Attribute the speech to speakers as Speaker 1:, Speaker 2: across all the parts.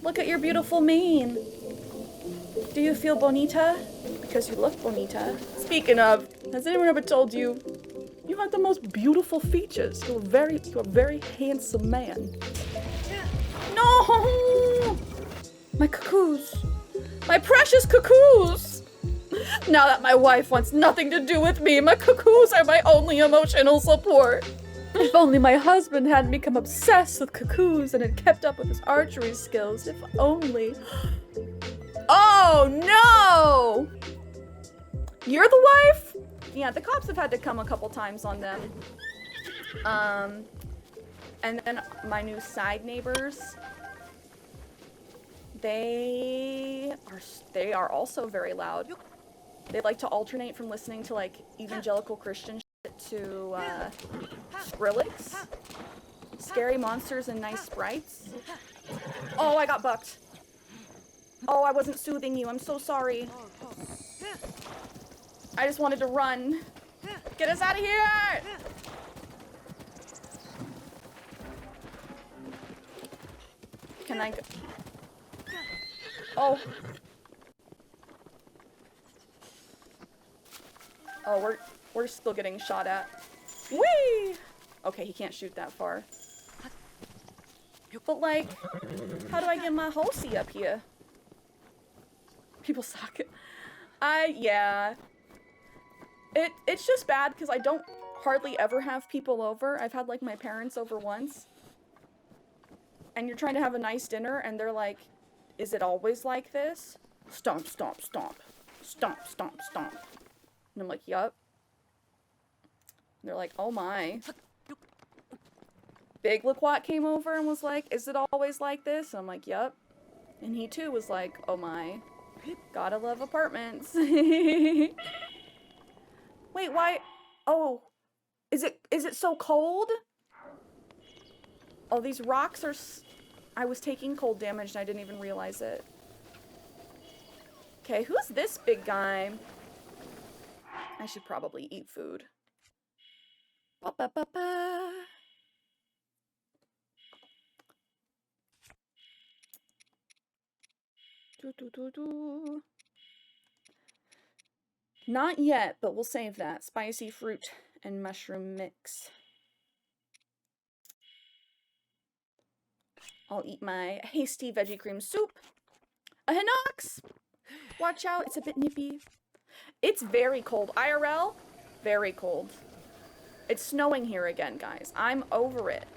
Speaker 1: Look at your beautiful mane. Do you feel bonita? Because you look bonita. Speaking of, has anyone ever told you you have the most beautiful features? You're a very handsome man. No! My cuckoos. My precious cuckoos! Now that my wife wants nothing to do with me, my cuckoos are my only emotional support. If only my husband hadn't become obsessed with cuckoos and had kept up with his archery skills. If only. Oh no! You're the wife? Yeah, the cops have had to come a couple times on them. And then my new side neighbors. They are also very loud. They like to alternate from listening to like evangelical Christian shit to Skrillex, scary monsters and nice sprites. Oh, I got bucked. Oh, I wasn't soothing you. I'm so sorry. I just wanted to run. Get us out of here! Can I go? Oh. Oh, we're still getting shot at. Whee! Okay, he can't shoot that far. But like, how do I get my horsey up here? People suck. Yeah. It's just bad because I don't hardly ever have people over. I've had like my parents over once. And you're trying to have a nice dinner and they're like, is it always like this? Stomp, stomp, stomp. Stomp, stomp, stomp. And I'm like, yup. They're like, oh my. Big Laquat came over and was like, is it always like this? And I'm like, yup. And he too was like, oh my. Gotta love apartments. Wait, why? Oh, is it so cold? Oh, these rocks are... I was taking cold damage and I didn't even realize it. Okay, who's this big guy? I should probably eat food. Ba -ba -ba -ba. Do, do, do, do. Not yet, but we'll save that. Spicy fruit and mushroom mix. I'll eat my hasty veggie cream soup. A Hinox! Watch out, it's a bit nippy. It's very cold. IRL, very cold. It's snowing here again, guys. I'm over it.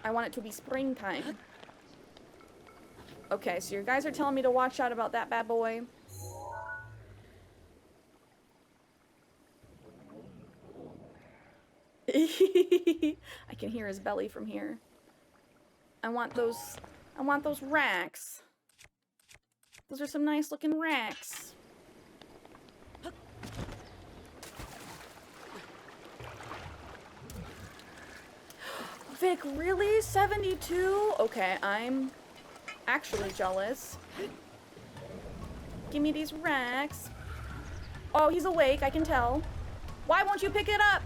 Speaker 1: I want it to be springtime. Okay, so your guys are telling me to watch out about that bad boy. I can hear his belly from here. I want those racks. Those are some nice looking racks. Vic, really? 72? Okay, I'm actually jealous. Give me these racks. Oh, he's awake, I can tell. Why won't you pick it up?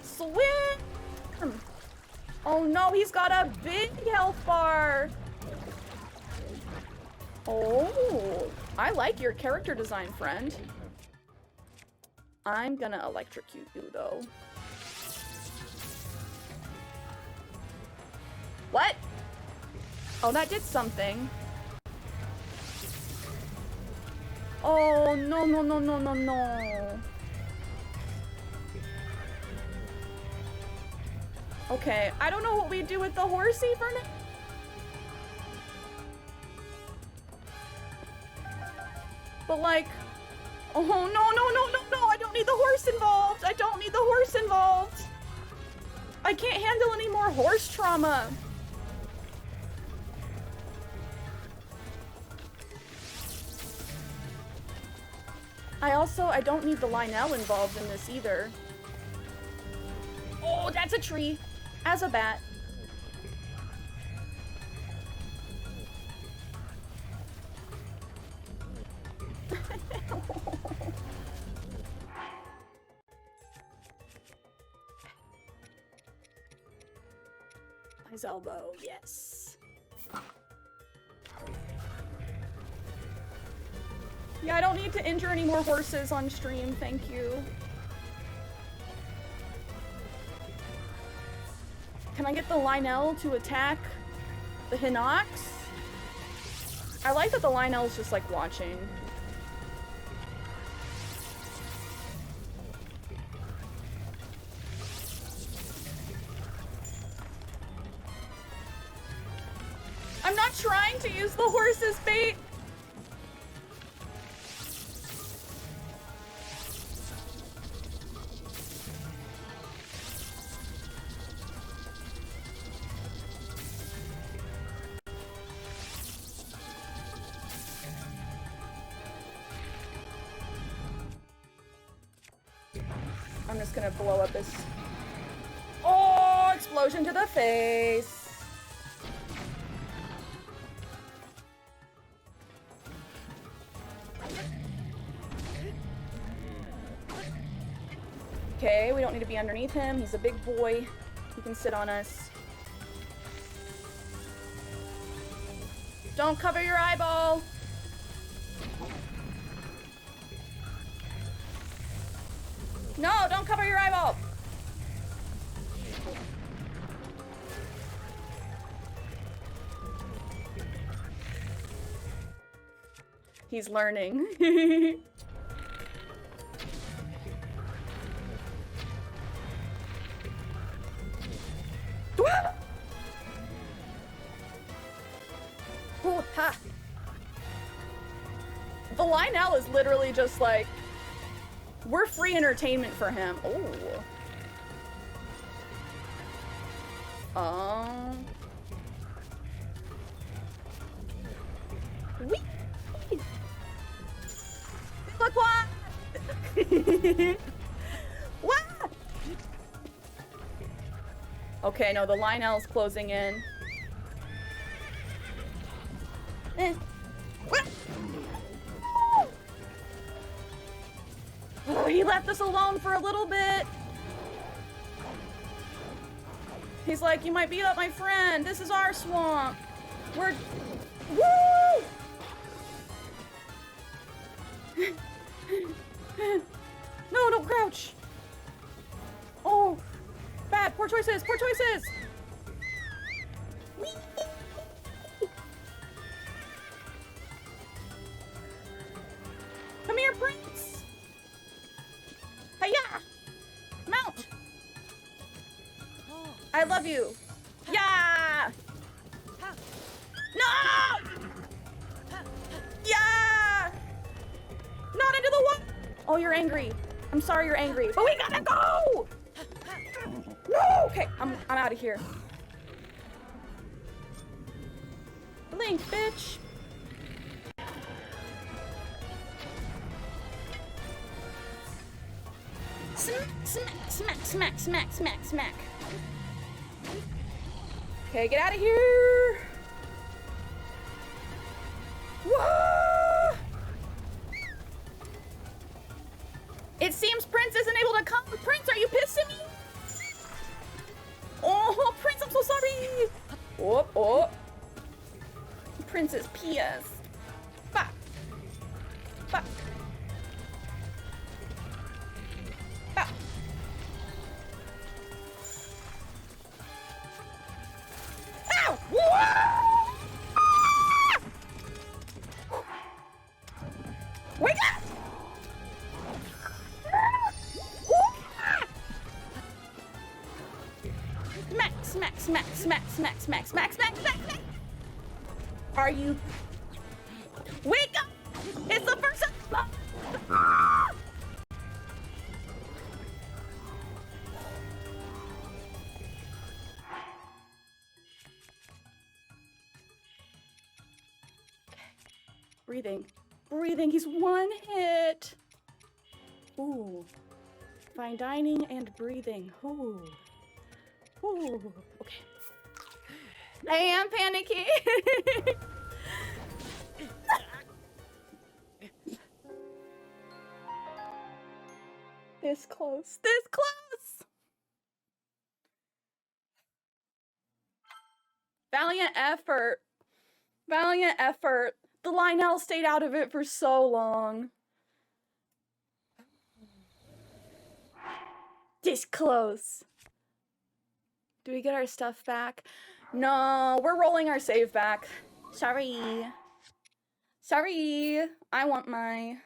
Speaker 1: Swim! Oh no, he's got a big health bar. Oh, I like your character design, friend. I'm gonna electrocute you, though. What? Oh, that did something. Oh, no, no, no, no, no, no. Okay, I don't know what we do with the horsey for now. But like, oh no, no, no, no, no, I don't need the horse involved. I don't need the horse involved. I can't handle any more horse trauma. I don't need the Lynel involved in this either. Oh, that's a tree. As a bat. His elbow, yes. Yeah, I don't need to injure any more horses on stream, thank you. Can I get the Lynel to attack the Hinox? I like that the Lynel's just like watching. I'm not trying to use the horse as bait. I'm just gonna blow up this. Oh, explosion to the face. Okay, we don't need to be underneath him. He's a big boy. He can sit on us. Don't cover your eyeball. No, don't cover your eyeball. He's learning. Ooh, ha. The Lynel is literally just like, we're free entertainment for him. Oh. Whee! Look what? What? Okay, no, the Lynel's closing in. Oh, he left us alone for a little bit. He's like, you might beat up my friend. This is our swamp. We're... Woo! No, don't crouch. Oh, bad. Poor choices. Poor choices. Whee! Come here, Prince. Hiya! Mount! I love you. Yeah! No! Yeah! Not into the water! Oh, you're angry. I'm sorry you're angry. But we gotta go! No! Okay, I'm out of here. Blink, bitch. Smack, smack, smack, smack, smack, smack, smack. Okay, get out of here. Whoa! It seems Prince isn't able to come. Prince, are you pissed at me? Oh, Prince, I'm so sorry. Oh, oh. Prince is pissed. Fuck. Fuck. Fuck. Ow! Whoa! Wake up! Smack, smack, smack, smack, smack, smack, smack, smack, smack. Are you? Wake up! It's the first time. Breathing. Breathing. He's one hit. Ooh. Fine dining and breathing. Ooh. Ooh. Okay. I am panicking. This close. This close. Valiant effort. Valiant effort. The Lynel stayed out of it for so long. This close. Do we get our stuff back? No, we're rolling our save back. Sorry. Sorry. I want my...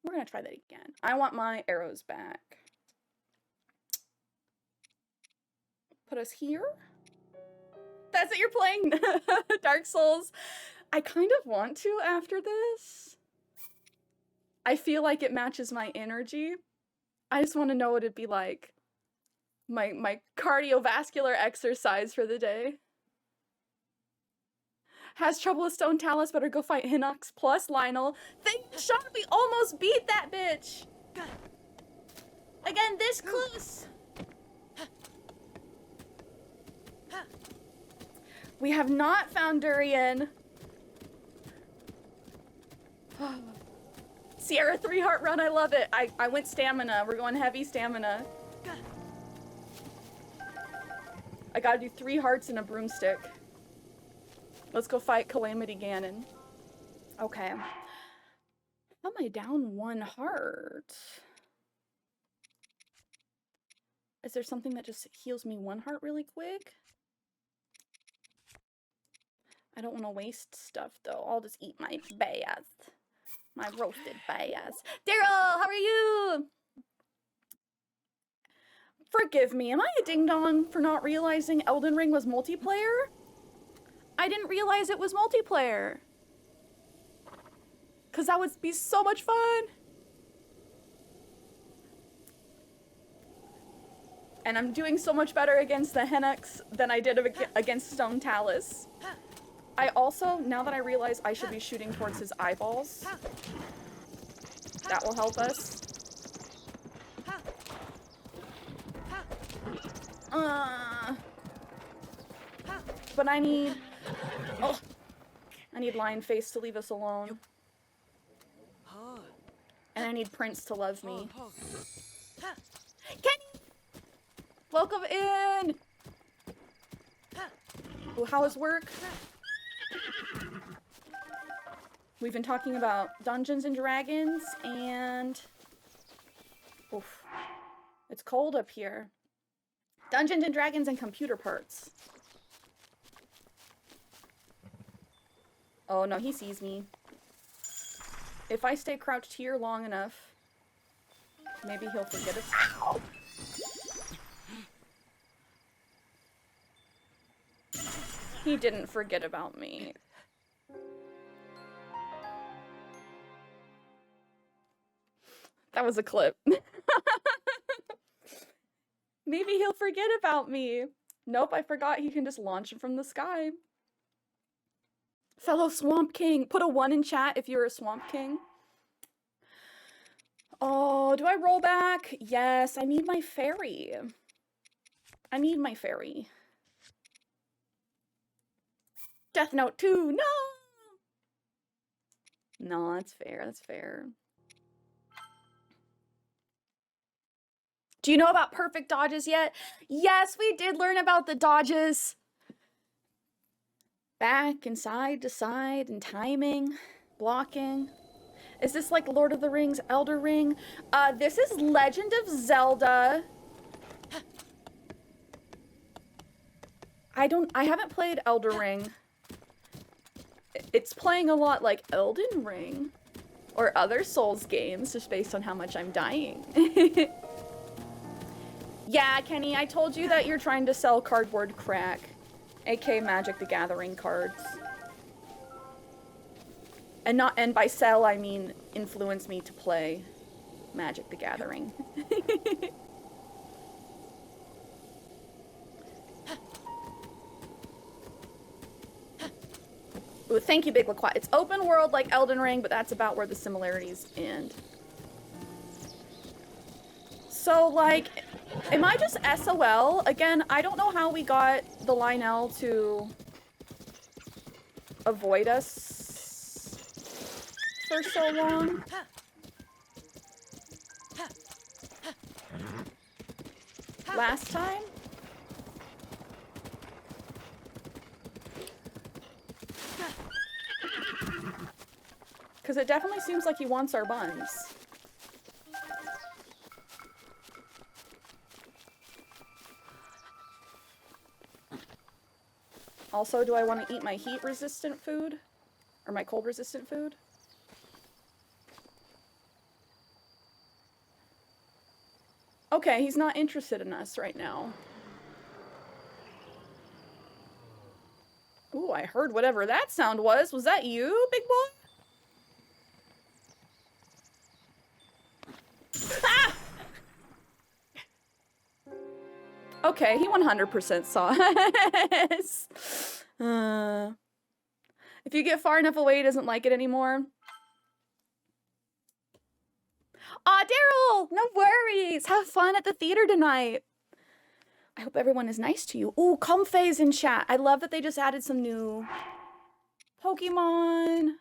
Speaker 1: We're gonna try that again. I want my arrows back. Put us here. That's it, you're playing Dark Souls. I kind of want to after this. I feel like it matches my energy. I just want to know what it'd be like. My cardiovascular exercise for the day. Has trouble with Stone Talus, better go fight Hinox plus Lynel. Thank Sean, we almost beat that bitch! Again, this close! We have not found Durian. Cierra 3-heart run, I love it. I went stamina. We're going heavy stamina. I gotta do 3 hearts and a broomstick. Let's go fight Calamity Ganon. Okay. How am I down 1 heart? Is there something that just heals me 1 heart really quick? I don't want to waste stuff though. I'll just eat my bass. My roasted bass. Daryl, how are you? Forgive me, am I a ding-dong for not realizing Elden Ring was multiplayer? I didn't realize it was multiplayer. Cause that would be so much fun. And I'm doing so much better against the Hinox than I did against Stone Talus. I also, now that I realize I should be shooting towards his eyeballs, that will help us. But I need, I need Lion Face to leave us alone. And I need Prince to love me. Kenny! Welcome in! Ooh, how is work? We've been talking about Dungeons and Dragons and... Oof. It's cold up here. Dungeons and Dragons and computer parts. Oh no, he sees me. If I stay crouched here long enough, maybe he'll forget it. Ow! He didn't forget about me. That was a clip. Maybe he'll forget about me. Nope, I forgot he can just launch him from the sky. Fellow Swamp King, put a 1 in chat if you're a Swamp King. Oh, do I roll back? Yes, I need my fairy. I need my fairy. Death Note 2, no! No, that's fair, that's fair. Do you know about perfect dodges yet? Yes, we did learn about the dodges. Back and side to side and timing, blocking. Is this like Lord of the Rings, Elder Ring? This is Legend of Zelda. I haven't played Elder Ring. It's playing a lot like Elden Ring or other Souls games, just based on how much I'm dying. Yeah, Kenny, I told you that you're trying to sell cardboard crack, aka Magic the Gathering cards. And by sell, I mean influence me to play Magic the Gathering. Ooh, thank you, Big LaQuat. It's open world like Elden Ring, but that's about where the similarities end. So, like, am I just SOL? Again, I don't know how we got the Lynel to avoid us for so long. Last time? Because it definitely seems like he wants our buns. Also, do I want to eat my heat-resistant food? Or my cold-resistant food? Okay, he's not interested in us right now. Ooh, I heard whatever that sound was. Was that you, big boy? Ah! Okay, he 100% saw us. If you get far enough away, he doesn't like it anymore. Aw, Daryl! No worries! Have fun at the theater tonight. I hope everyone is nice to you. Ooh, Comfey's in chat. I love that they just added some new Pokemon.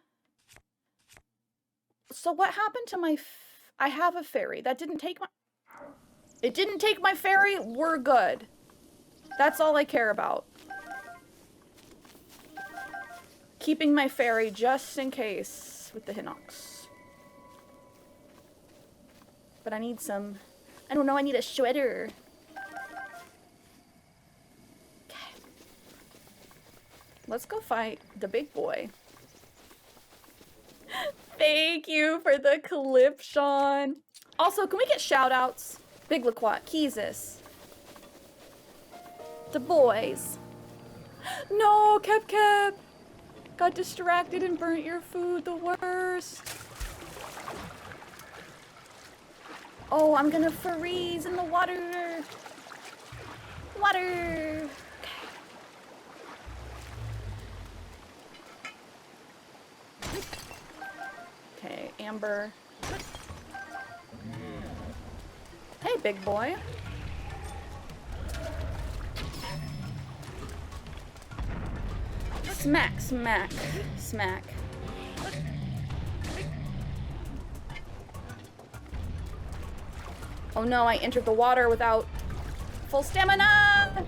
Speaker 1: So what happened to my... I have a fairy. That didn't take my... It didn't take my fairy. We're good. That's all I care about. Keeping my fairy just in case with the Hinox. But I need some... I don't know, I need a shredder. Okay. Let's go fight the big boy. Thank you for the clip, Sean. Also, can we get shout-outs? Big Laquat, Keezus. The boys. No, Kep. Got distracted and burnt your food, the worst. Oh, I'm gonna freeze in the water. Water. Okay, Amber. Hey, big boy. Smack, smack, smack. Oh no, I entered the water without full stamina!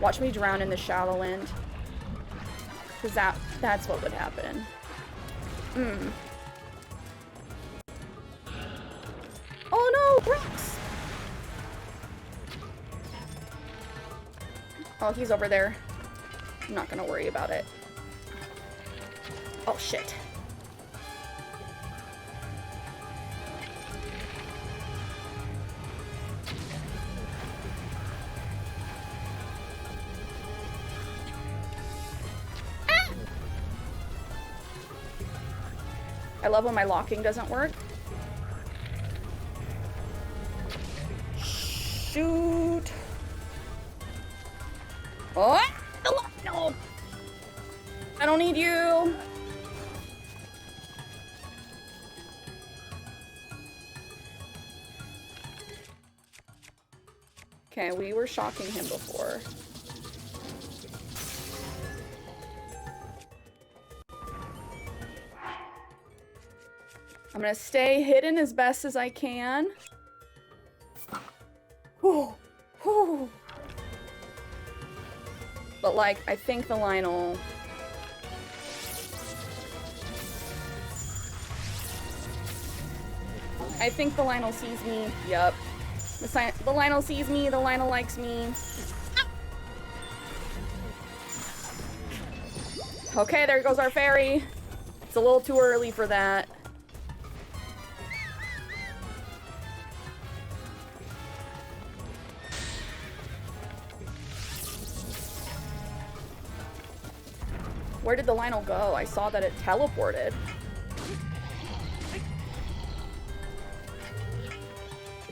Speaker 1: Watch me drown in the shallow end. Because that's what would happen. Oh no, rocks! Oh, he's over there. I'm not gonna worry about it. Oh shit. Ah! I love when my locking doesn't work. Shoot. Oh! No! I don't need you! Okay, we were shocking him before. I'm gonna stay hidden as best as I can. Whew. Whew. But like, I think the Lynel... I think the Lynel sees me. Yup. The Lynel sees me. The Lynel likes me. Okay, there goes our fairy. It's a little too early for that. Where did the Lynel go? I saw that it teleported.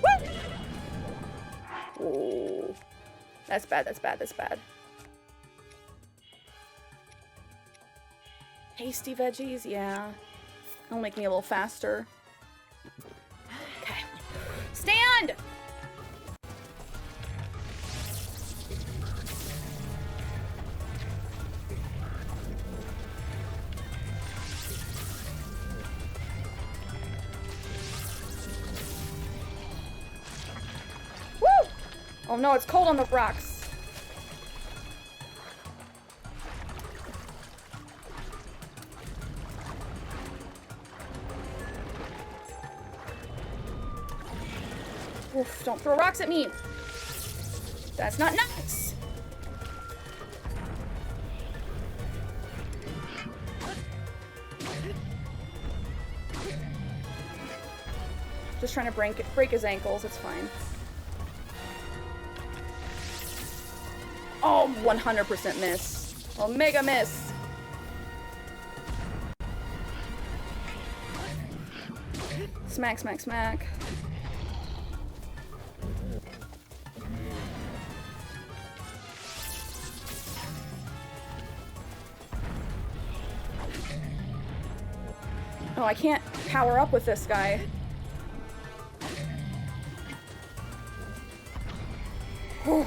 Speaker 1: Woo! Ooh. That's bad, that's bad, that's bad. Hasty veggies, yeah. That'll make me a little faster. Okay. Stand! Oh no, it's cold on the rocks. Oof, don't throw rocks at me. That's not nice. Just trying to break his ankles, it's fine. Oh, 100% miss. Omega miss. Smack, smack, smack. Oh, I can't power up with this guy. Whew.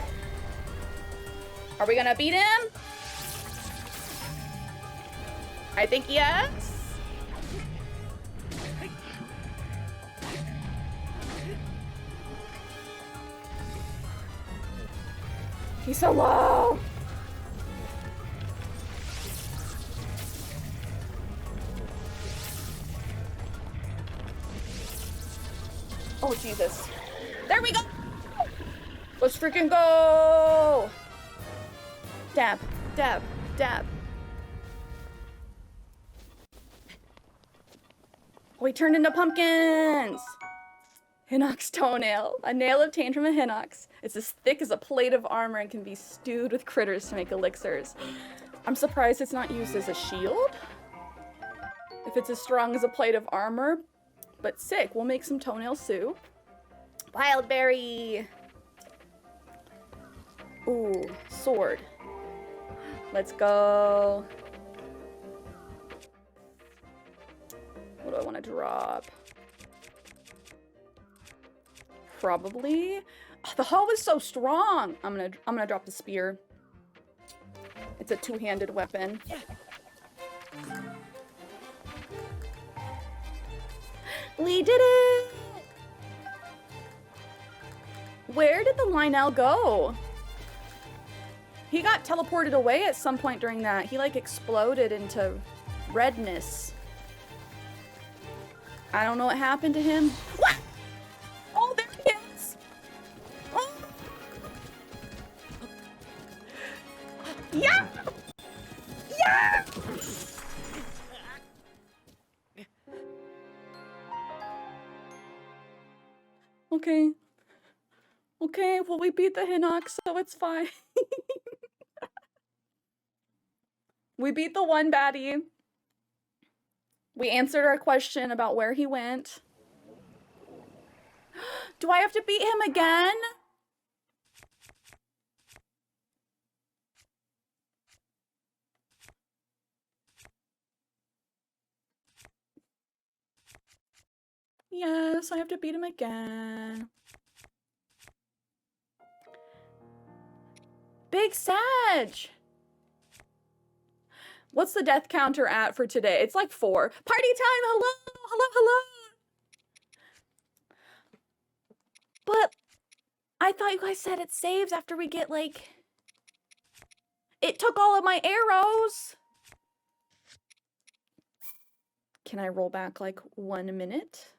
Speaker 1: Are we gonna beat him? I think yes. He's so low. Oh, Jesus. There we go. Let's freaking go. Dab, dab, dab. Oh, he turned into pumpkins. Hinox toenail. A nail obtained from a Hinox. It's as thick as a plate of armor and can be stewed with critters to make elixirs. I'm surprised it's not used as a shield. If it's as strong as a plate of armor. But sick. We'll make some toenail soup. Wildberry. Ooh, sword. Let's go. What do I want to drop? Probably. Oh, the hoe is so strong. I'm gonna drop the spear. It's a two-handed weapon. We did it! Where did the Lynel go? He got teleported away at some point during that. He like exploded into redness. I don't know what happened to him. What? Oh, there he is! Oh. Yeah! Yeah! Okay. Okay, well, we beat the Hinox, so it's fine. We beat the one baddie. We answered our question about where he went. Do I have to beat him again? Yes, I have to beat him again. Big Sag! What's the death counter at for today? It's like 4. Party time! Hello! Hello, hello! But I thought you guys said it saves after we get, like... It took all of my arrows! Can I roll back, like, 1 minute?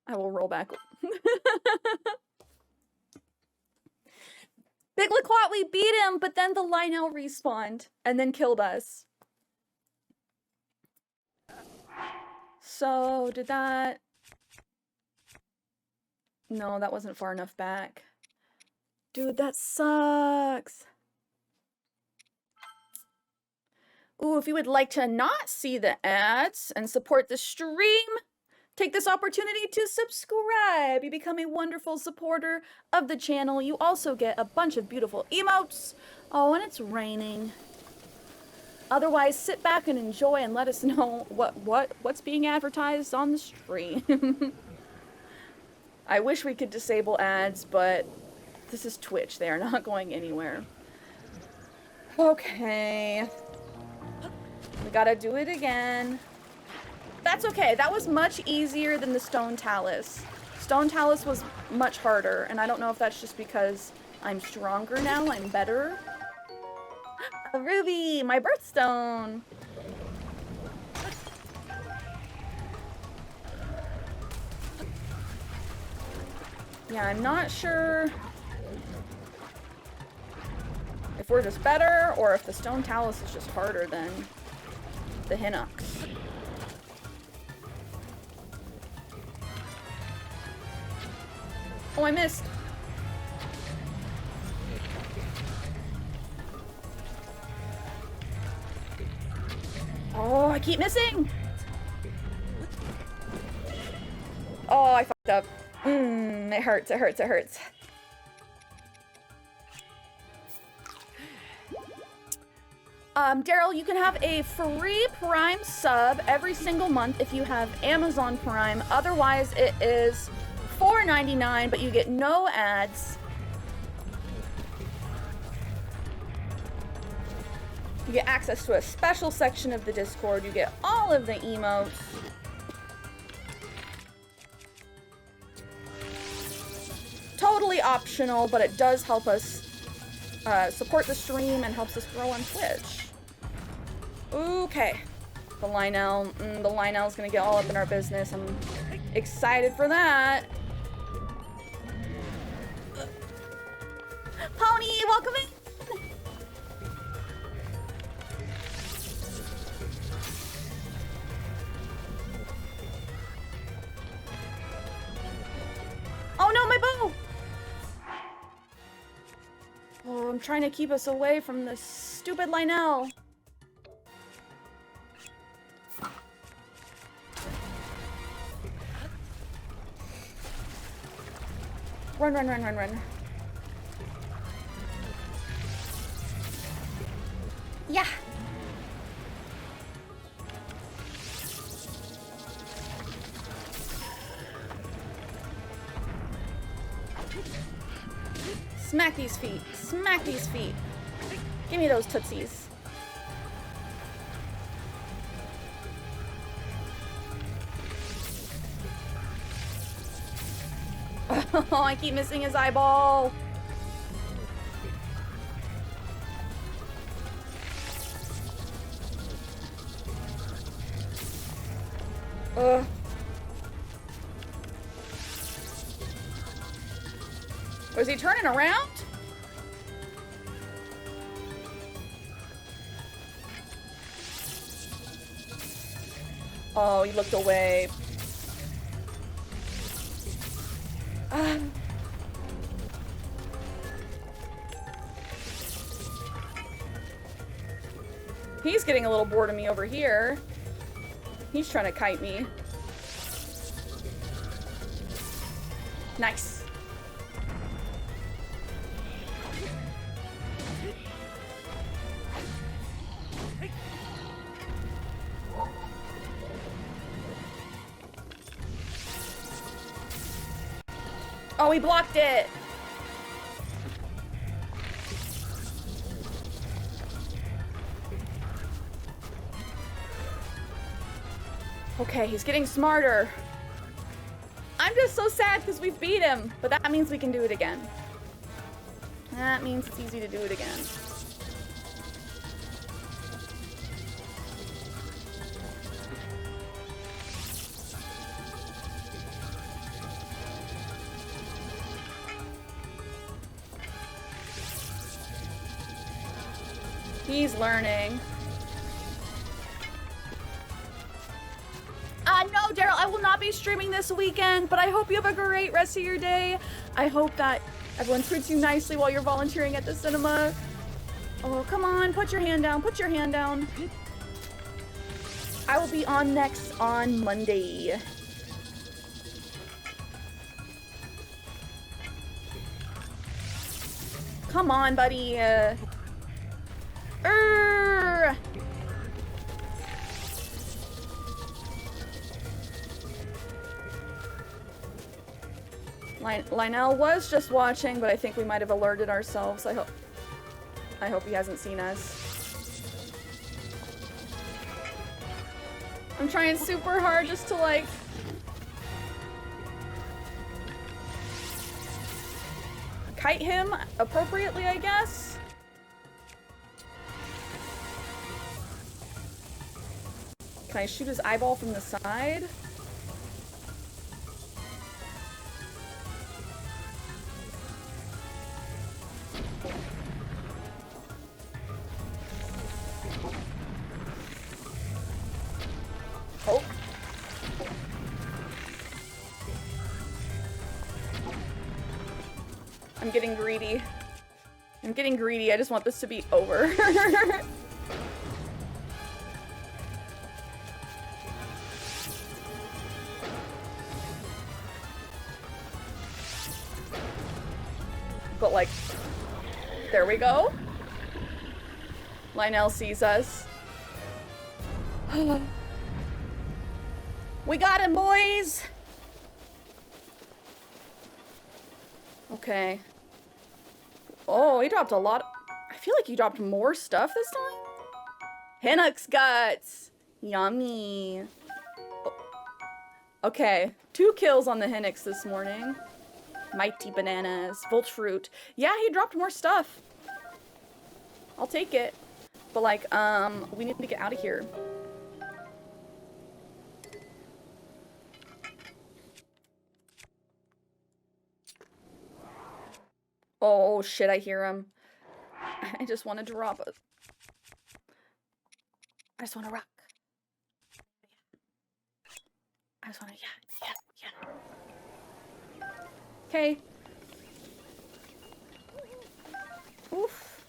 Speaker 1: I will roll back. Big Laquat, we beat him, but then the Lynel respawned and then killed us. So, did that... No, that wasn't far enough back. Dude, that sucks. Ooh, if you would like to not see the ads and support the stream, take this opportunity to subscribe. You become a wonderful supporter of the channel. You also get a bunch of beautiful emotes. Oh, and it's raining. Otherwise, sit back and enjoy and let us know what's being advertised on the stream. I wish we could disable ads, but this is Twitch. They are not going anywhere. Okay. We gotta do it again. That's okay. That was much easier than the Stone Talus. Stone Talus was much harder, and I don't know if that's just because I'm stronger now, I'm better. A ruby, my birthstone. Yeah, I'm not sure if we're just better or if the stone talus is just harder than the Hinox. Oh, I missed. Oh, I keep missing. Oh, I fucked up. It hurts, it hurts, it hurts. Daryl, you can have a free Prime sub every single month if you have Amazon Prime. Otherwise, it is $4.99, but you get no ads. You get access to a special section of the Discord. You get all of the emotes. Totally optional, but it does help us support the stream and helps us grow on Twitch. Okay. The Lynel's gonna get all up in our business. I'm excited for that. Pony, welcome in! Oh no, my bow! Oh, I'm trying to keep us away from this stupid Lynel. Run, run, run, run, run. Yeah! Smack these feet. Smack these feet. Give me those tootsies. Oh, I keep missing his eyeball. Ugh. Was he turning around? Oh, he looked away. He's getting a little bored of me over here. He's trying to kite me. Nice. Oh, he blocked it. Okay, he's getting smarter. I'm just so sad because we've beat him, but that means we can do it again. That means it's easy to do it again. He's learning. No, Daryl, I will not be streaming this weekend, but I hope you have a great rest of your day. I hope that everyone treats you nicely while you're volunteering at the cinema. Oh, come on, put your hand down, put your hand down. I will be on next on Monday. Come on, buddy. Lynel was just watching, but I think we might have alerted ourselves. I hope he hasn't seen us. I'm trying super hard just to like kite him appropriately, I guess. Can I shoot his eyeball from the side? Oh. I'm getting greedy. I'm getting greedy. I just want this to be over. But like, there we go. Lynel sees us. We got him, boys! Okay. Oh, he dropped a lot. I feel like he dropped more stuff this time. Hinox guts! Yummy. Oh. Okay, 2 kills on the Hinox this morning. Mighty bananas. Volch fruit. Yeah, he dropped more stuff. I'll take it. But like, we need to get out of here. Oh shit, I hear him. I just want to drop it. I just want to rock. I just want to, yeah. Okay. Oof.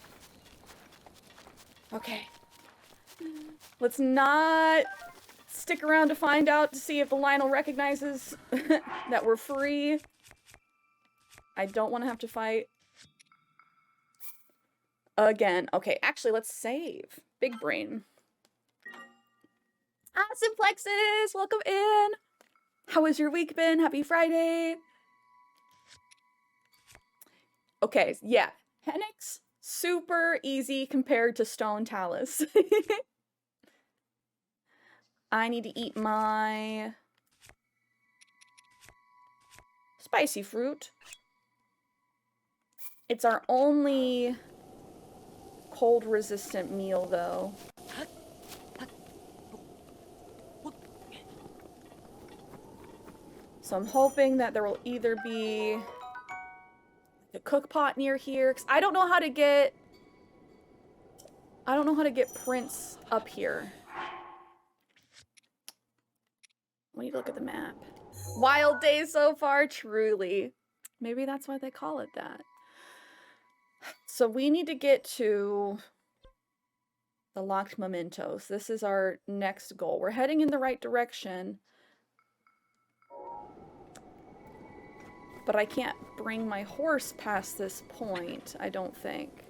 Speaker 1: Okay. Let's not stick around to find out to see if the Lynel recognizes that we're free. I don't want to have to fight again. Okay, actually, let's save. Big brain. Ah, Simplexes, welcome in. How has your week been? Happy Friday. Okay, yeah. Hinox, super easy compared to Stone Talus. I need to eat my spicy fruit. It's our only cold resistant meal though. So I'm hoping that there will either be a cook pot near here, 'cause I don't know how to get Prince up here. When you look at the map. Wild day so far, truly. Maybe that's why they call it that. So we need to get to the locked mementos. This is our next goal. We're heading in the right direction. But I can't bring my horse past this point, I don't think.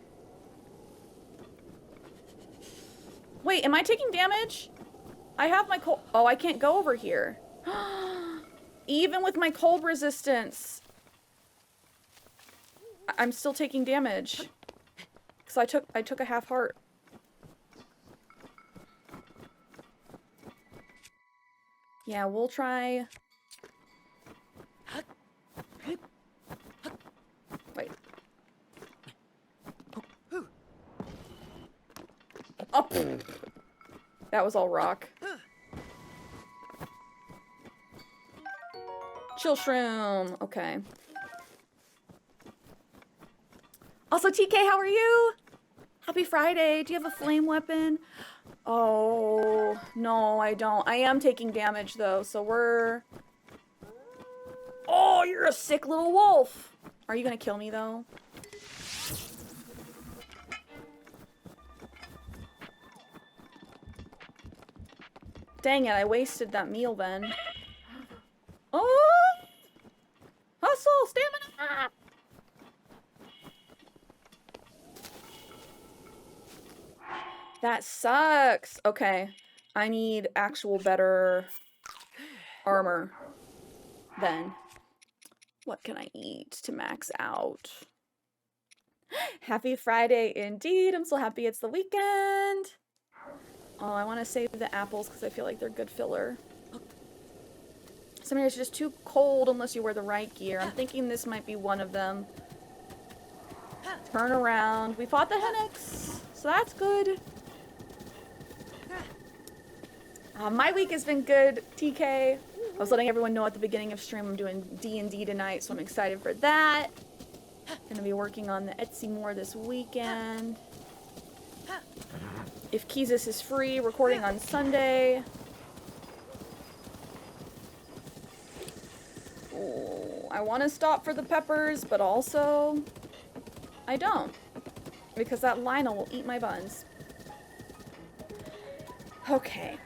Speaker 1: Wait, am I taking damage? I have my cold... Oh, I can't go over here. Even with my cold resistance, I'm still taking damage. Because I took a half heart. Yeah, we'll try... Wait. Oh, that was all rock. Chill shroom. Okay. Also, TK, how are you? Happy Friday. Do you have a flame weapon? Oh, no, I don't. I am taking damage, though, so we're... Oh, you're a sick little wolf. Are you gonna kill me, though? Dang it, I wasted that meal then. Oh! Hustle! Stamina! That sucks. Okay. I need actual better armor then. What can I eat to max out? Happy Friday indeed. I'm so happy it's the weekend. Oh, I want to save the apples because I feel like they're good filler. Some areas are just too cold unless you wear the right gear. I'm thinking this might be one of them. Turn around. We fought the Hinox, so that's good. My week has been good, TK. I was letting everyone know at the beginning of stream I'm doing D&D tonight, so I'm excited for that. Gonna be working on the Etsy more this weekend. If Keezus is free, recording on Sunday. Ooh, I want to stop for the peppers, but also I don't. Because that Lynel will eat my buns. Okay.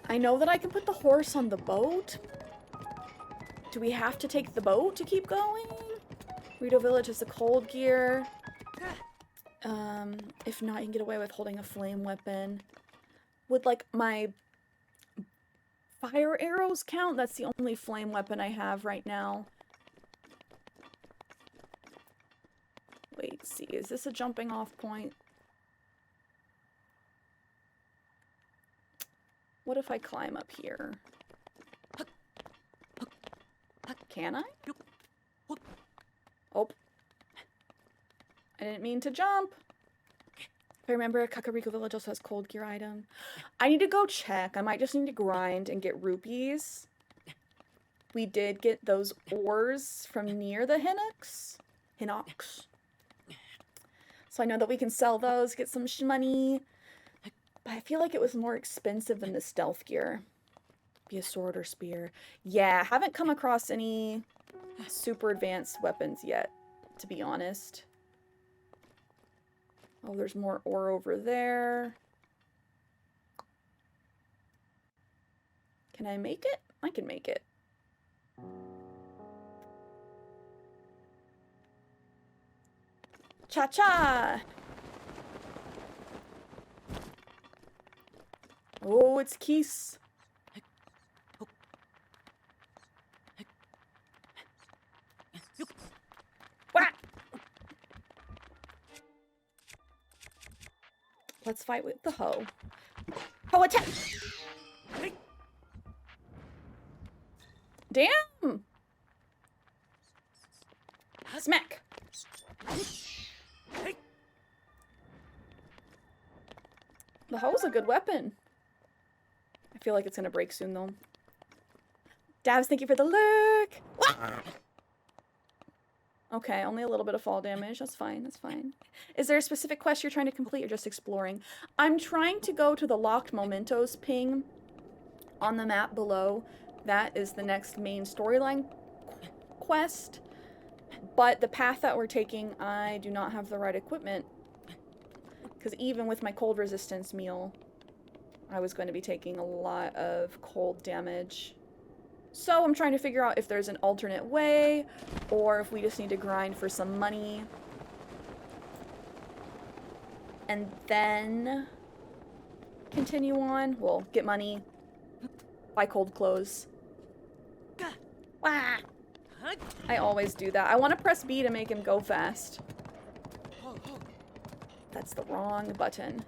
Speaker 1: I know that I can put the horse on the boat. Do we have to take the boat to keep going? Rito Village has the cold gear. If not, you can get away with holding a flame weapon. Would, like, my fire arrows count? That's the only flame weapon I have right now. Wait, see, is this a jumping off point? What if I climb up here? Can I? Oh. I didn't mean to jump. If I remember, Kakariko Village also has cold gear item. I need to go check. I might just need to grind and get rupees. We did get those ores from near the Hinox. So I know that we can sell those, get some money. But I feel like it was more expensive than the stealth gear. Be a sword or spear. Yeah, haven't come across any super advanced weapons yet, to be honest. Oh, there's more ore over there. Can I make it? I can make it. Cha-cha! Oh, it's Kass. Whack! Let's fight with the hoe. Hoe attack! Damn! Smack! The hoe's a good weapon. I feel like it's gonna break soon, though. Dabs, thank you for the lurk! Okay, only a little bit of fall damage. That's fine, that's fine. Is there a specific quest you're trying to complete or just exploring? I'm trying to go to the locked mementos ping on the map below. That is the next main storyline quest. But the path that we're taking, I do not have the right equipment. Because even with my cold resistance meal, I was going to be taking a lot of cold damage. So I'm trying to figure out if there's an alternate way, or if we just need to grind for some money. And then continue on. Well, get money, buy cold clothes. Wah! I always do that. I want to press B to make him go fast. That's the wrong button.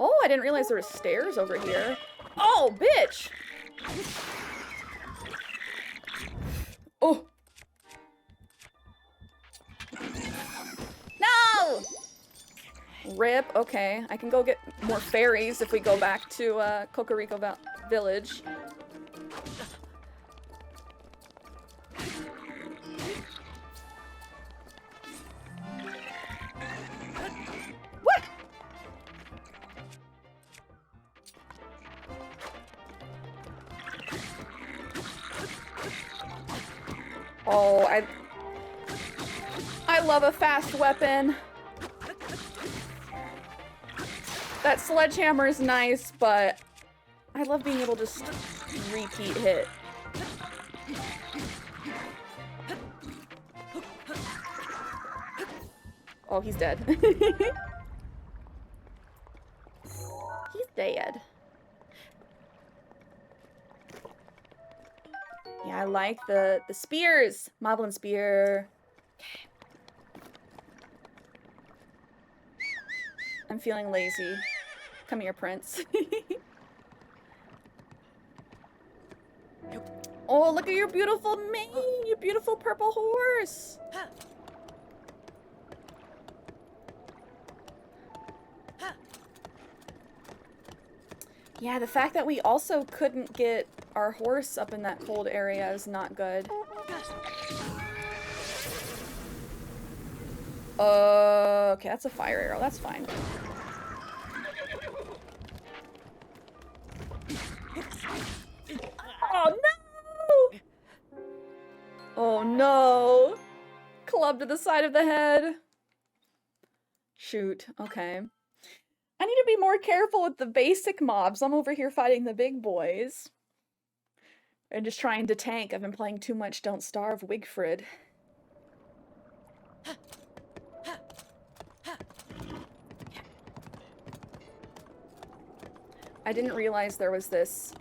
Speaker 1: Oh, I didn't realize there were stairs over here. Oh, bitch! Oh! No! Rip. Okay, I can go get more fairies if we go back to Kakariko Village. What? Oh, I love a fast weapon. That sledgehammer is nice, but I love being able to just repeat hit. Oh, he's dead. He's dead. Yeah, I like the spears. Moblin spear. Okay. I'm feeling lazy. Come here, Prince. Oh, look at your beautiful mane! Your beautiful purple horse! Yeah, the fact that we also couldn't get our horse up in that cold area is not good. Okay, that's a fire arrow. That's fine. Oh, no! Oh, no! Club to the side of the head. Shoot. Okay. I need to be more careful with the basic mobs. I'm over here fighting the big boys. And just trying to tank. I've been playing too much Don't Starve Wigfrid. I didn't realize there was this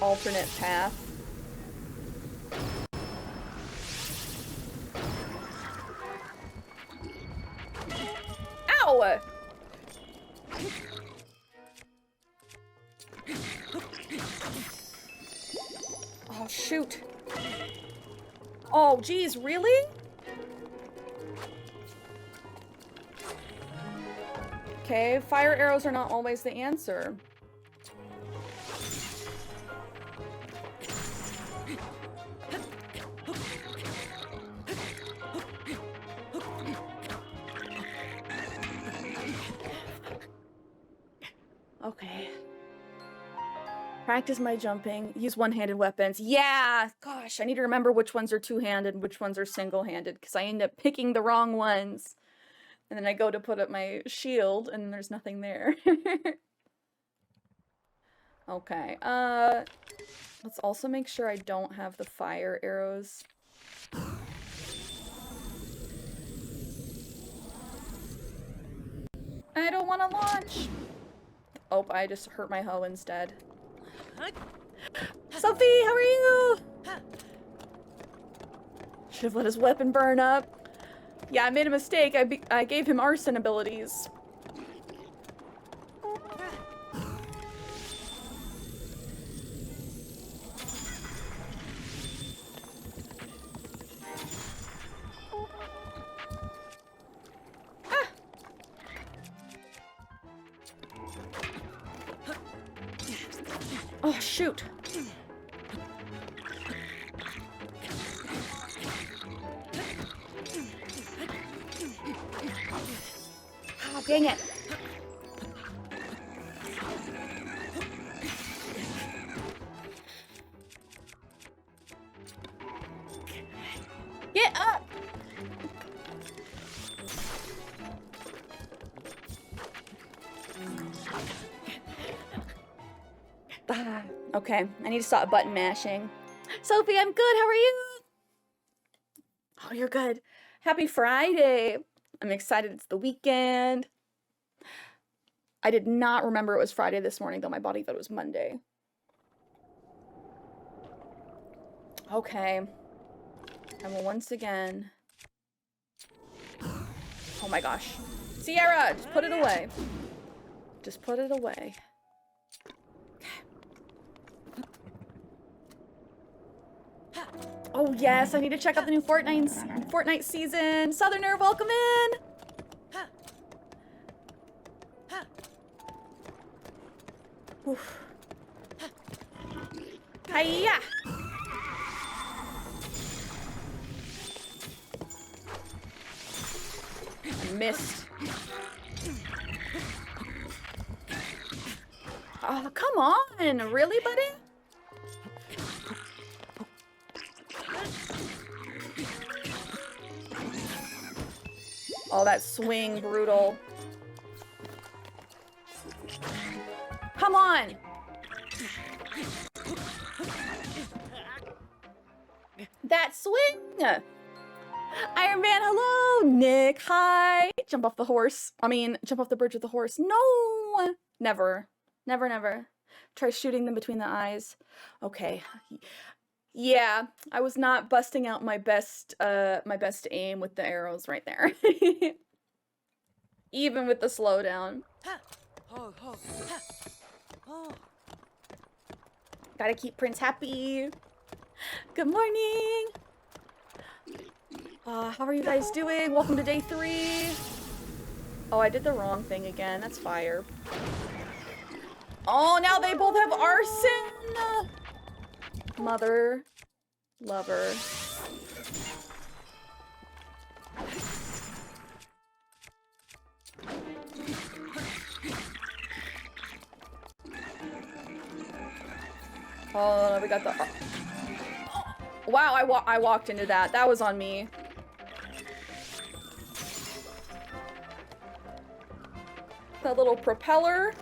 Speaker 1: alternate path. Ow! Oh, shoot. Oh, geez, really? Okay, fire arrows are not always the answer. Okay. Practice my jumping. Use one-handed weapons. Yeah! Gosh, I need to remember which ones are two-handed and which ones are single-handed, because I end up picking the wrong ones. And then I go to put up my shield, and there's nothing there. Okay, let's also make sure I don't have the fire arrows. I don't want to launch! Oh, I just hurt my hoe instead. Sophie, how are you? Should have let his weapon burn up. Yeah, I made a mistake. I gave him arson abilities. Ah. Oh, shoot. Oh, dang it. Get up! Okay, I need to stop button mashing. Sophie, I'm good. How are you? Oh, you're good. Happy Friday. I'm excited it's the weekend. I did not remember it was Friday this morning, though my body thought it was Monday. Okay. I will once again... Oh my gosh. Cierra, just put it away. Just put it away. Oh yes, I need to check out the new Fortnite season. Southerner, welcome in! Oof. Hiya! I missed. Oh, come on! Really, buddy? Oh, that swing, brutal. Come on! That swing! Iron Man, hello! Nick, hi! Jump off the horse. I mean, jump off the bridge with the horse. No! Never. Never, never. Try shooting them between the eyes. Okay. Yeah, I was not busting out my best aim with the arrows right there. Even with the slowdown. Gotta keep Prince happy. Good morning. How are you guys doing? Welcome to day 3. Oh, I did the wrong thing again. That's fire. Oh, now they both have arson! Mother. Lover. Oh, we got the... Wow, I walked into that. That was on me. That little propeller.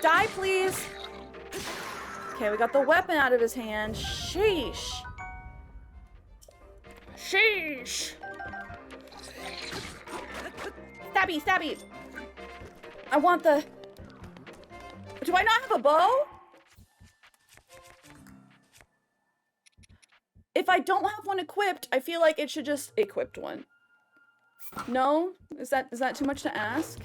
Speaker 1: Die, please. Okay, we got the weapon out of his hand. Sheesh. Sheesh. Stabby, stabby. I want the... Do I not have a bow? If I don't have one equipped, I feel like it should just equip one. No? Is that too much to ask?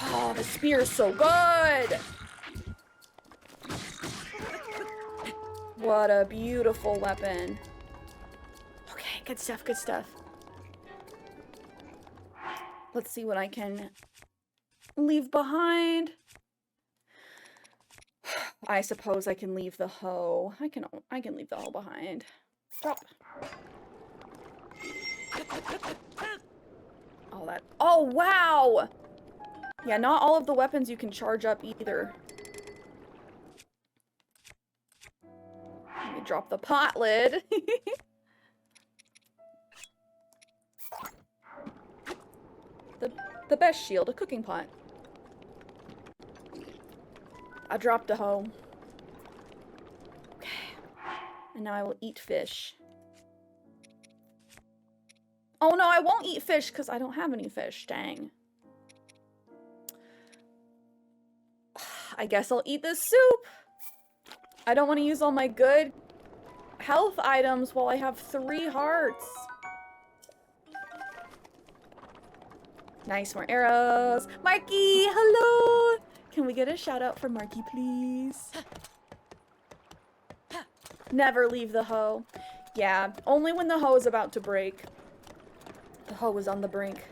Speaker 1: Oh, the spear is so good! What a beautiful weapon. Okay, good stuff, good stuff. Let's see what I can leave behind. I suppose I can leave the hoe. I can leave the hoe behind. Drop. All that. Oh, wow! Yeah, not all of the weapons you can charge up either. Let me drop the pot lid. the best shield, a cooking pot. I dropped a hoe. Okay. And now I will eat fish. Oh no, I won't eat fish because I don't have any fish. Dang. I guess I'll eat this soup. I don't want to use all my good health items while I have 3 hearts. Nice, more arrows. Marky, hello! Can we get a shout out for Marky, please? Never leave the hoe. Yeah, only when the hoe is about to break. The hoe is on the brink.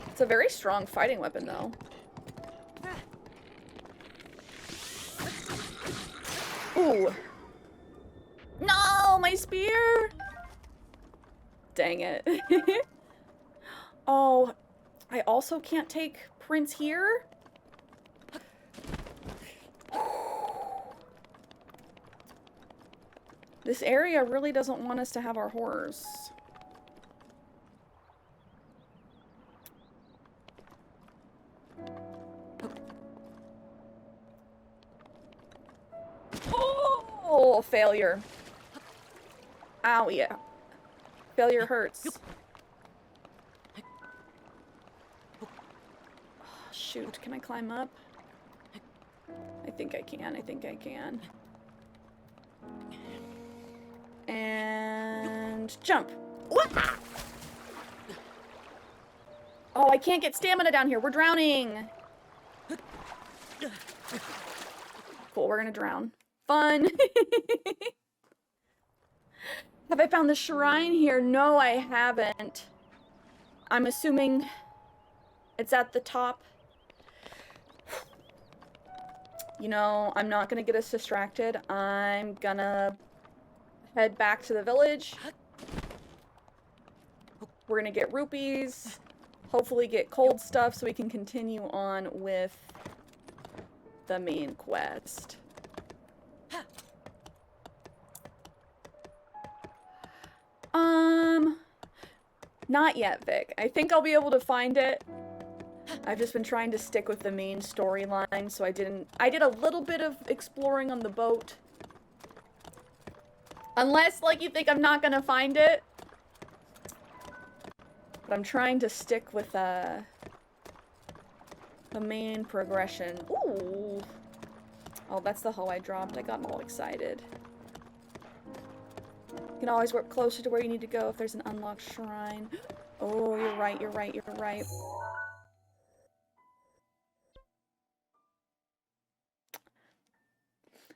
Speaker 1: It's a very strong fighting weapon, though. Ooh. No, my spear! Dang it. Oh, I also can't take Prince here? This area really doesn't want us to have our horse. Oh, failure. Ow, yeah. Failure hurts. Oh, shoot, can I climb up? I think I can, I think I can. And jump. What? Oh, I can't get stamina down here. We're drowning. Cool, we're gonna drown. Fun. Have I found the shrine here? No, I haven't. I'm assuming it's at the top. You know, I'm not gonna get us distracted. I'm gonna head back to the village. We're gonna get rupees. Hopefully get cold stuff so we can continue on with the main quest. Not yet, Vic. I think I'll be able to find it. I've just been trying to stick with the main storyline, so I did a little bit of exploring on the boat. Unless, like, you think I'm not gonna find it. But I'm trying to stick with, the main progression. Ooh! Oh, that's the hoe I dropped. I got all excited. You can always work closer to where you need to go if there's an unlocked shrine. Oh, you're right, you're right, you're right.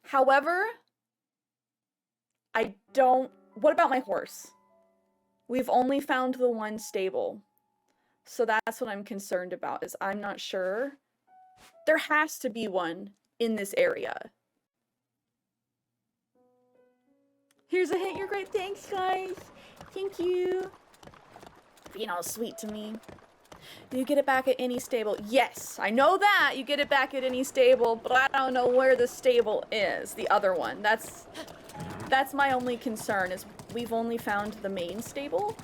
Speaker 1: However, I don't... What about my horse? We've only found the one stable. So that's what I'm concerned about, is I'm not sure. There has to be one in this area. Here's a hit, you're great. Thanks, guys. Thank you. Being all sweet to me. You get it back at any stable. Yes, I know that. You get it back at any stable, but I don't know where the stable is. The other one. That's my only concern, is we've only found the main stable.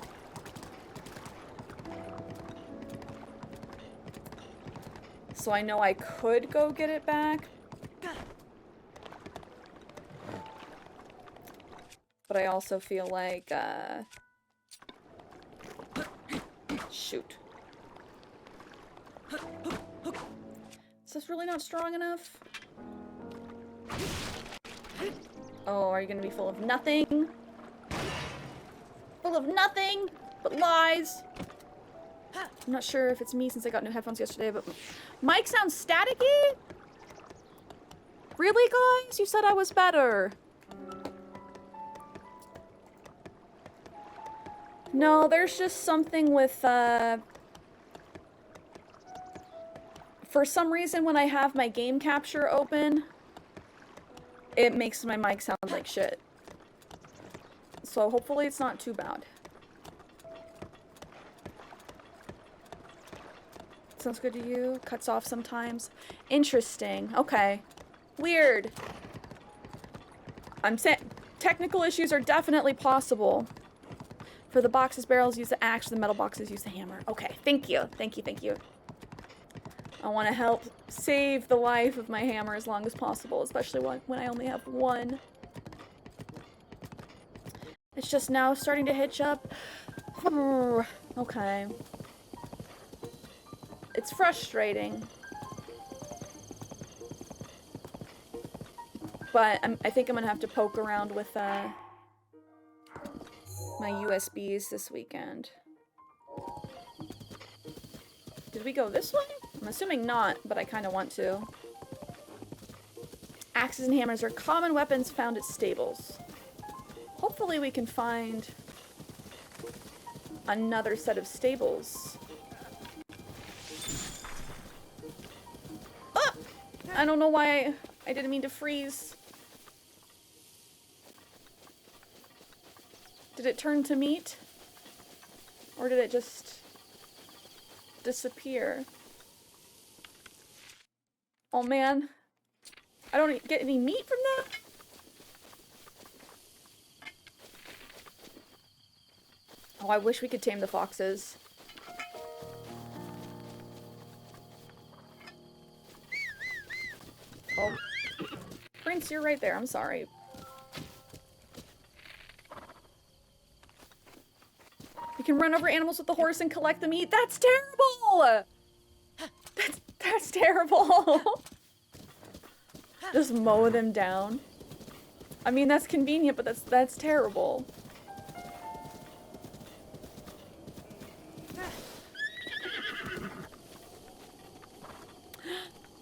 Speaker 1: So I know I could go get it back. But I also feel like, shoot. Is this really not strong enough? Oh, are you gonna be full of nothing? Full of nothing but lies. I'm not sure if it's me since I got new headphones yesterday, but mic sounds staticky? Really, guys? You said I was better. No, there's just something with, for some reason when I have my game capture open, it makes my mic sound like shit. So hopefully it's not too bad. Sounds good to you? Cuts off sometimes. Interesting. Okay. Weird. I'm saying technical issues are definitely possible. For the boxes, barrels use the axe, for the metal boxes use the hammer. Okay, thank you. Thank you, thank you. I want to help save the life of my hammer as long as possible, especially when I only have one. It's just now starting to hitch up. Okay. It's frustrating. But I think I'm gonna have to poke around with my USBs this weekend. Did we go this way? I'm assuming not, but I kind of want to. Axes and hammers are common weapons found at stables. Hopefully we can find another set of stables. Ah! I don't know why I didn't mean to freeze. Did it turn to meat? Or did it just disappear? Oh man. I don't get any meat from that? Oh, I wish we could tame the foxes. Oh. Prince, you're right there. I'm sorry. You can run over animals with the horse and collect the meat. That's terrible! That's terrible. Just mow them down. I mean, that's convenient, but that's terrible.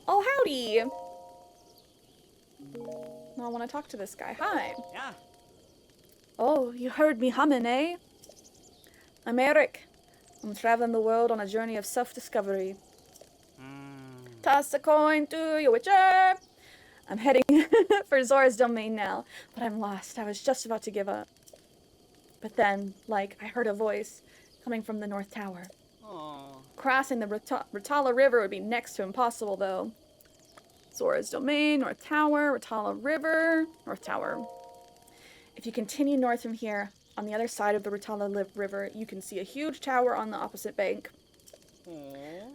Speaker 1: Oh, howdy! I want to talk to this guy. Hi.
Speaker 2: Yeah.
Speaker 1: Oh, you heard me humming, eh? I'm Eric. I'm traveling the world on a journey of self-discovery. Toss a coin to your witcher. I'm heading for Zora's domain now, but I'm lost. I was just about to give up. But then, like, I heard a voice coming from the North Tower.
Speaker 2: Oh.
Speaker 1: Crossing the Ritala River would be next to impossible, though. Zora's domain, North Tower, Ritala River, North Tower. If you continue north from here, on the other side of the Ritala River, you can see a huge tower on the opposite bank.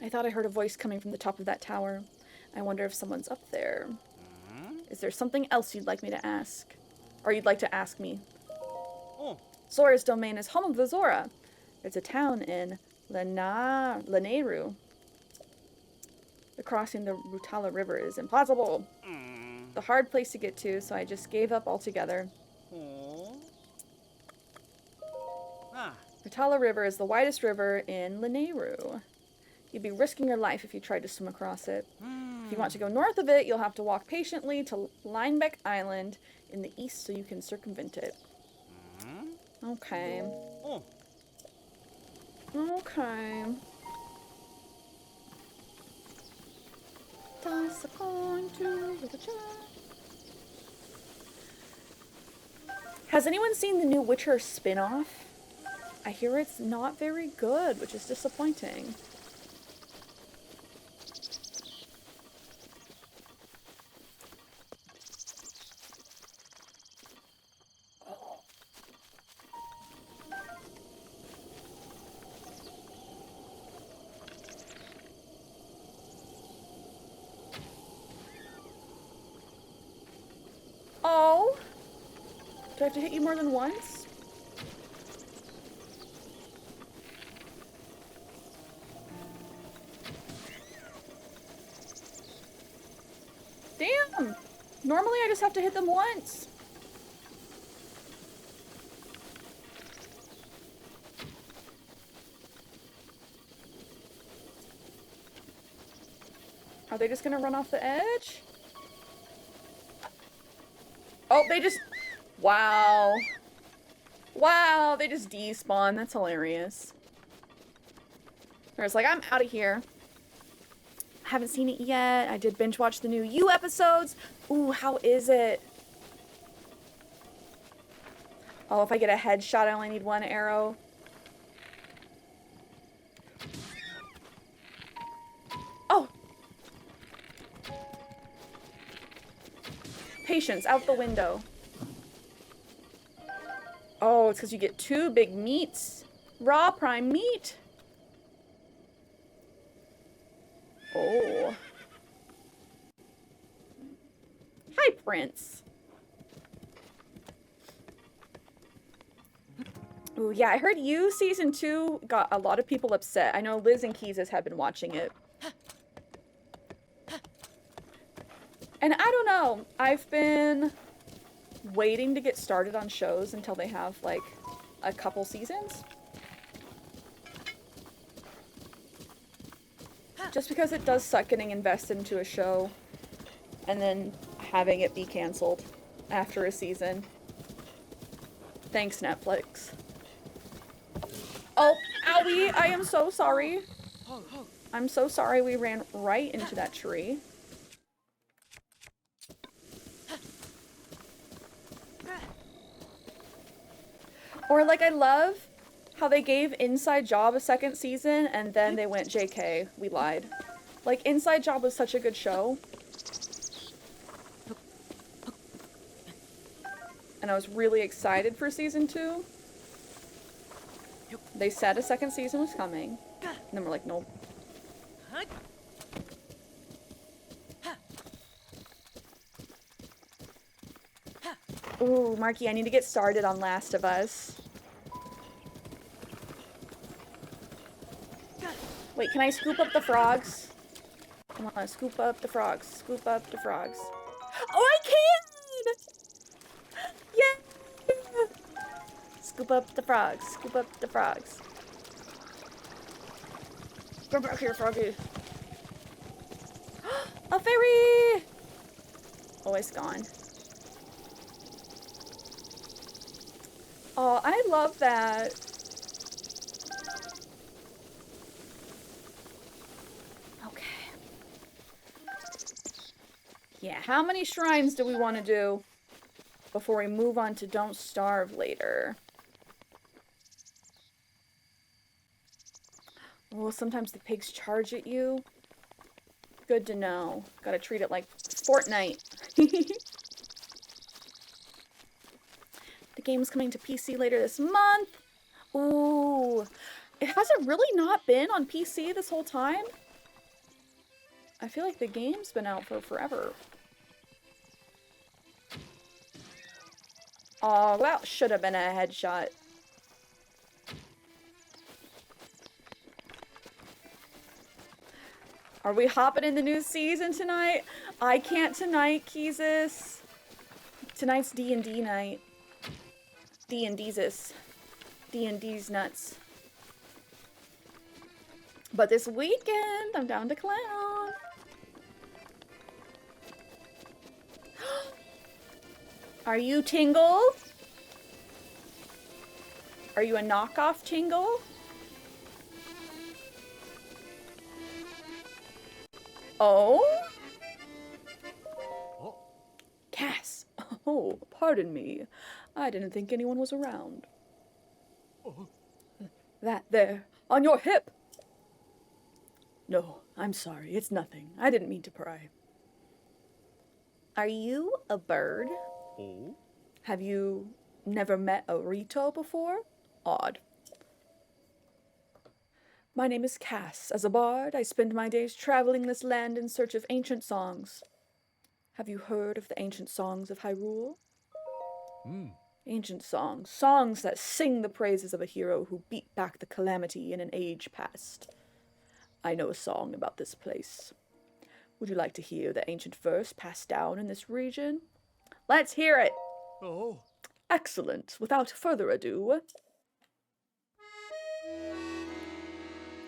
Speaker 1: I thought I heard a voice coming from the top of that tower. I wonder if someone's up there. Is there something else you'd like me to ask? Or you'd like to ask me?
Speaker 2: Oh.
Speaker 1: Zora's domain is home of the Zora. It's a town in Lanayru. The crossing the Ritala River is impossible. The hard place to get to, so I just gave up altogether. Ritala River is the widest river in Lanayru. You'd be risking your life if you tried to swim across it. If you want to go north of it, you'll have to walk patiently to Linebeck Island in the east so you can circumvent it. Okay.
Speaker 2: Oh.
Speaker 1: Okay. Toss a coin to the chest. Has anyone seen the new Witcher spin-off? I hear it's not very good, which is disappointing. Oh! Do I have to hit you more than once? Damn! Normally I just have to hit them once. Are they just gonna run off the edge? Oh, they just... Wow. Wow, they just despawn. That's hilarious. They're just like, I'm out of here. I haven't seen it yet. I did binge watch the new You episodes. Ooh, how is it? Oh, if I get a headshot, I only need one arrow. Oh! Patience, out the window. Oh, it's because you get 2 big meats. Raw prime meat. Oh. Hi, Prince. Ooh, yeah, I heard You Season 2 got a lot of people upset. I know Liz and Keezus have been watching it. And I don't know. I've been waiting to get started on shows until they have, like, a couple seasons. Just because it does suck getting invested into a show and then having it be canceled after a season. Thanks, Netflix. Oh, owie! I am so sorry. I'm so sorry we ran right into that tree. Or, like, I love how they gave Inside Job a 2nd season, and then they went, JK, we lied. Like, Inside Job was such a good show. And I was really excited for season 2. They said a 2nd season was coming. And then we're like, nope. Ooh, Marky, I need to get started on Last of Us. Wait, can I scoop up the frogs? Come on, scoop up the frogs. Scoop up the frogs. Oh, I can! Yeah! Scoop up the frogs. Scoop up the frogs. Come back here, froggy. A fairy! Oh, it's gone. Oh, I love that. Okay. Yeah, how many shrines do we want to do before we move on to Don't Starve later? Oh, sometimes the pigs charge at you. Good to know. Gotta treat it like Fortnite. The game's coming to PC later this month. Ooh. Has it really not been on PC this whole time? I feel like the game's been out for forever. Oh, that should have been a headshot. Are we hopping in the new season tonight? I can't tonight, Keezus. Tonight's D&D night. D&D's D&D's nuts. But this weekend, I'm down to clown. Are you Tingle? Are you a knockoff Tingle? Oh? Kass. Oh, pardon me. I didn't think anyone was around. That there, on your hip. No, I'm sorry, it's nothing. I didn't mean to pry. Are you a bird?
Speaker 2: Oh?
Speaker 1: Have you never met a Rito before? Odd. My name is Kass. As a bard, I spend my days traveling this land in search of ancient songs. Have you heard of the ancient songs of Hyrule? Ancient songs. Songs that sing the praises of a hero who beat back the calamity in an age past. I know a song about this place. Would you like to hear the ancient verse passed down in this region? Let's hear it!
Speaker 2: Oh.
Speaker 1: Excellent. Without further ado...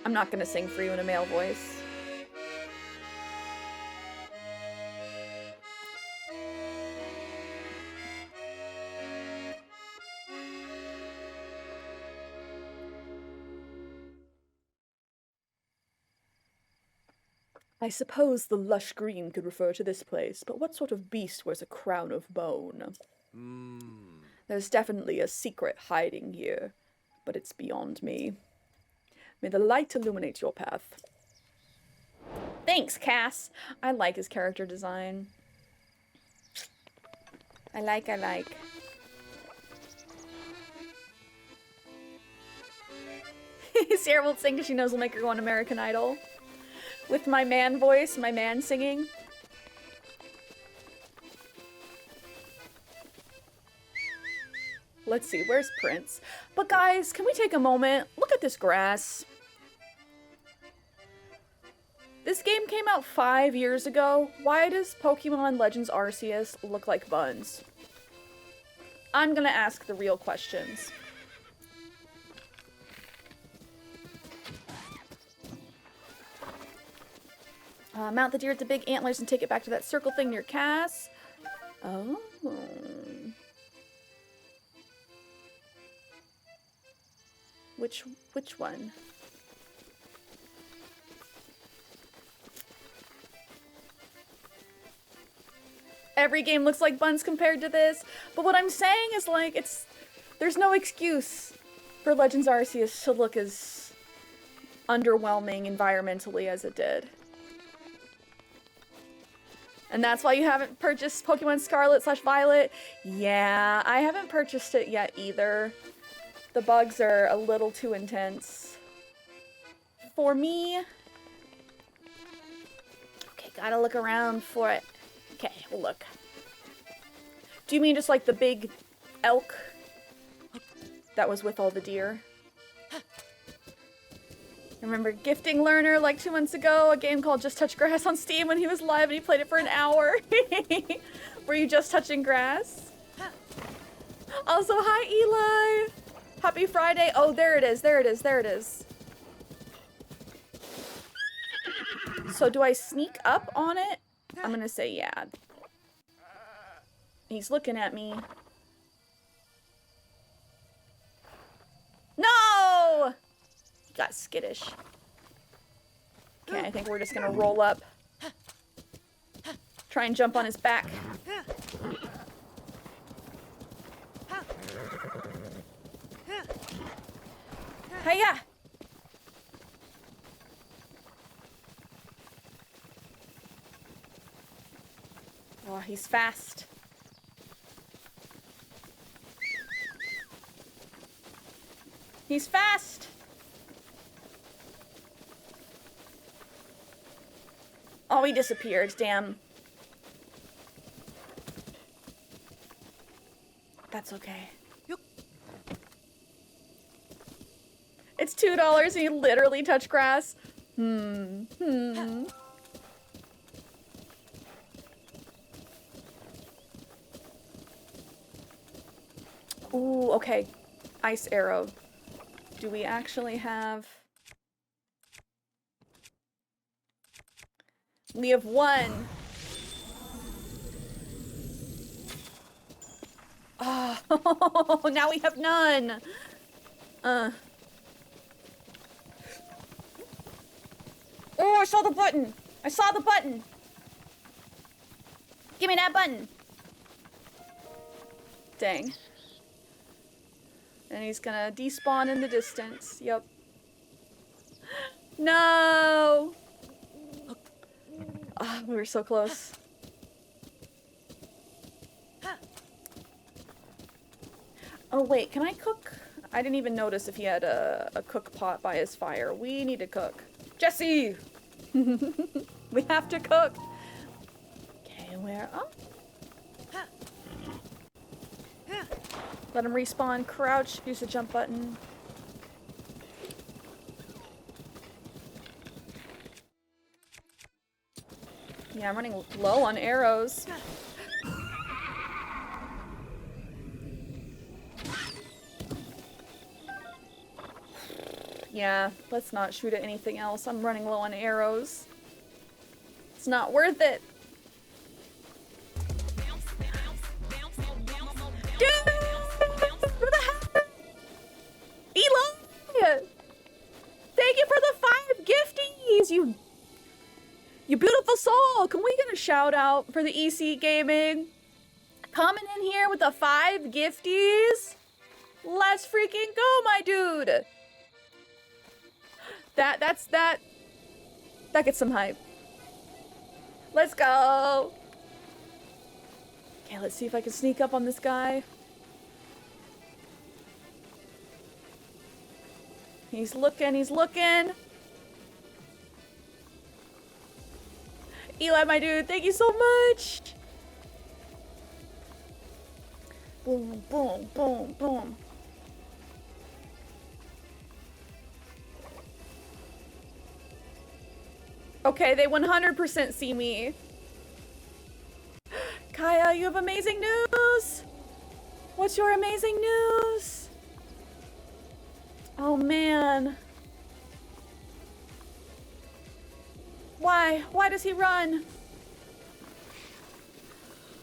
Speaker 1: I'm not gonna sing for you in a male voice. I suppose the lush green could refer to this place, but what sort of beast wears a crown of bone? There's definitely a secret hiding here, but it's beyond me. May the light illuminate your path. Thanks, Kass. I like his character design. I like. Cierra will sing because she knows we'll make her go on American Idol. With my man voice, my man singing. Let's see, where's Prince? But guys, can we take a moment? Look at this grass. This game came out 5 years ago. Why does Pokemon Legends Arceus look like buns? I'm gonna ask the real questions. Mount the deer at the big antlers and take it back to that circle thing near Kass. Oh. Which one? Every game looks like buns compared to this, but what I'm saying is like there's no excuse for Legends Arceus to look as underwhelming environmentally as it did. And that's why you haven't purchased Pokemon Scarlet/Violet? Yeah, I haven't purchased it yet either. The bugs are a little too intense for me. Okay, gotta look around for it. Okay, we'll look. Do you mean just like the big elk that was with all the deer? I remember gifting Learner like 2 months ago a game called Just Touch Grass on Steam when he was live and he played it for an hour. Were you just touching grass? Also, hi Eli! Happy Friday. Oh, there it is, there it is, there it is. So do I sneak up on it? I'm gonna say yeah. He's looking at me. No! He got skittish. Okay, I think we're just gonna roll up. Try and jump on his back. Hiya! Oh, he's fast. He's fast! Oh, he disappeared, damn. That's okay. It's $2 and you literally touch grass. Ooh, okay. Ice arrow. Do we actually have... We have one. Oh, now we have none. Oh, I saw the button. I saw the button. Give me that button. Dang. And he's gonna despawn in the distance. Yep. No! Ah, we were so close. Oh wait, can I cook? I didn't even notice if he had a cook pot by his fire. We need to cook. Jesse! We have to cook! Okay, where? Oh. Let him respawn, crouch, use the jump button. Yeah, I'm running low on arrows. Yeah, let's not shoot at anything else. I'm running low on arrows. It's not worth it. Dude! Where the heck? Eli! Thank you for the 5 gifties, you beautiful soul! Can we get a shout out for the EC Gaming? Coming in here with the 5 gifties? Let's freaking go, my dude! That gets some hype. Let's go! Okay, let's see if I can sneak up on this guy. He's looking, he's looking. Eli, my dude, thank you so much! Boom, boom, boom, boom. Okay, they 100% see me. Kaya, you have amazing news! What's your amazing news? Oh man. Why? Why does he run?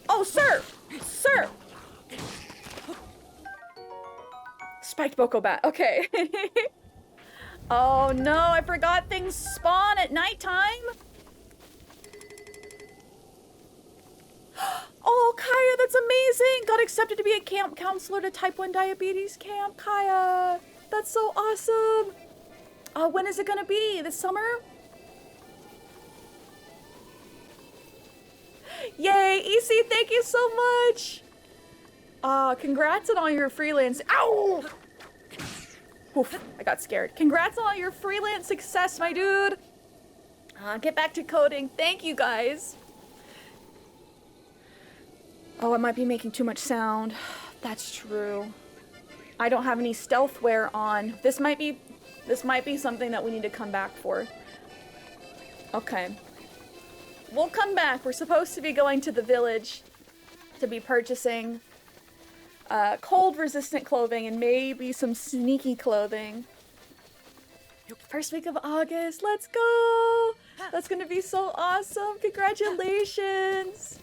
Speaker 1: Oh, sir! Sir! Spiked Boko Bat. Okay. Oh no, I forgot things spawn at nighttime. Oh, Kaya, that's amazing! Got accepted to be a camp counselor to type 1 diabetes camp. Kaya, that's so awesome. When is it gonna be? This summer? Yay, EC, thank you so much. Congrats on all your freelance. Ow! Oof, I got scared. Congrats on all your freelance success, my dude. Get back to coding. Thank you, guys. Oh, I might be making too much sound. That's true. I don't have any stealthware on. This might be something that we need to come back for. Okay. We'll come back. We're supposed to be going to the village to be purchasing cold-resistant clothing and maybe some sneaky clothing. First week of August. Let's go! That's gonna be so awesome. Congratulations!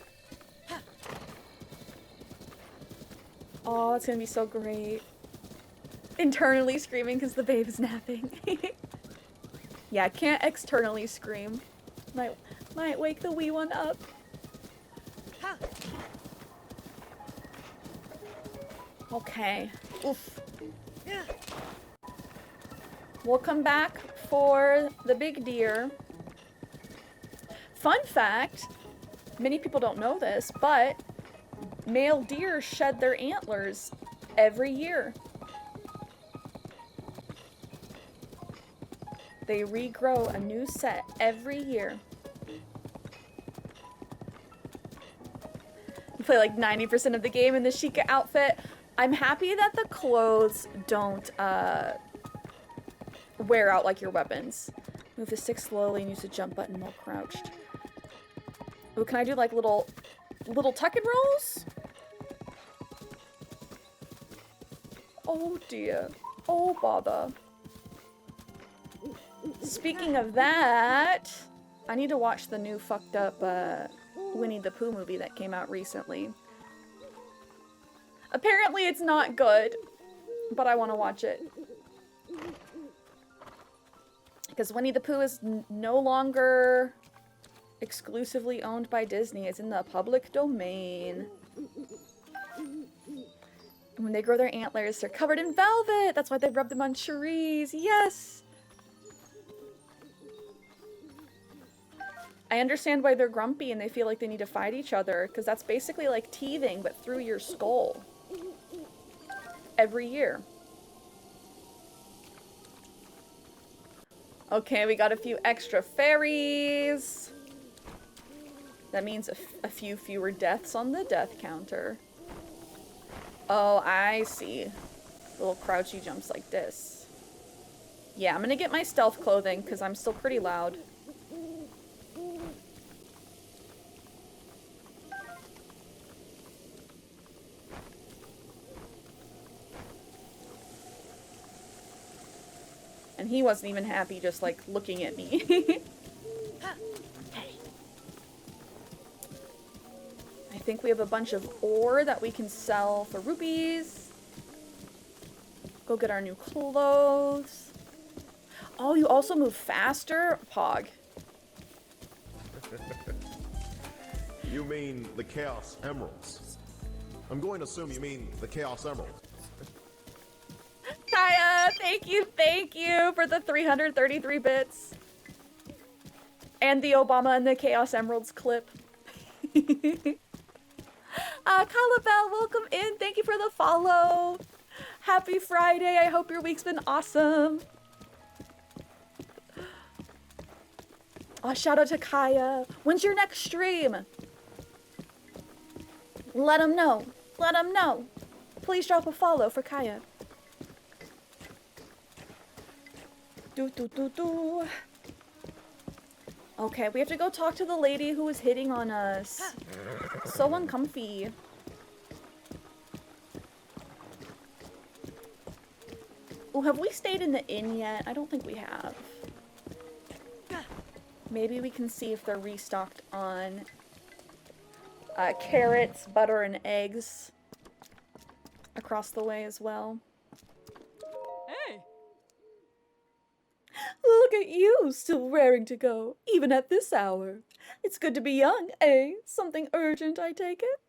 Speaker 1: Oh, it's gonna be so great. Internally screaming because the babe is napping. Yeah, can't externally scream. Might wake the wee one up. Okay. Oof. We'll come back for the big deer. Fun fact, many people don't know this, but male deer shed their antlers every year. They regrow a new set every year. You play like 90% of the game in the Sheikah outfit. I'm happy that the clothes don't wear out like your weapons. Move the stick slowly and use the jump button while crouched. Ooh, can I do like little tuck and rolls? Oh dear. Oh bother. Speaking of that, I need to watch the new fucked up Winnie the Pooh movie that came out recently. Apparently it's not good, but I want to watch it. Because Winnie the Pooh is no longer exclusively owned by Disney. It's in the public domain. And when they grow their antlers, they're covered in velvet. That's why they rub them on trees. Yes! I understand why they're grumpy and they feel like they need to fight each other, because that's basically like teething, but through your skull. Every year. Okay, we got a few extra fairies. That means a few fewer deaths on the death counter. Oh, I see. Little crouchy jumps like this. Yeah, I'm gonna get my stealth clothing, because I'm still pretty loud. And he wasn't even happy just, like, looking at me. I think we have a bunch of ore that we can sell for rupees. Go get our new clothes. Oh, you also move faster? Pog.
Speaker 3: You mean the Chaos Emeralds? I'm going to assume you mean the Chaos Emerald.
Speaker 1: Kaya, thank you for the 333 bits. And the Obama and the Chaos Emeralds clip. Kalabel, welcome in. Thank you for the follow. Happy Friday. I hope your week's been awesome. Oh, shout out to Kaya. When's your next stream? Let him know. Let him know. Please drop a follow for Kaya. Okay, we have to go talk to the lady who was hitting on us. So uncomfy. Oh, have we stayed in the inn yet? I don't think we have. Maybe we can see if they're restocked on carrots, butter, and eggs across the way as well.
Speaker 2: Hey!
Speaker 1: Look at you, still raring to go, even at this hour. It's good to be young, eh? Something urgent, I take it?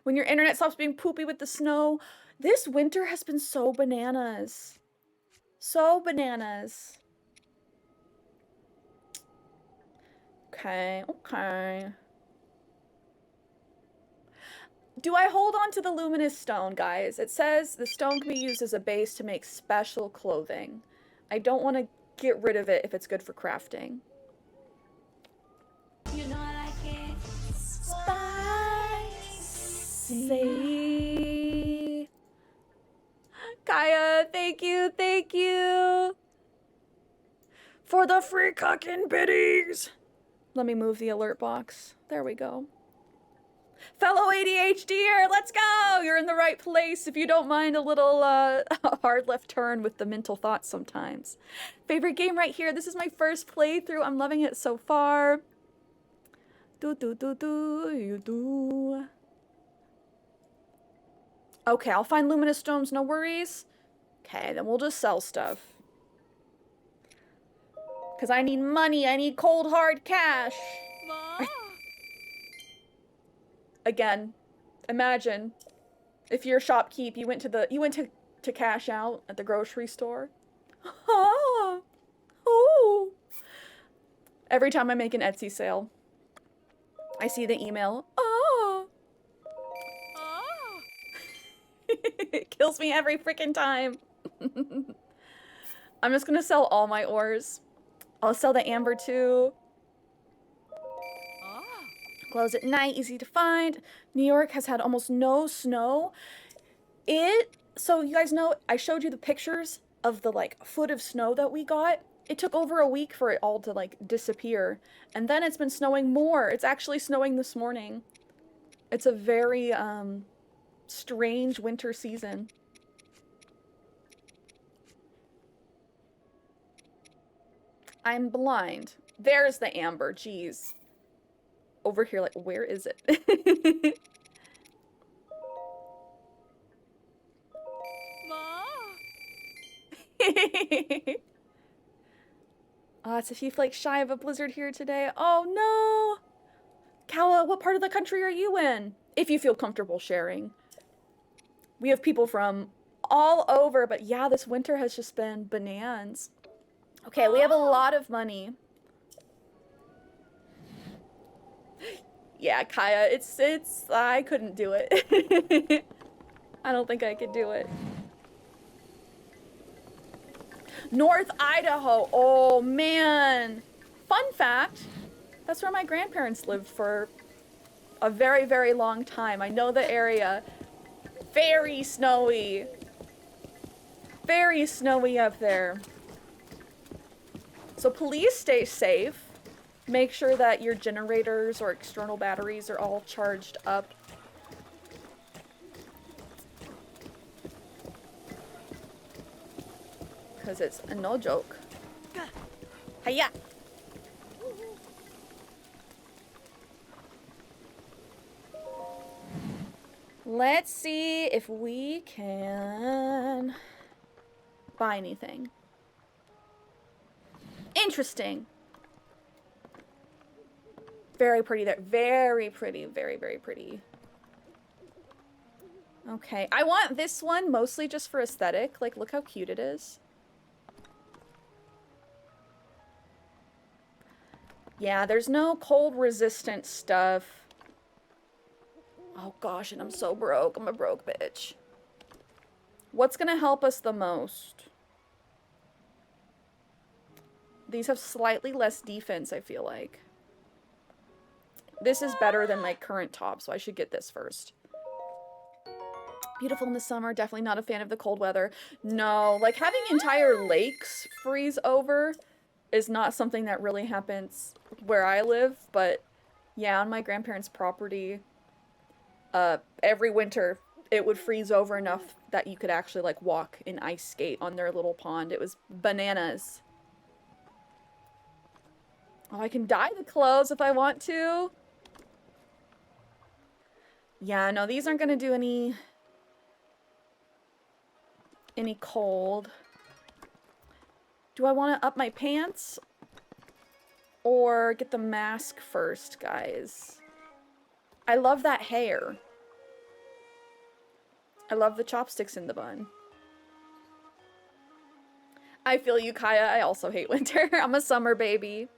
Speaker 1: When your internet stops being poopy with the snow. This winter has been so bananas. So bananas. Okay, okay. Do I hold on to the luminous stone, guys? It says the stone can be used as a base to make special clothing. I don't want to get rid of it if it's good for crafting.
Speaker 4: You know I like it
Speaker 1: Spicy. Kaya, thank you for the free cooking biddies. Let me move the alert box. There we go. Fellow ADHDer, let's go! You're in the right place if you don't mind a little hard left turn with the mental thoughts sometimes. Favorite game right here. This is my first playthrough. I'm loving it so far. Okay, I'll find luminous stones, no worries. Okay, then we'll just sell stuff. Because I need money. I need cold, hard cash. Again, imagine if you're shopkeep, you went to cash out at the grocery store. Oh. Oh. Every time I make an Etsy sale, I see the email. Oh.
Speaker 2: Oh!
Speaker 1: It kills me every freaking time. I'm just gonna sell all my ores. I'll sell the amber too. Close at night, easy to find. New York has had almost no snow. So you guys know, I showed you the pictures of the like foot of snow that we got. It took over a week for it all to like disappear. And then it's been snowing more. It's actually snowing this morning. It's a very strange winter season. I'm blind. There's the amber, jeez. Over here, like, where is it? It's a few flakes shy of a blizzard here today. Oh no! Kawa, what part of the country are you in? If you feel comfortable sharing. We have people from all over, but yeah, this winter has just been bananas. Okay, we have a lot of money. Yeah, Kaya, I couldn't do it. I don't think I could do it. North Idaho, oh man. Fun fact, that's where my grandparents lived for a very, very long time. I know the area. Very snowy. Very snowy up there. So please stay safe. Make sure that your generators or external batteries are all charged up. Because it's no joke. Hiya! Let's see if we can buy anything. Interesting. Very pretty there. Very pretty. Very, very pretty. Okay. I want this one mostly just for aesthetic. Like, look how cute it is. Yeah, there's no cold resistant stuff. Oh gosh, and I'm so broke. I'm a broke bitch. What's gonna help us the most? These have slightly less defense, I feel like. This is better than my current top, so I should get this first. Beautiful in the summer, definitely not a fan of the cold weather. No, like having entire lakes freeze over is not something that really happens where I live, but yeah, on my grandparents' property, every winter it would freeze over enough that you could actually like walk and ice skate on their little pond. It was bananas. Oh, I can dye the clothes if I want to. Yeah, no, these aren't gonna do any cold. Do I want to up my pants or get the mask first, guys? I love that hair. I love the chopsticks in the bun. I feel you, Kaya. I also hate winter. I'm a summer baby.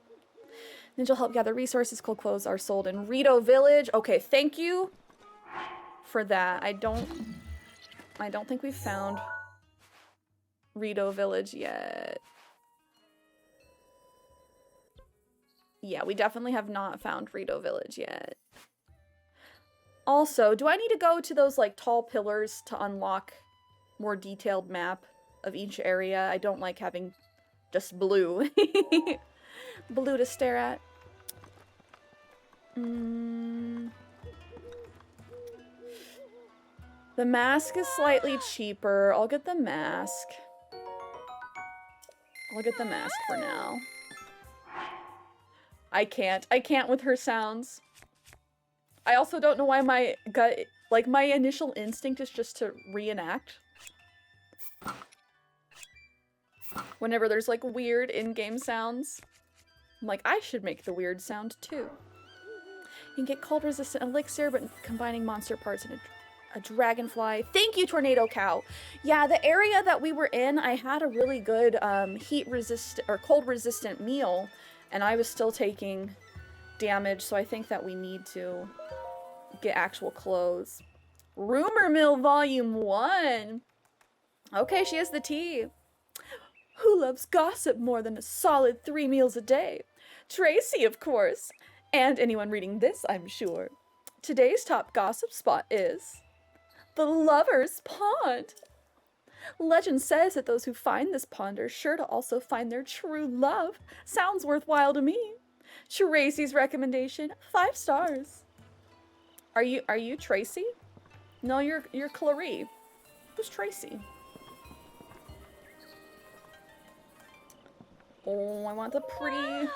Speaker 1: Ninja will help gather resources. Cold clothes are sold in Rito Village. Okay, thank you for that. I don't think we've found Rito Village yet. Yeah, we definitely have not found Rito Village yet. Also, do I need to go to those like tall pillars to unlock more detailed map of each area? I don't like having just blue. Blue to stare at. The mask is slightly cheaper. I'll get the mask. I'll get the mask for now. I can't with her sounds. I also don't know why my gut, like my initial instinct is just to reenact. Whenever there's like weird in-game sounds, I'm like, I should make the weird sound too. You can get cold resistant elixir, but combining monster parts and a dragonfly. Thank you, Tornado Cow. Yeah, the area that we were in, I had a really good heat resistant or cold resistant meal, and I was still taking damage, so I think that we need to get actual clothes. Rumor Mill Volume 1. Okay, she has the tea. Who loves gossip more than a solid 3 meals a day? Tracy, of course. And anyone reading this, I'm sure. Today's top gossip spot is the Lover's Pond. Legend says that those who find this pond are sure to also find their true love. Sounds worthwhile to me. Tracy's recommendation, 5 stars. Are you Tracy? No, you're Clarie. Who's Tracy? Oh, I want the pretty.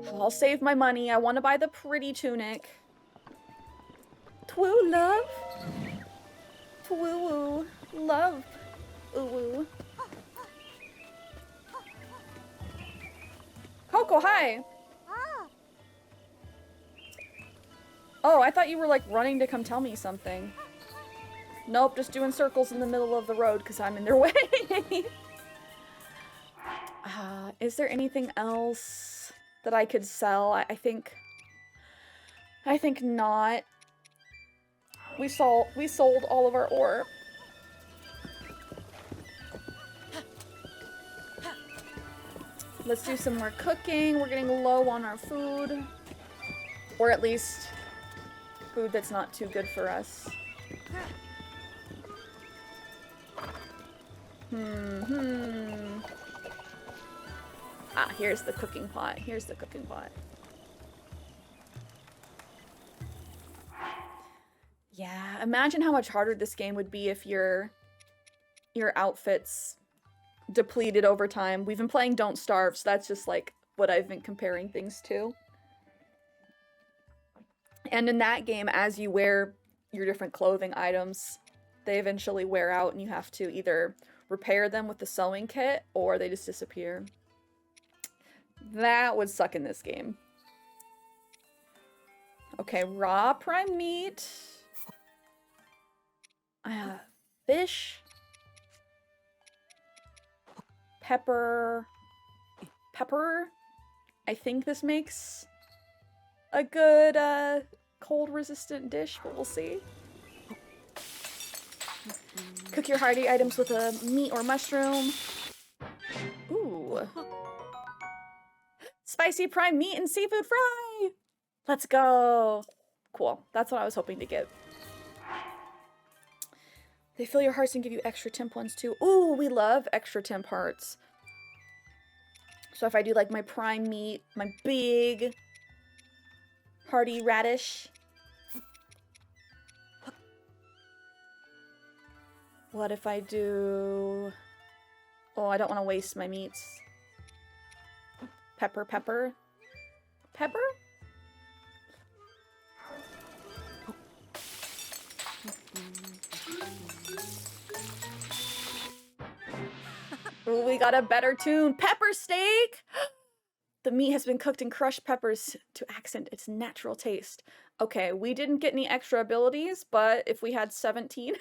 Speaker 1: I'll save my money. I want to buy the pretty tunic. Twoo love. Twoo woo. Love. Ooh woo. Coco, hi! Oh, I thought you were like running to come tell me something. Nope, just doing circles in the middle of the road because I'm in their way. Is there anything else that I could sell? I think not. We sold all of our ore. Let's do some more cooking. We're getting low on our food. Or at least food that's not too good for us. Ah, here's the cooking pot. Here's the cooking pot. Yeah, imagine how much harder this game would be if your outfits depleted over time. We've been playing Don't Starve, so that's just like what I've been comparing things to. And in that game, as you wear your different clothing items, they eventually wear out and you have to either repair them with the sewing kit or they just disappear. That would suck in this game. Okay, raw prime meat. Fish. Pepper. I think this makes a good cold resistant dish, but we'll see. Cook your hearty items with a meat or mushroom. Ooh. Spicy prime meat and seafood fry! Let's go! Cool. That's what I was hoping to get. They fill your hearts and give you extra temp ones too. Ooh, we love extra temp hearts. So if I do like my prime meat, my big hearty radish. What if I do... Oh, I don't want to waste my meats. Pepper. Ooh, we got a better tune. Pepper steak! The meat has been cooked in crushed peppers to accent its natural taste. Okay, we didn't get any extra abilities, but if we had 17...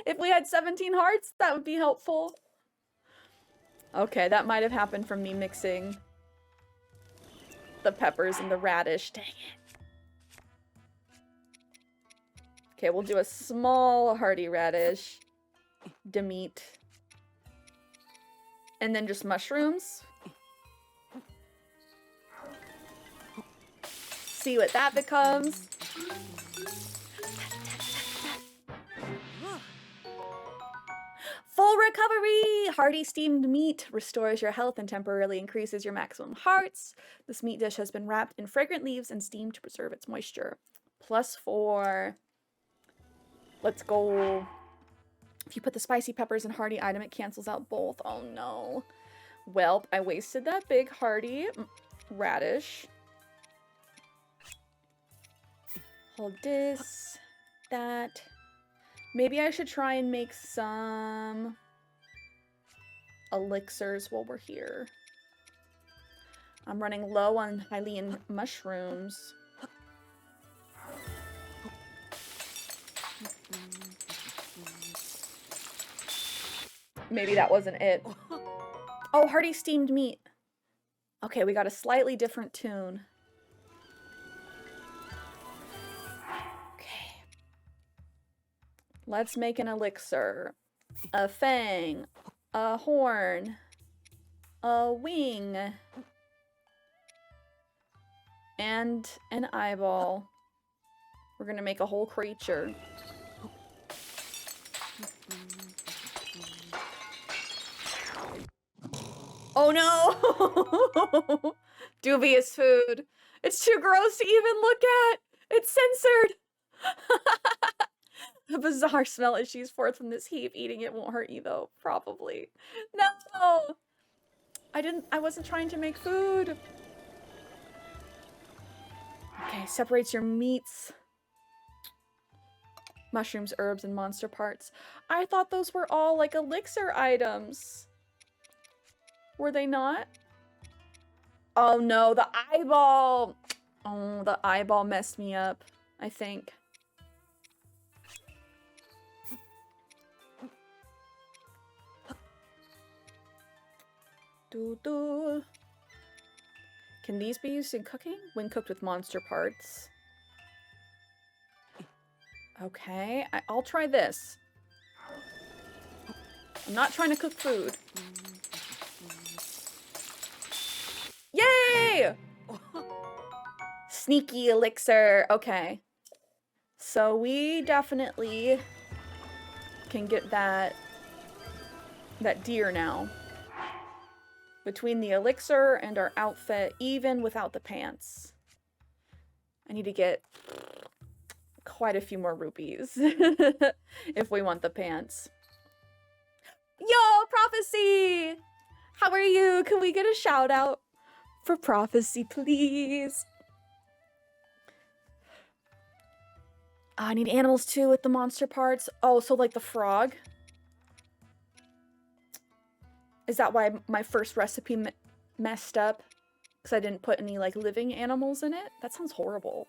Speaker 1: if we had 17 hearts, that would be helpful. Okay, that might have happened from me mixing the peppers and the radish. Dang it. Okay, we'll do a small hearty radish. The meat. And then just mushrooms. See what that becomes. Full recovery! Hearty steamed meat restores your health and temporarily increases your maximum hearts. This meat dish has been wrapped in fragrant leaves and steamed to preserve its moisture. +4. Let's go. If you put the spicy peppers and hearty item, it cancels out both. Oh no. Welp, I wasted that big hearty radish. Hold this. That. Maybe I should try and make some elixirs while we're here. I'm running low on Hylian mushrooms. Maybe that wasn't it. Oh, hearty steamed meat. Okay, we got a slightly different tune. Let's make an elixir. A fang. A horn. A wing. And an eyeball. We're gonna make a whole creature. Oh no! Dubious food. It's too gross to even look at. It's censored. A bizarre smell issues forth from this heap. Eating it won't hurt you though, probably. No! I wasn't trying to make food. Okay, separates your meats. Mushrooms, herbs, and monster parts. I thought those were all like elixir items. Were they not? Oh no, the eyeball. Oh, the eyeball messed me up, I think. Doo-doo. Can these be used in cooking? When cooked with monster parts. Okay, I'll try this. I'm not trying to cook food. Yay! Sneaky elixir. Okay. So we definitely can get that deer now. Between the elixir and our outfit, even without the pants. I need to get quite a few more rupees if we want the pants. Yo, Prophecy! How are you? Can we get a shout out for Prophecy, please? Oh, I need animals too with the monster parts. Oh, so like the frog? Is that why my first recipe messed up? Because I didn't put any like living animals in it? That sounds horrible.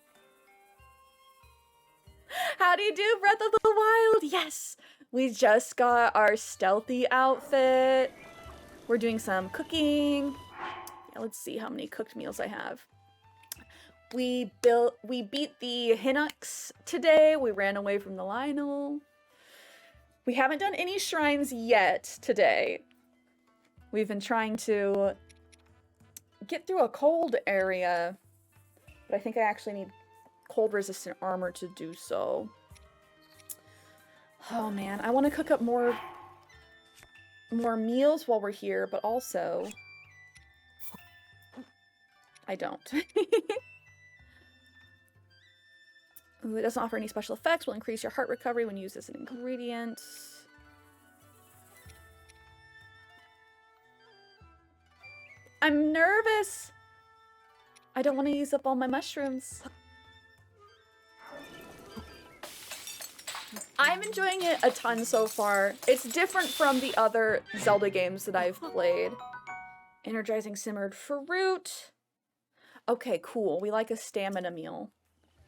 Speaker 1: How do you do, Breath of the Wild? Yes! We just got our stealthy outfit. We're doing some cooking. Yeah, let's see how many cooked meals I have. We beat the Hinox today. We ran away from the Lynel. We haven't done any shrines yet today. We've been trying to get through a cold area, but I think I actually need cold resistant armor to do so. Oh man, I want to cook up more meals while we're here, but also I don't. Ooh, it doesn't offer any special effects. Will increase your heart recovery when used as an ingredient. I'm nervous. I don't want to use up all my mushrooms. I'm enjoying it a ton so far. It's different from the other Zelda games that I've played. Energizing simmered fruit. Okay, cool. We like a stamina meal.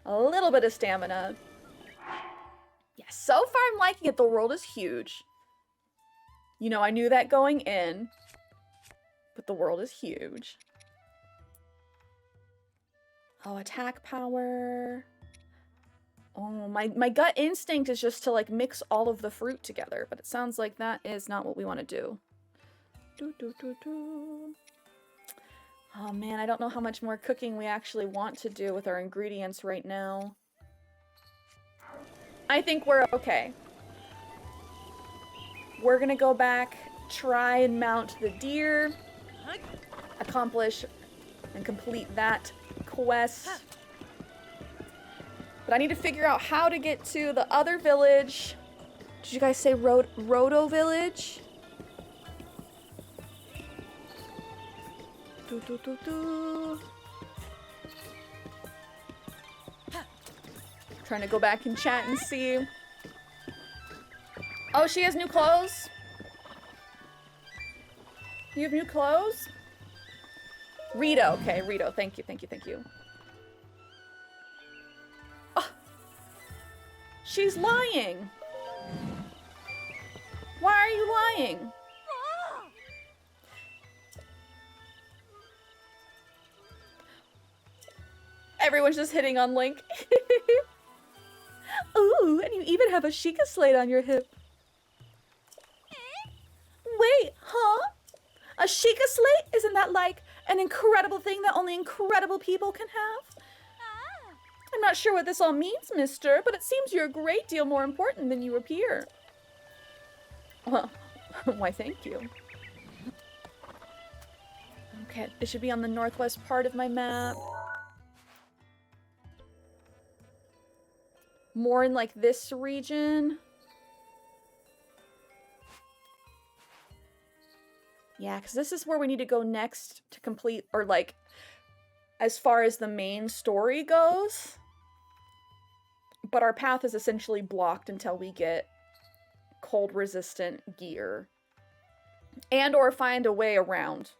Speaker 1: A little bit of stamina. Yeah, so far I'm liking it. The world is huge. You know, I knew that going in. But the world is huge. Oh, attack power. Oh, my gut instinct is just to like mix all of the fruit together, but it sounds like that is not what we want to do. Oh man, I don't know how much more cooking we actually want to do with our ingredients right now. I think we're okay. We're gonna go back, try and mount the deer, accomplish and complete that quest. But I need to figure out how to get to the other village. Did you guys say Roto Village? Trying to go back and chat and see. Oh, she has new clothes? You have new clothes? Rito, okay, Rito, thank you, thank you, thank you. Oh, she's lying. Why are you lying? Everyone's just hitting on Link. Ooh, and you even have a Sheikah slate on your hip. Wait, huh? A Sheikah slate? Isn't that like an incredible thing that only incredible people can have? I'm not sure what this all means, mister, but it seems you're a great deal more important than you appear. Well, why thank you. Okay, it should be on the northwest part of my map. More in like this region. Yeah, because this is where we need to go next to complete, or like, as far as the main story goes. But our path is essentially blocked until we get cold-resistant gear. And or find a way around.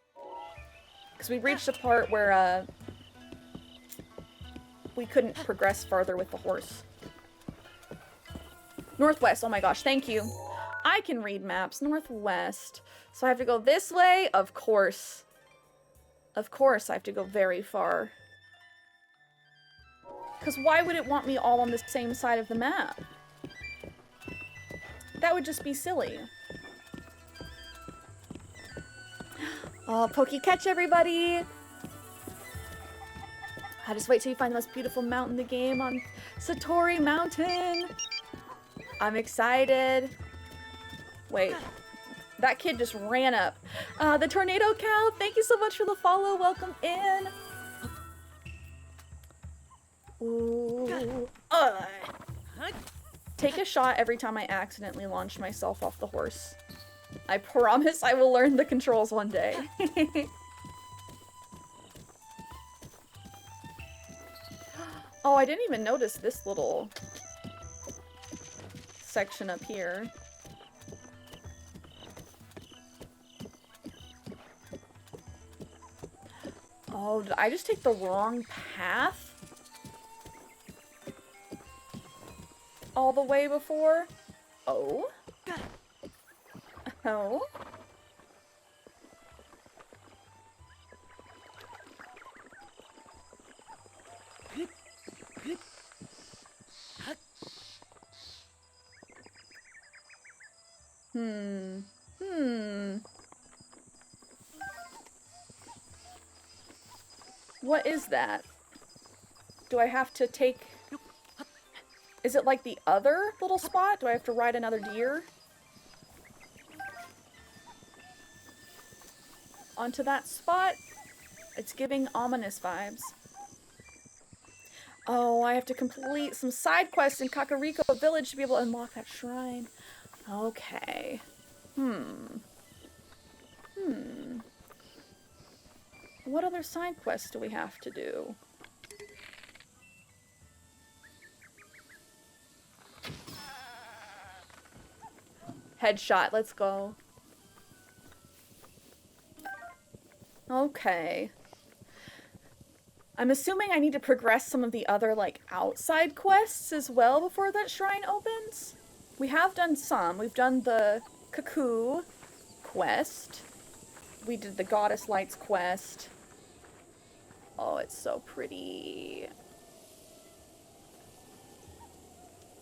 Speaker 1: Because we reached a part where, we couldn't progress farther with the horse. Northwest, oh my gosh, thank you. I can read maps. Northwest. So I have to go this way? Of course. Of course I have to go very far. Because why would it want me all on the same side of the map? That would just be silly. Oh, Pokey catch, everybody! I just wait till you find the most beautiful mountain in the game on Satori Mountain. I'm excited. Wait, that kid just ran up. The Tornado Cow, thank you so much for the follow. Welcome in. Ooh. Take a shot every time I accidentally launch myself off the horse. I promise I will learn the controls one day. Oh, I didn't even notice this little section up here. Oh, did I just take the wrong path? All the way before? Oh? Oh? What is that? Do I have to take... Is it like the other little spot? Do I have to ride another deer? Onto that spot? It's giving ominous vibes. Oh, I have to complete some side quests in Kakariko Village to be able to unlock that shrine. Okay. What other side quests do we have to do? Headshot, let's go. Okay. I'm assuming I need to progress some of the other, like, outside quests as well before that shrine opens? We have done some. We've done the Cuckoo quest. We did the Goddess Lights quest. Oh, it's so pretty.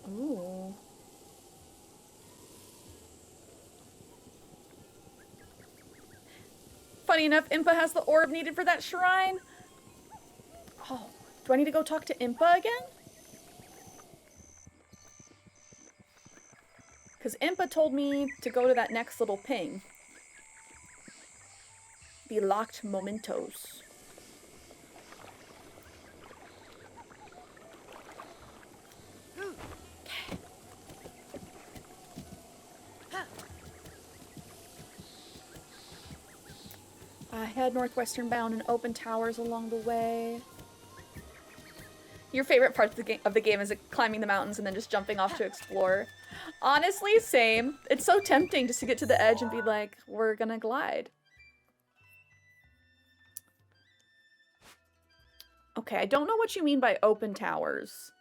Speaker 1: Ooh. Funny enough, Impa has the orb needed for that shrine. Oh, do I need to go talk to Impa again? Because Impa told me to go to that next little ping. The locked mementos. I head northwestern bound and open towers along the way. Your favorite part of the game is climbing the mountains and then just jumping off to explore. Honestly, same. It's so tempting just to get to the edge and be like, we're gonna glide. Okay, I don't know what you mean by open towers.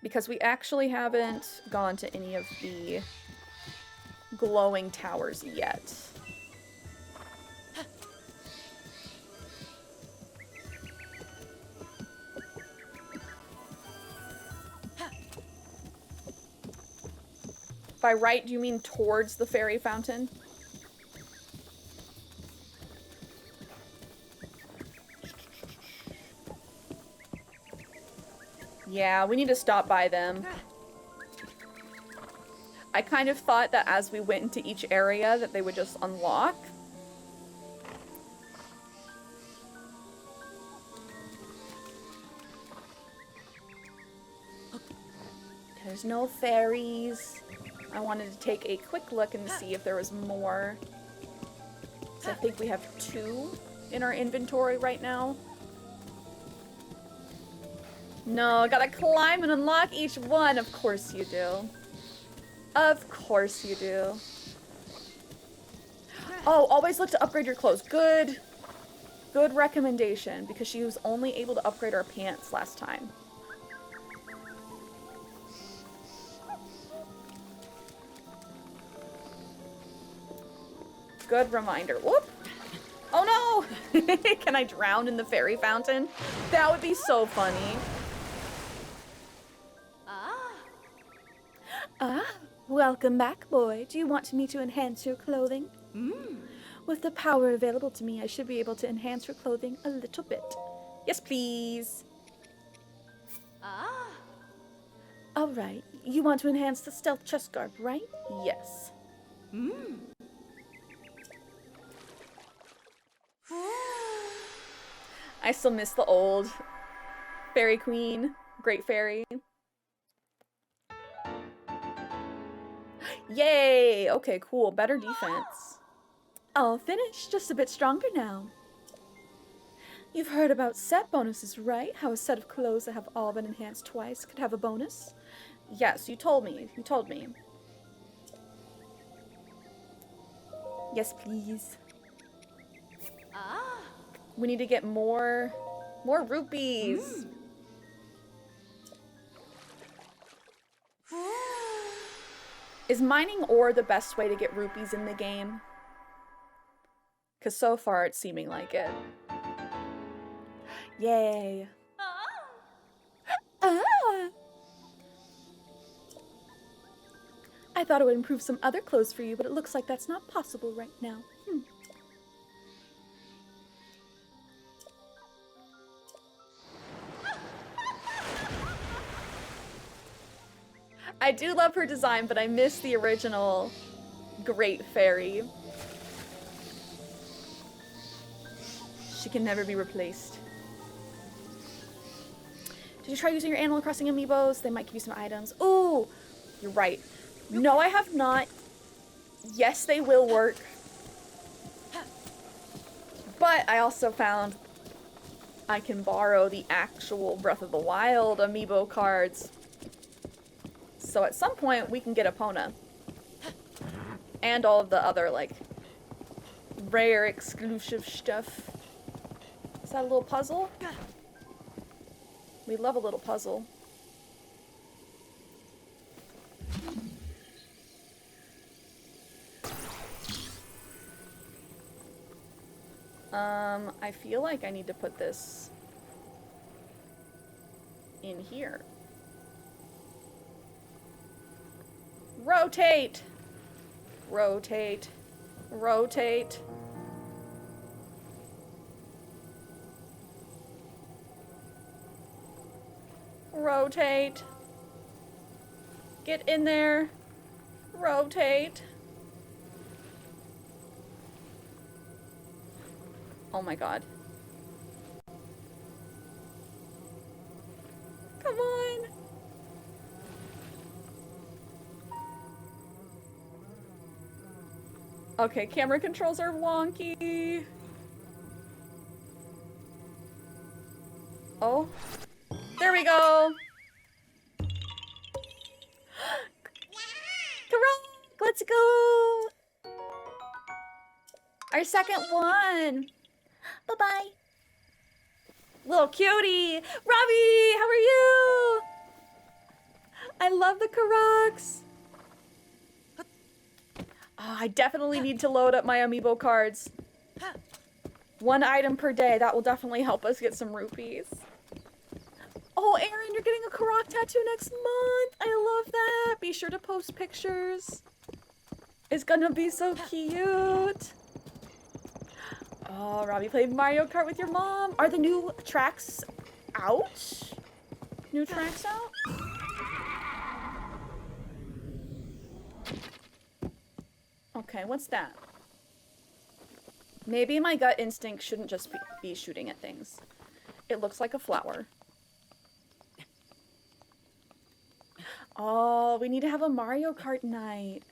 Speaker 1: Because we actually haven't gone to any of the glowing towers yet. By right, do you mean towards the fairy fountain? Yeah, we need to stop by them. I kind of thought that as we went into each area that they would just unlock. There's no fairies. I wanted to take a quick look and see if there was more. So I think we have 2 in our inventory right now. No, I gotta climb and unlock each one. Of course you do. Of course you do. Oh, always look to upgrade your clothes. Good. Good recommendation, because she was only able to upgrade her pants last time. Good reminder. Whoop! Oh no! Can I drown in the fairy fountain? That would be so funny. Ah, welcome back, boy. Do you want me to enhance your clothing? With the power available to me, I should be able to enhance your clothing a little bit. Yes, please. All right. You want to enhance the stealth chest garb, right? Yes. I still miss the old fairy queen, great fairy. Yay! Okay, cool. Better defense. All finished. Just a bit stronger now. You've heard about set bonuses, right? How a set of clothes that have all been enhanced twice could have a bonus? Yes, you told me. You told me. Yes, please. We need to get more rupees. Is mining ore the best way to get rupees in the game? Because so far it's seeming like it. Yay. I thought it would improve some other clothes for you, but it looks like that's not possible right now. I do love her design, but I miss the original Great Fairy. She can never be replaced. Did you try using your Animal Crossing amiibos? They might give you some items. Ooh, you're right. No, I have not. Yes, they will work. But I also found I can borrow the actual Breath of the Wild amiibo cards. So at some point, we can get Epona. And all of the other, like, rare exclusive stuff. Is that a little puzzle? We love a little puzzle. I feel like I need to put this in here. Rotate! Rotate. Rotate. Rotate. Get in there. Rotate. Oh my god. Come on. Okay, camera controls are wonky. Oh. There we go. Kakariko, let's go. Our second one. Bye-bye. Little cutie. Robbie, how are you? I love the Karoks. Oh, I definitely need to load up my amiibo cards. One item per day. That will definitely help us get some rupees. Oh, Aaron, you're getting a Karok tattoo next month. I love that. Be sure to post pictures. It's gonna be so cute. Oh, Robbie played Mario Kart with your mom. Are the new tracks out? New tracks out? Okay, what's that? Maybe my gut instinct shouldn't just be shooting at things. It looks like a flower. Oh, we need to have a Mario Kart night.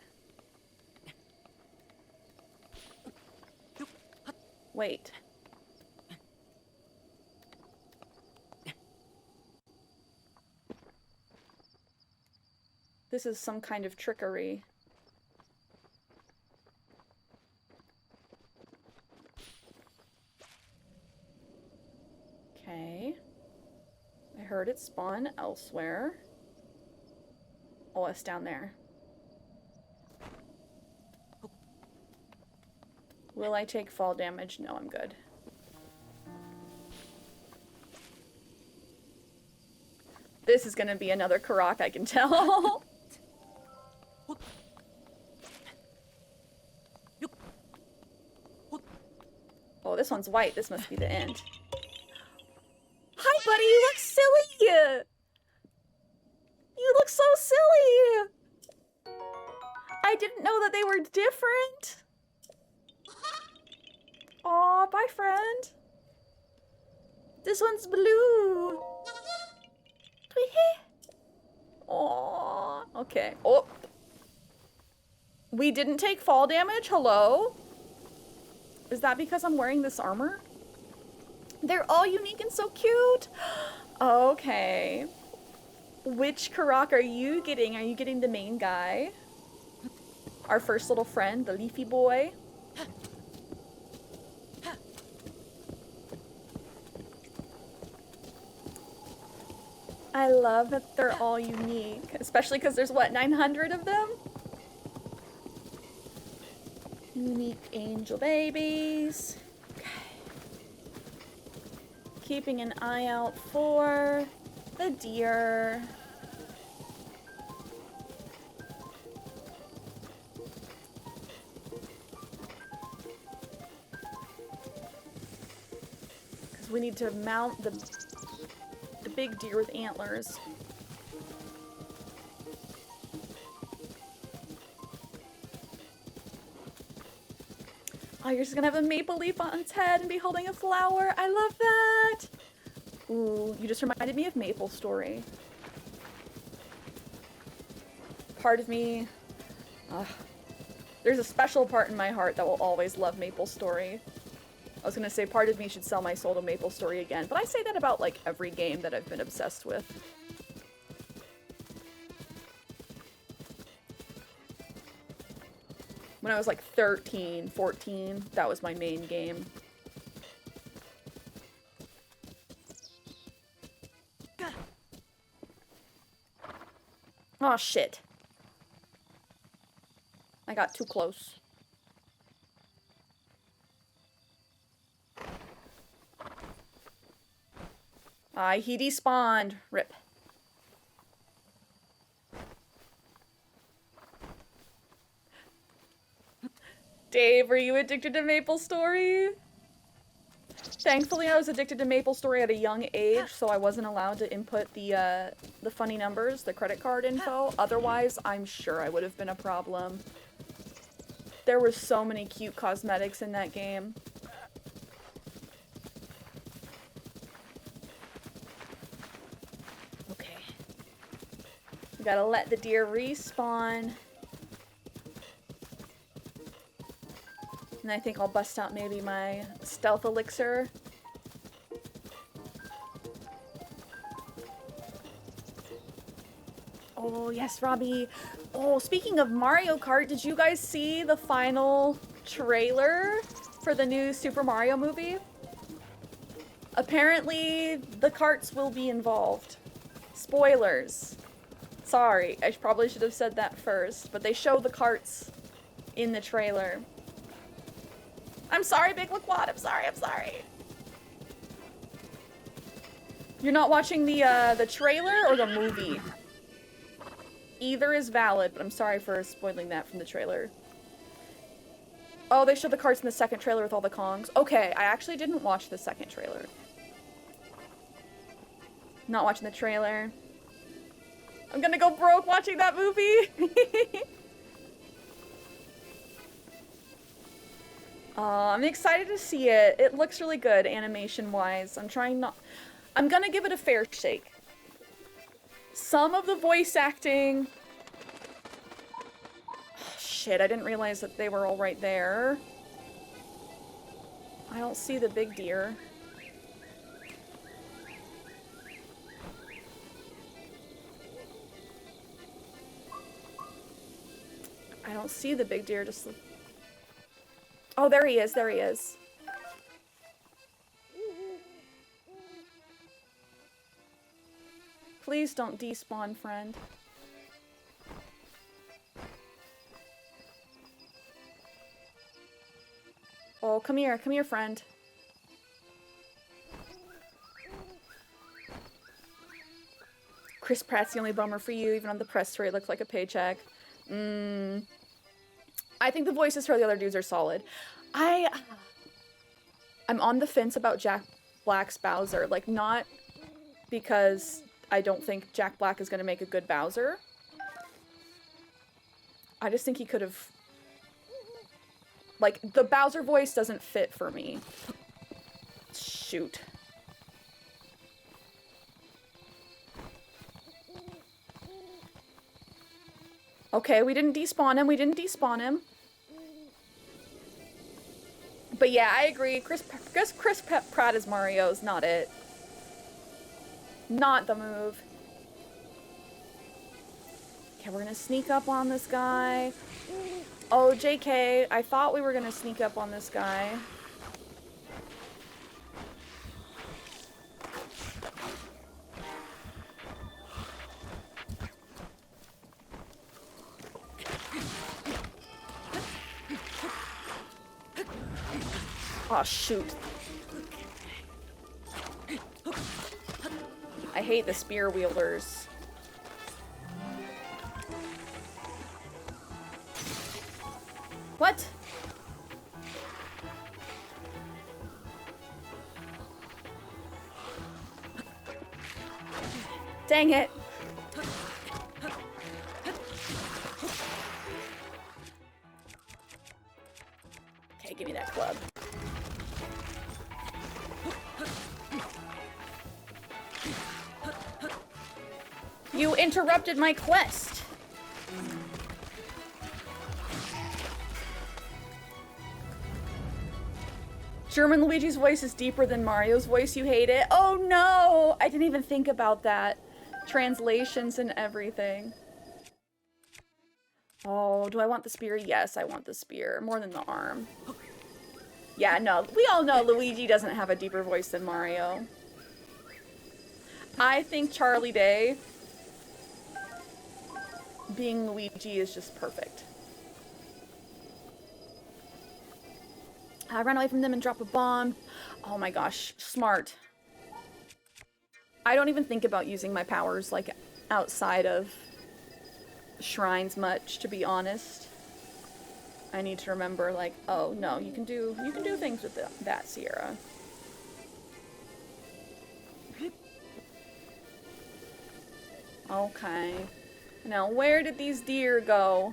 Speaker 1: Wait. This is some kind of trickery. it spawn elsewhere. Oh, it's down there. Will I take fall damage? No, I'm good. This is gonna be another Kakariko, I can tell. Oh, this one's white. This must be the end. Hi, buddy. You look silly. You look so silly. I didn't know that they were different. Aw, bye, friend. This one's blue. Aw. Okay. Oh. We didn't take fall damage? Hello? Is that because I'm wearing this armor? They're all unique and so cute. Okay. Which Kakariko are you getting? Are you getting the main guy? Our first little friend, the leafy boy? I love that they're all unique, especially because there's, what, 900 of them? Unique angel babies. Okay. Keeping an eye out for the deer. Because we need to mount the big deer with antlers. Oh, you're just gonna have a maple leaf on its head and be holding a flower. I love that. Ooh, you just reminded me of Maple Story. Part of me, there's a special part in my heart that will always love Maple Story. I was gonna say part of me should sell my soul to Maple Story again, but I say that about like every game that I've been obsessed with. When I was like 13, 14, that was my main game. Oh shit. I got too close. He despawned. Rip. Dave, were you addicted to Maple Story? Thankfully, I was addicted to Maple Story at a young age, so I wasn't allowed to input the funny numbers, the credit card info. Otherwise, I'm sure I would have been a problem. There were so many cute cosmetics in that game. Okay. We gotta let the deer respawn. And I think I'll bust out maybe my stealth elixir. Oh, yes, Robbie. Oh, speaking of Mario Kart, did you guys see the final trailer for the new Super Mario movie? Apparently, the karts will be involved. Spoilers. Sorry, I probably should have said that first, but they show the karts in the trailer. I'm sorry, Big Liquad. I'm sorry. You're not watching the trailer or the movie? Either is valid, but I'm sorry for spoiling that from the trailer. Oh, they showed the carts in the second trailer with all the Kongs. Okay, I actually didn't watch the second trailer. Not watching the trailer. I'm gonna go broke watching that movie. I'm excited to see it. It looks really good animation-wise. I'm gonna give it a fair shake. Some of the voice acting... Oh, shit, I didn't realize that they were all right there. I don't see the big deer. I don't see the big deer, just... Oh, there he is, there he is. Please don't despawn, friend. Oh, come here, friend. Chris Pratt's the only bummer for you, even on the press tour, it looks like a paycheck. I think the voices for the other dudes are solid. I'm on the fence about Jack Black's Bowser. Like, not because I don't think Jack Black is going to make a good Bowser. I just think he could have... Like, the Bowser voice doesn't fit for me. Shoot. Okay, we didn't despawn him. But yeah, I agree. Chris Pratt as Mario is not it. Not the move. Okay, we're gonna sneak up on this guy. Oh, JK, I thought we were gonna sneak up on this guy. Oh, shoot. I hate the spear wielders. What? Dang it. Okay, give me that club. You interrupted my quest. German Luigi's voice is deeper than Mario's voice. You hate it? Oh no! I didn't even think about that. Translations and everything. Oh, do I want the spear? Yes, I want the spear. More than the arm. Yeah, no. We all know Luigi doesn't have a deeper voice than Mario. I think Charlie Day being Luigi is just perfect. I ran away from them and dropped a bomb. Oh my gosh, smart. I don't even think about using my powers like outside of shrines much, to be honest. I need to remember, like, oh no, you can do things with that Cierra. Okay. Now, where did these deer go?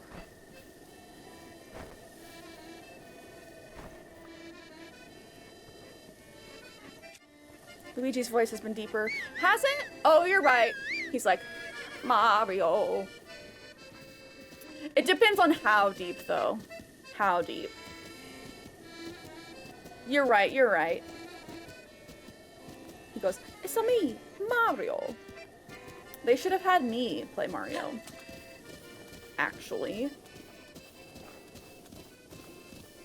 Speaker 1: Luigi's voice has been deeper. Has it? Oh, you're right. He's like, Mario. It depends on how deep, though. How deep. You're right, you're right. He goes, it's a me, Mario. They should have had me play Mario. Actually.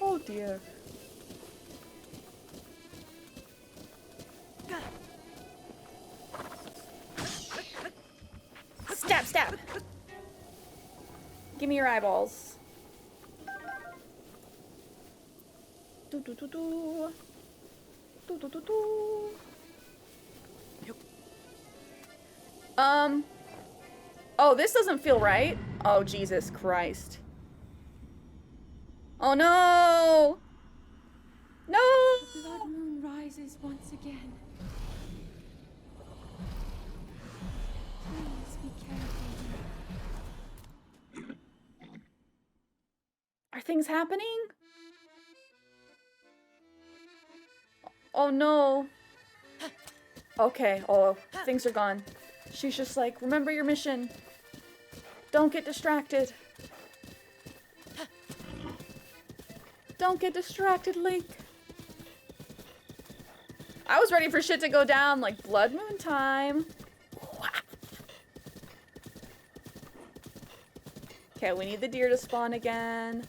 Speaker 1: Oh dear. Stab, stab! Give me your eyeballs. Do do do do. Do do do do. Oh, this doesn't feel right. Oh, Jesus Christ. Oh no! No!
Speaker 4: The blood moon rises once again. Please be careful.
Speaker 1: Are things happening? Oh no. Okay, oh, things are gone. She's just like, remember your mission. Don't get distracted. Don't get distracted, Link. I was ready for shit to go down, like blood moon time. Okay, we need the deer to spawn again.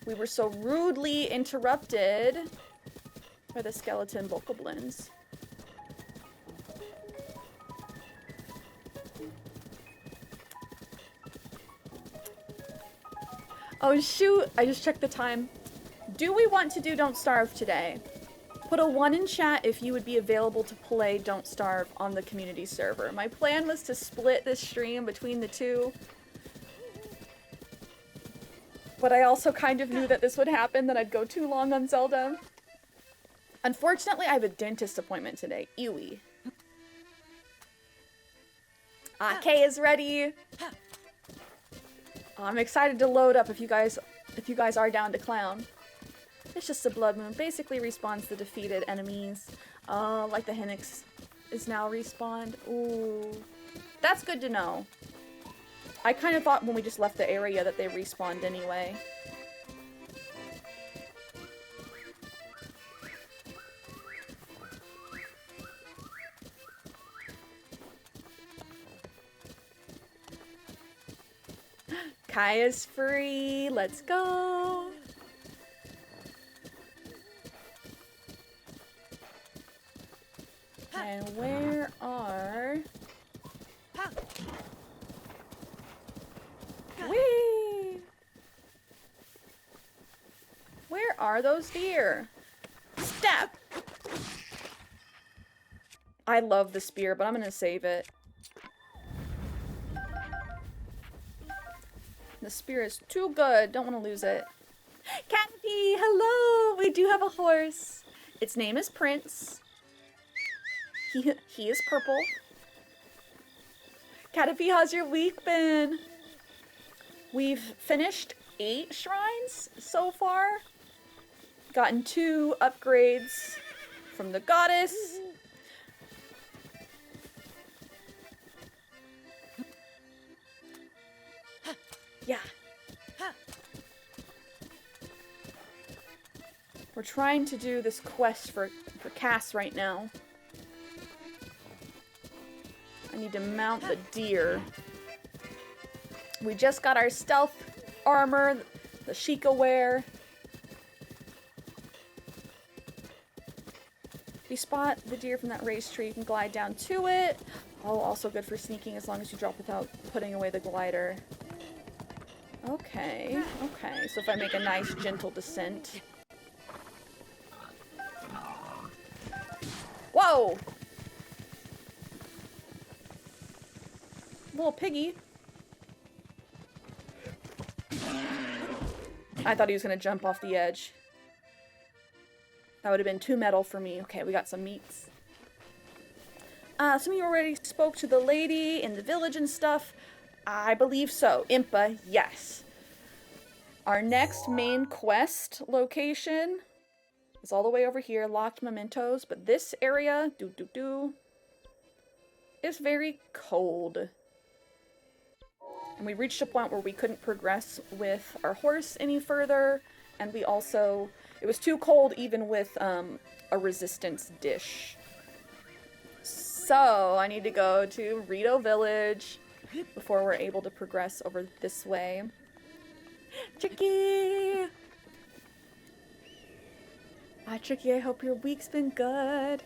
Speaker 1: We were so rudely interrupted by the skeleton bokoblins. Oh shoot, I just checked the time. Do we want to do Don't Starve today? Put a 1 in chat if you would be available to play Don't Starve on the community server. My plan was to split this stream between the two. But I also kind of knew that this would happen, that I'd go too long on Zelda. Unfortunately, I have a dentist appointment today. Ewy. Kay is ready. I'm excited to load up if you guys are down to clown. It's just a blood moon. Basically respawns the defeated enemies. Like the Hinox is now respawned. Ooh. That's good to know. I kind of thought when we just left the area that they respawned anyway. Kaya's free. Let's go. And where are... Whee! Where are those deer? Step! I love the spear, but I'm gonna save it. The spear is too good. Don't want to lose it. Cappy, hello! We do have a horse. Its name is Prince. He is purple. Caterpie, how's your week been? We've finished 8 shrines so far. Gotten 2 upgrades from the goddess. Yeah. We're trying to do this quest for Kass right now. I need to mount the deer. We just got our stealth armor, the Sheikah wear. If you spot the deer from that raised tree, you can glide down to it. Oh, also good for sneaking as long as you drop without putting away the glider. Okay, okay. So if I make a nice gentle descent. Whoa! Little piggy. I thought he was gonna jump off the edge. That would have been too metal for me. Okay, we got some meats. Some of you already spoke to the lady in the village and stuff. I believe so. Impa, yes. Our next main quest location is all the way over here, locked mementos, but this area, is very cold. And we reached a point where we couldn't progress with our horse any further, and we also, it was too cold even with a resistance dish. So I need to go to Rito village before we're able to progress over this way. Tricky! Hi, Tricky, I hope your week's been good.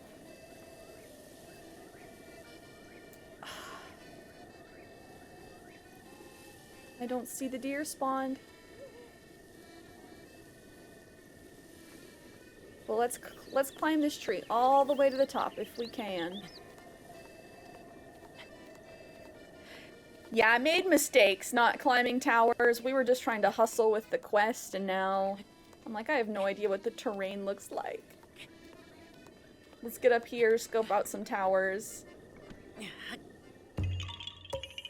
Speaker 1: I don't see the deer spawned. Well, let's climb this tree all the way to the top if we can. Yeah, I made mistakes not climbing towers. We were just trying to hustle with the quest, and now I'm like, I have no idea what the terrain looks like. Let's get up here, scope out some towers.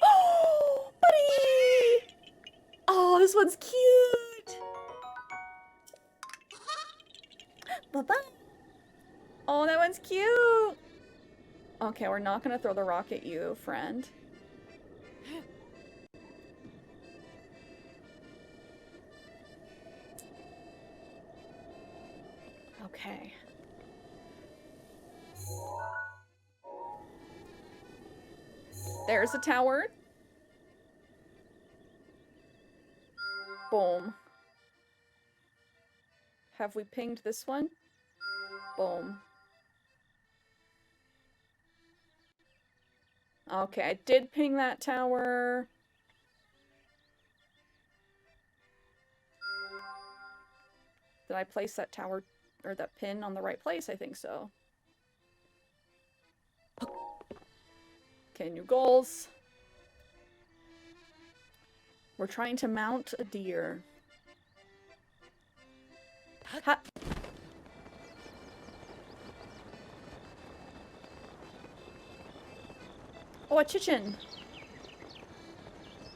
Speaker 1: Oh, buddy! Oh, this one's cute! Bye-bye. Oh, that one's cute! Okay, we're not gonna throw the rock at you, friend. Okay. There's a tower. Boom. Have we pinged this one? Boom. Okay, I did ping that tower. Did I place that tower or that pin on the right place? I think so. Okay, new goals. We're trying to mount a deer. Ha! Oh, a chicken!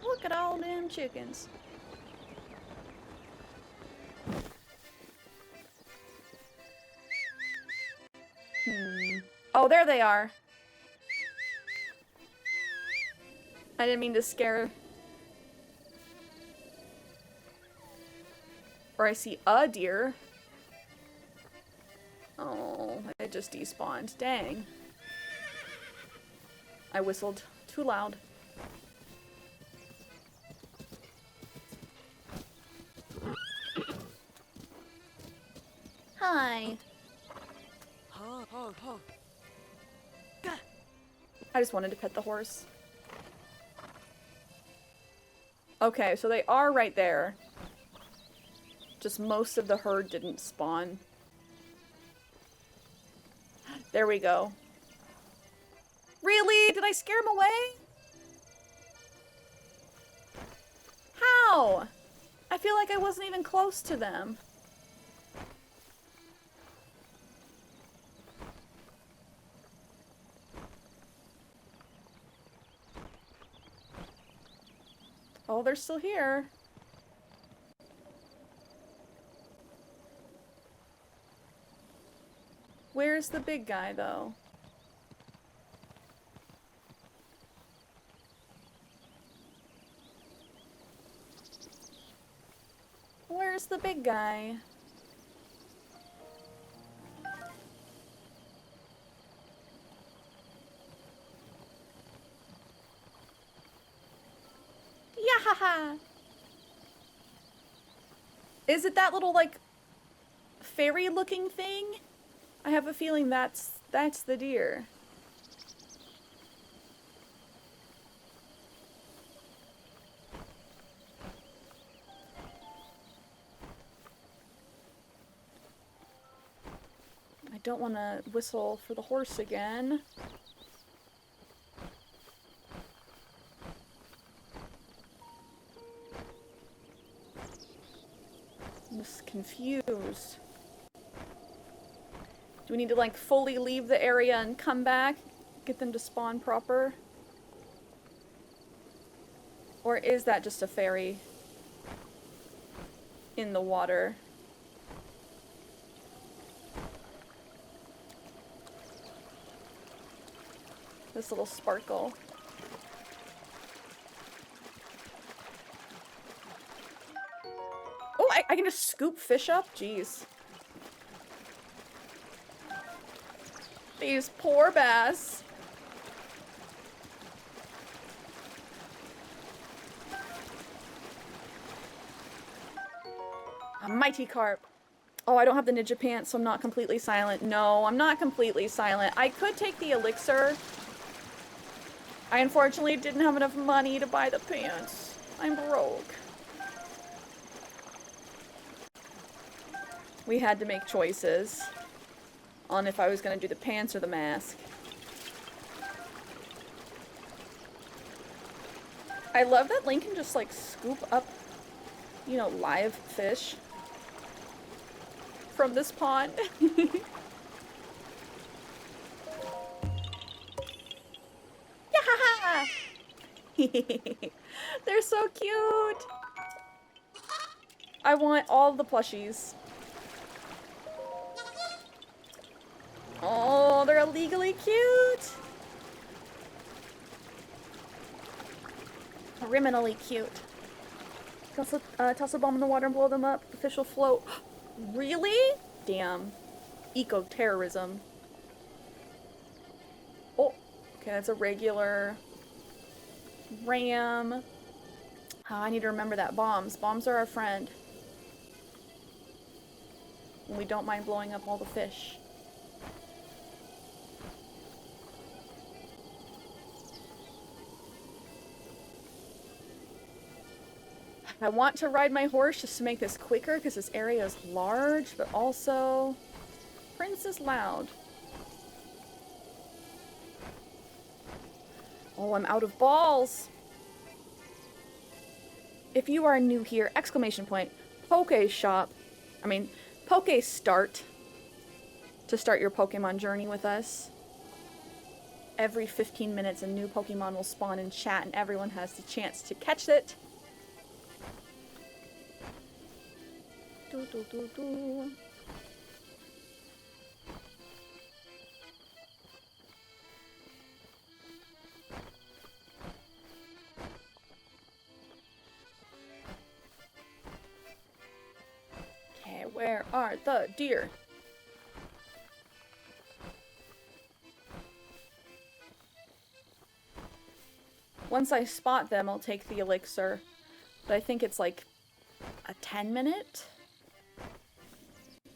Speaker 1: Look at all them chickens. Oh, there they are. I didn't mean to scare. Or I see a deer. Oh, it just despawned. Dang. I whistled too loud. Hi. I just wanted to pet the horse. Okay, so they are right there. Just most of the herd didn't spawn. There we go. Really? Did I scare them away? How? I feel like I wasn't even close to them. Oh, they're still here. Where's the big guy, though? Where's the big guy? Yahaha! Is it that little, like, fairy-looking thing? I have a feeling that's the deer. I don't want to whistle for the horse again. I'm just confused. Do we need to, like, fully leave the area and come back? Get them to spawn proper? Or is that just a fairy in the water? This little sparkle. Oh, I can just scoop fish up? Jeez. These poor bass. A mighty carp. Oh, I don't have the ninja pants, so I'm not completely silent. No, I'm not completely silent. I could take the elixir. I unfortunately didn't have enough money to buy the pants. I'm broke. We had to make choices on if I was gonna do the pants or the mask. I love that Link can just, like, scoop up, you know, live fish from this pond. Yeah! They're so cute! I want all the plushies. Oh, they're illegally cute! Criminally cute. Toss a bomb in the water and blow them up. The fish will float. Really? Damn. Eco-terrorism. Oh, okay, that's a regular ram. Oh, I need to remember that. Bombs. Bombs are our friend. And we don't mind blowing up all the fish. I want to ride my horse just to make this quicker because this area is large, but also Prince is loud. Oh, I'm out of balls. If you are new here, exclamation point, Poke Start to start your Pokemon journey with us. Every 15 minutes a new Pokemon will spawn in chat and everyone has the chance to catch it. Do, do, do, do. Okay, where are the deer? Once I spot them, I'll take the elixir. But I think it's like a 10-minute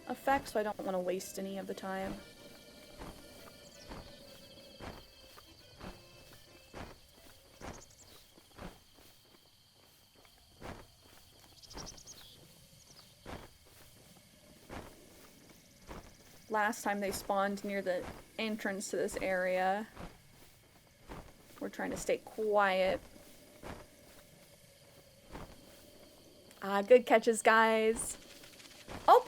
Speaker 1: effect, so I don't want to waste any of the time. Last time they spawned near the entrance to this area. We're trying to stay quiet. Ah, good catches, guys. Oh!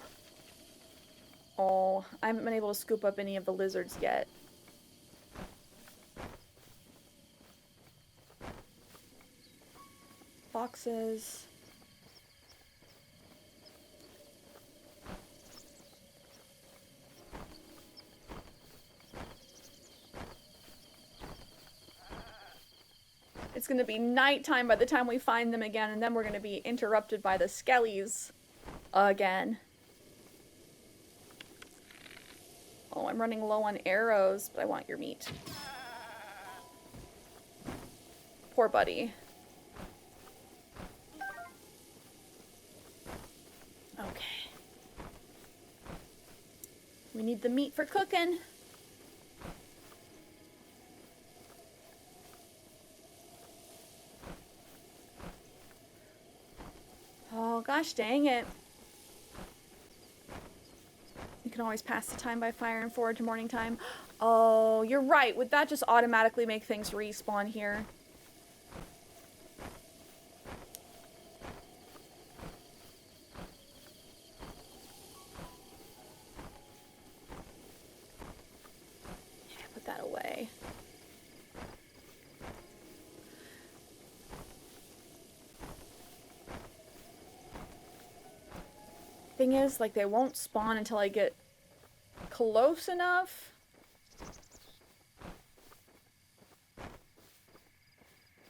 Speaker 1: Oh, I haven't been able to scoop up any of the lizards yet. Foxes. It's gonna be nighttime by the time we find them again, and then we're gonna be interrupted by the skellies again. Oh, I'm running low on arrows, but I want your meat. Poor buddy. Okay. We need the meat for cooking. Oh, gosh dang it. You can always pass the time by firing forward to morning time. Oh, you're right. Would that just automatically make things respawn here? Yeah, put that away. Thing is, like, they won't spawn until I get close enough.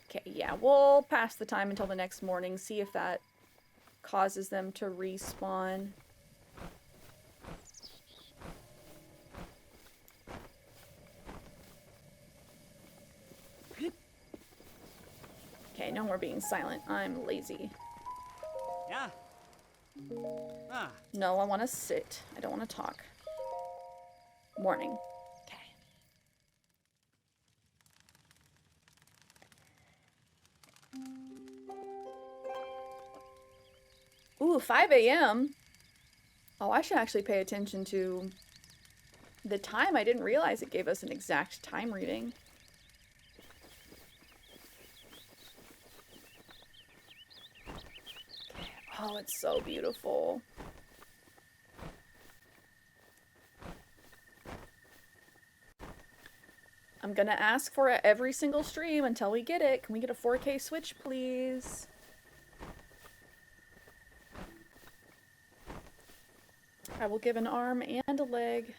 Speaker 1: Okay, yeah, we'll pass the time until the next morning, see if that causes them to respawn. Okay, no more being silent. I'm lazy.
Speaker 5: Yeah. Ah.
Speaker 1: No, I want to sit. I don't want to talk. Morning. Okay. Ooh, 5 a.m. Oh, I should actually pay attention to the time. I didn't realize it gave us an exact time reading. Oh, it's so beautiful. I'm gonna ask for it every single stream until we get it. Can we get a 4K Switch, please? I will give an arm and a leg.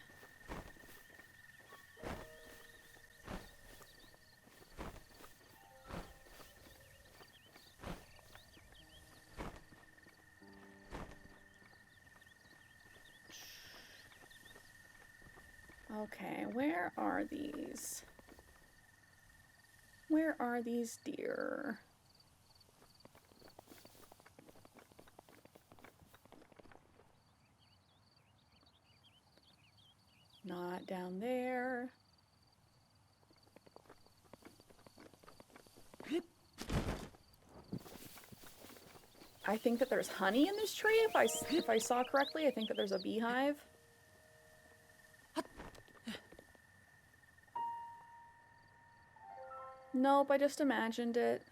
Speaker 1: Okay, where are these? Where are these deer? Not down there. I think that there's honey in this tree, if I saw correctly. I think that there's a beehive. Nope, I just imagined it.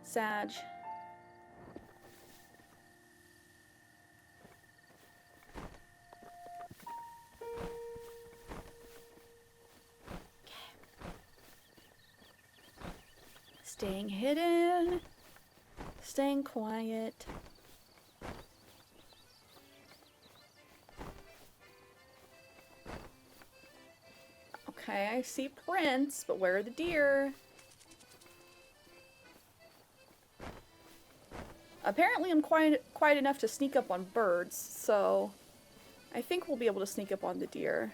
Speaker 1: Sag. Staying hidden. Staying quiet. Okay, I see prints, but where are the deer? Apparently I'm quiet enough to sneak up on birds, so I think we'll be able to sneak up on the deer.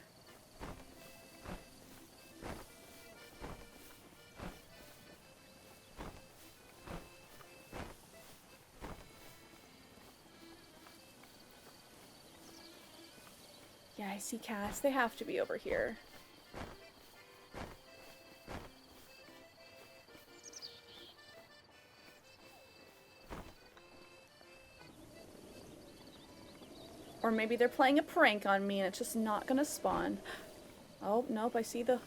Speaker 1: Yeah, I see Kass. They have to be over here. Or maybe they're playing a prank on me and it's just not gonna spawn. Oh, nope, I see the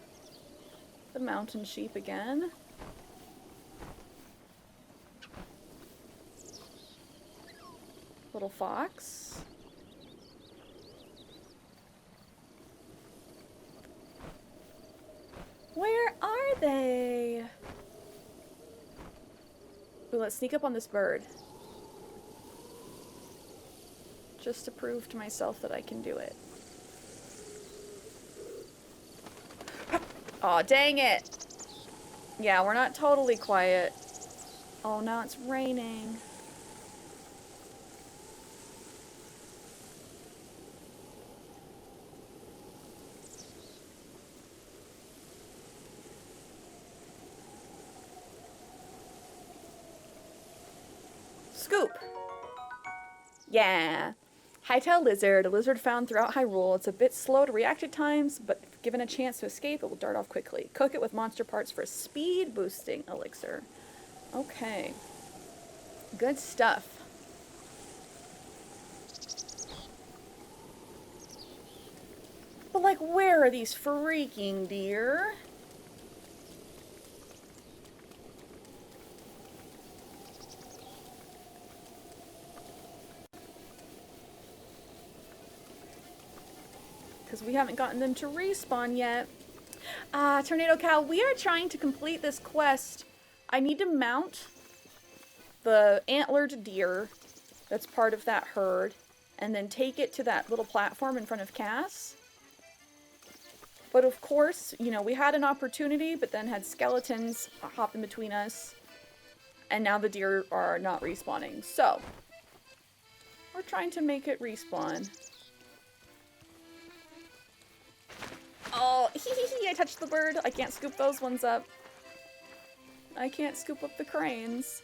Speaker 1: mountain sheep again. Little fox. Where are they? Ooh, let's sneak up on this bird. Just to prove to myself that I can do it. Aw, dang it! Yeah, we're not totally quiet. Oh, now it's raining. Scoop! Yeah. Hightail lizard, a lizard found throughout Hyrule. It's a bit slow to react at times, but if given a chance to escape, it will dart off quickly. Cook it with monster parts for a speed boosting elixir. Okay. Good stuff. But like, where are these freaking deer? Because we haven't gotten them to respawn yet. Tornado Cow, we are trying to complete this quest. I need to mount the antlered deer that's part of that herd, and then take it to that little platform in front of Kass. But of course, you know, we had an opportunity, but then had skeletons hop in between us, and now the deer are not respawning. So, we're trying to make it respawn. Oh, I touched the bird. I can't scoop those ones up. I can't scoop up the cranes.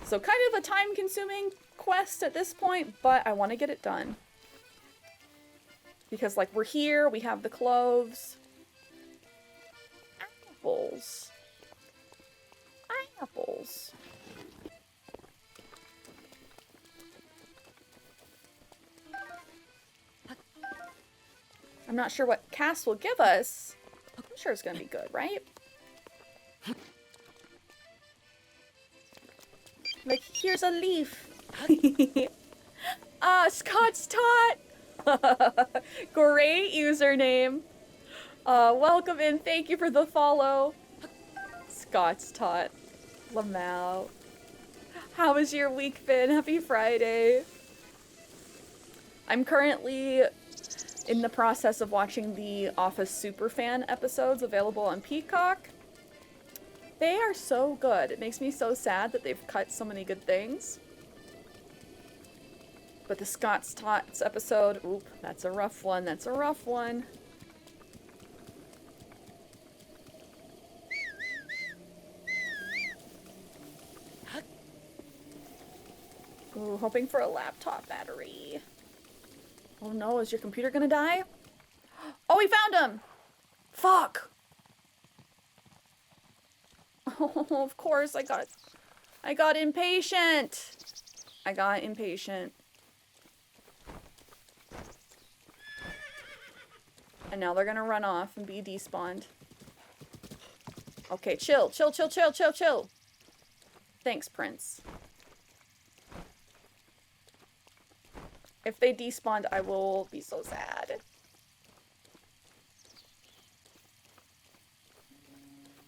Speaker 1: So kind of a time-consuming quest at this point, but I want to get it done. Because, like, we're here, we have the cloves. Apples. Apples. I'm not sure what Kass will give us. I'm sure it's gonna be good, right? Like, here's a leaf. Scott's Tot! Great username. Welcome in. Thank you for the follow. Scott's Tot. Lamau. How has your week been? Happy Friday. I'm currently in the process of watching the Office Superfan episodes available on Peacock. They are so good. It makes me so sad that they've cut so many good things. But the Scott's Tots episode, oop, that's a rough one. That's a rough one. Ooh, hoping for a laptop battery. Oh no, is your computer gonna die? Oh, we found him! Fuck! Oh, of course I got impatient. I got impatient. And now they're gonna run off and be despawned. Okay, chill, chill, chill, chill, chill, chill. Thanks, Prince. If they despawned, I will be so sad.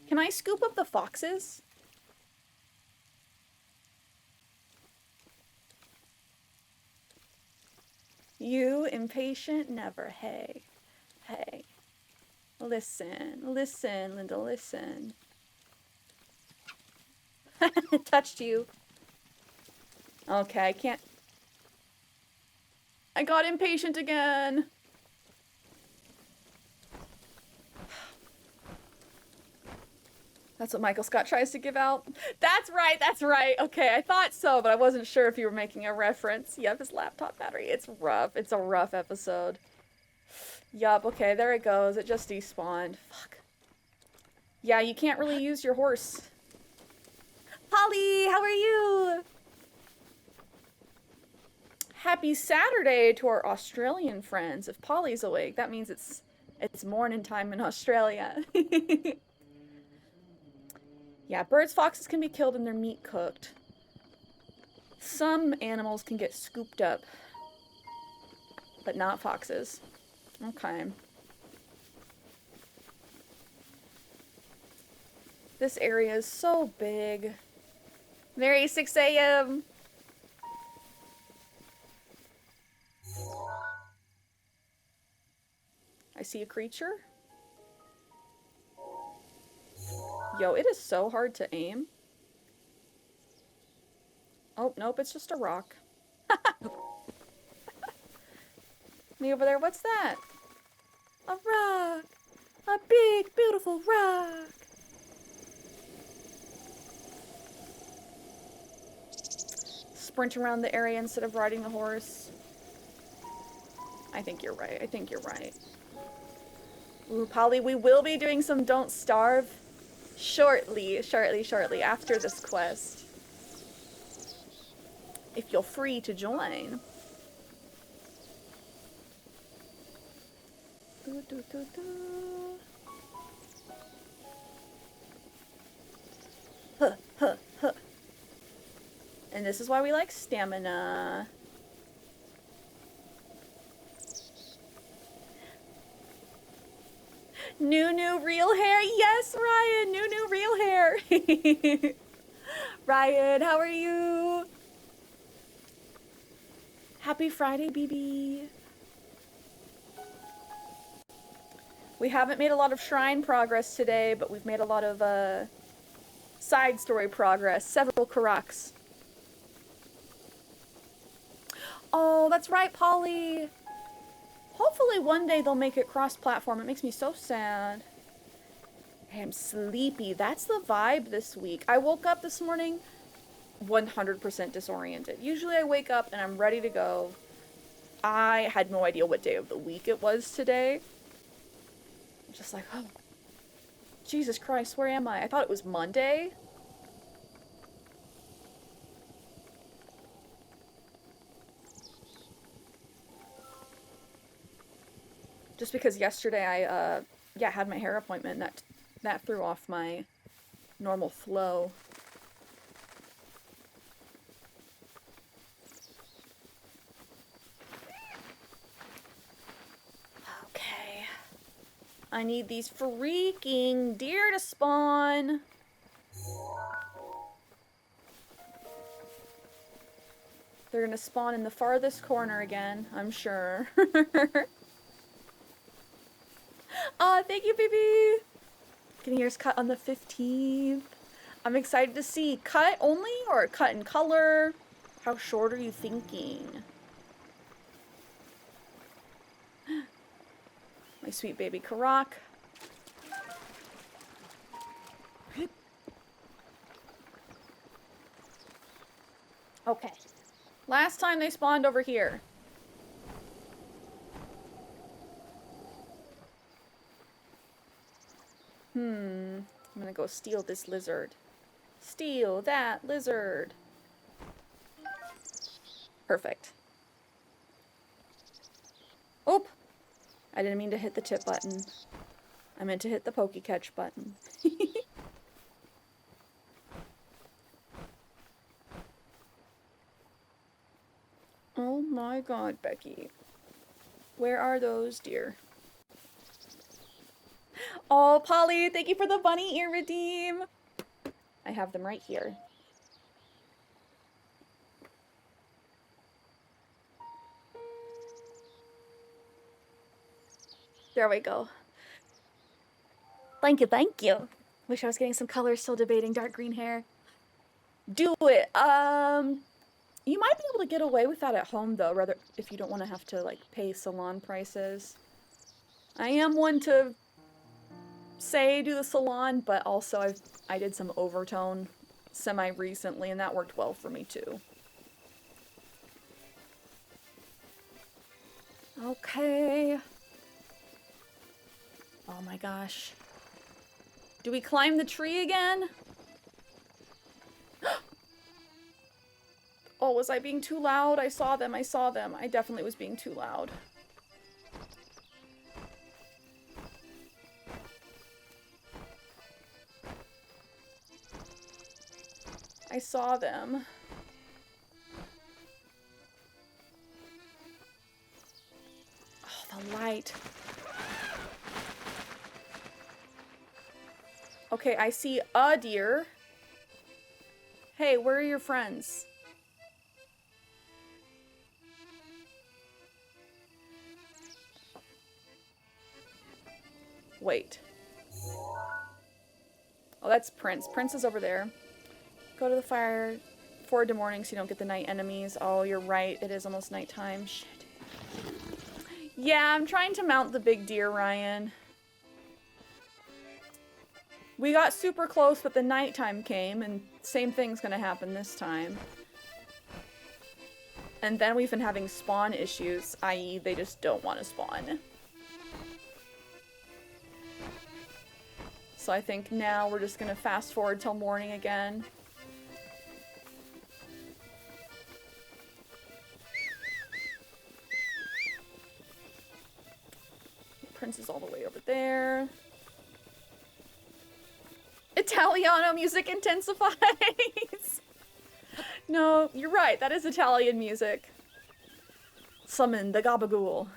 Speaker 1: Can I scoop up the foxes? You impatient never. Hey. Hey. Listen. Listen, Linda, listen. Touched you. Okay, I can't. I got impatient again. That's what Michael Scott tries to give out. That's right, that's right. Okay, I thought so, but I wasn't sure if you were making a reference. Yep, his laptop battery. It's rough. It's a rough episode. Yup, okay, there it goes. It just despawned. Fuck. Yeah, you can't really use your horse. Holly, how are you? Happy Saturday to our Australian friends. If Polly's awake, that means it's morning time in Australia. Yeah, birds, foxes can be killed and their meat cooked. Some animals can get scooped up, but not foxes. Okay. This area is so big. Very 6 a.m. I see a creature. Yo, it is so hard to aim. Oh, nope, it's just a rock. Me over there, what's that? A rock! A big, beautiful rock! Sprint around the area instead of riding the horse. I think you're right, I think you're right. Ooh, Polly, we will be doing some Don't Starve shortly, after this quest. If you're free to join. Huh, huh, huh. And this is why we like stamina. New real hair. Yes, Ryan. New real hair. Ryan, how are you? Happy Friday, BB. We haven't made a lot of shrine progress today, but we've made a lot of side story progress. Several Karaks. Oh, that's right, Polly. Hopefully one day they'll make it cross-platform. It makes me so sad. I am sleepy. That's the vibe this week. I woke up this morning 100% disoriented. Usually I wake up and I'm ready to go. I had no idea what day of the week it was today. I'm just like, oh, Jesus Christ, where am I? I thought it was Monday. Just because yesterday I, had my hair appointment, and that threw off my normal flow. Okay. I need these freaking deer to spawn. They're gonna spawn in the farthest corner again, I'm sure. Aw, thank you, baby! Getting yours cut on the 15th. I'm excited to see. Cut only or cut in color? How short are you thinking? My sweet baby Karak. Okay. Last time they spawned over here. I'm gonna go steal this lizard. Steal that lizard. Perfect. Oop! I didn't mean to hit the tip button. I meant to hit the pokey catch button. Oh my god, Becky. Where are those deer? Oh, Polly, thank you for the bunny ear redeem. I have them right here. There we go. Thank you, thank you. Wish I was getting some colors, still debating dark green hair. Do it. You might be able to get away with that at home though, rather if you don't want to have to like pay salon prices. I am one to say do the salon, but also I did some overtone semi-recently and that worked well for me too. Okay. Oh my gosh. Do we climb the tree again? Oh, was I being too loud? I saw them, I saw them. I definitely was being too loud. I saw them. Oh, the light. Okay, I see a deer. Hey, where are your friends? Wait. Oh, that's Prince. Prince is over there. Go to the fire forward to morning so you don't get the night enemies. Oh, you're right. It is almost nighttime. Shit. Yeah, I'm trying to mount the big deer, Ryan. We got super close, but the nighttime came, and same thing's gonna happen this time. And then we've been having spawn issues, i.e. they just don't want to spawn. So I think now we're just gonna fast forward till morning again. Prince is all the way over there. Italiano music intensifies. No, you're right. That is Italian music. Summon the gabagool.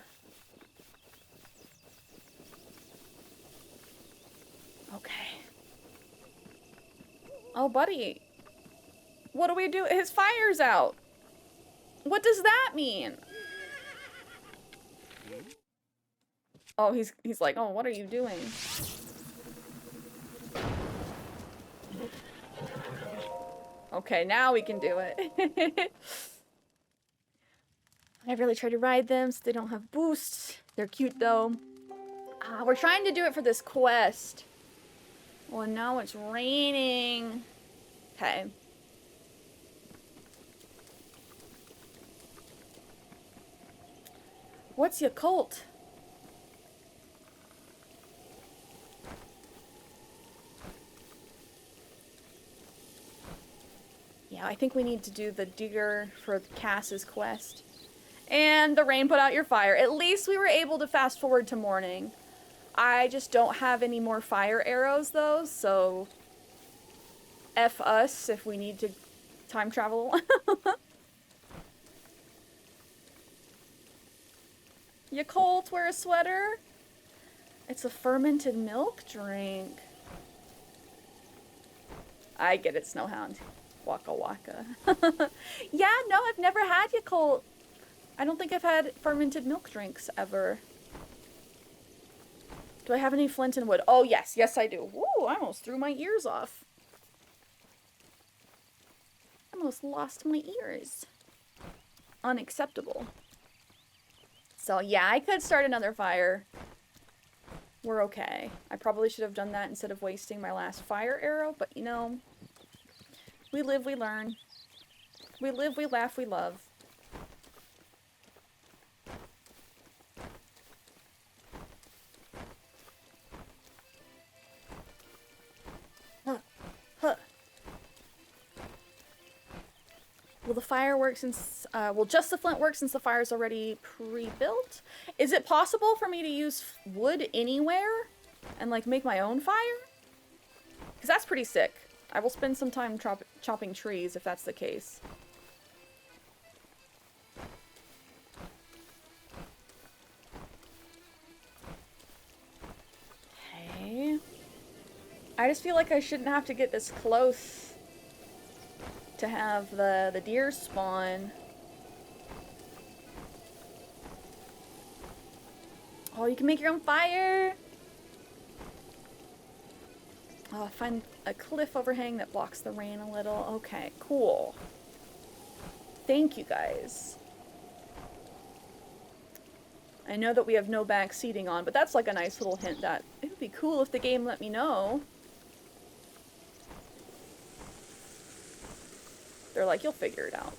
Speaker 1: Okay. Oh, buddy. What do we do? His fire's out. What does that mean? Oh, he's like, oh, what are you doing? Okay, now we can do it. I really try to ride them so they don't have boosts. They're cute though. We're trying to do it for this quest. Well, now it's raining. Okay. What's your cult? Yeah, I think we need to do the digger for Kass's quest. And the rain put out your fire. At least we were able to fast forward to morning. I just don't have any more fire arrows though, so F us if we need to time travel. You cold, wear a sweater? It's a fermented milk drink. I get it, Snowhound. Waka waka. Yeah, no, I've never had Yakult. I don't think I've had fermented milk drinks ever. Do I have any flint and wood? Oh, yes. Yes, I do. Woo, I almost threw my ears off. I almost lost my ears. Unacceptable. So, yeah, I could start another fire. We're okay. I probably should have done that instead of wasting my last fire arrow, but, you know, we live, we learn. We live, we laugh, we love. Will the fireworks will just the flint work since the fire's already pre-built? Is it possible for me to use wood anywhere and like make my own fire? Because that's pretty sick. I will spend some time chopping trees if that's the case. Okay. I just feel like I shouldn't have to get this close to have the deer spawn. Oh, you can make your own fire! Oh, find a cliff overhang that blocks the rain a little. Okay, cool. Thank you, guys. I know that we have no back seating on, but that's like a nice little hint that it would be cool if the game let me know. They're like, you'll figure it out.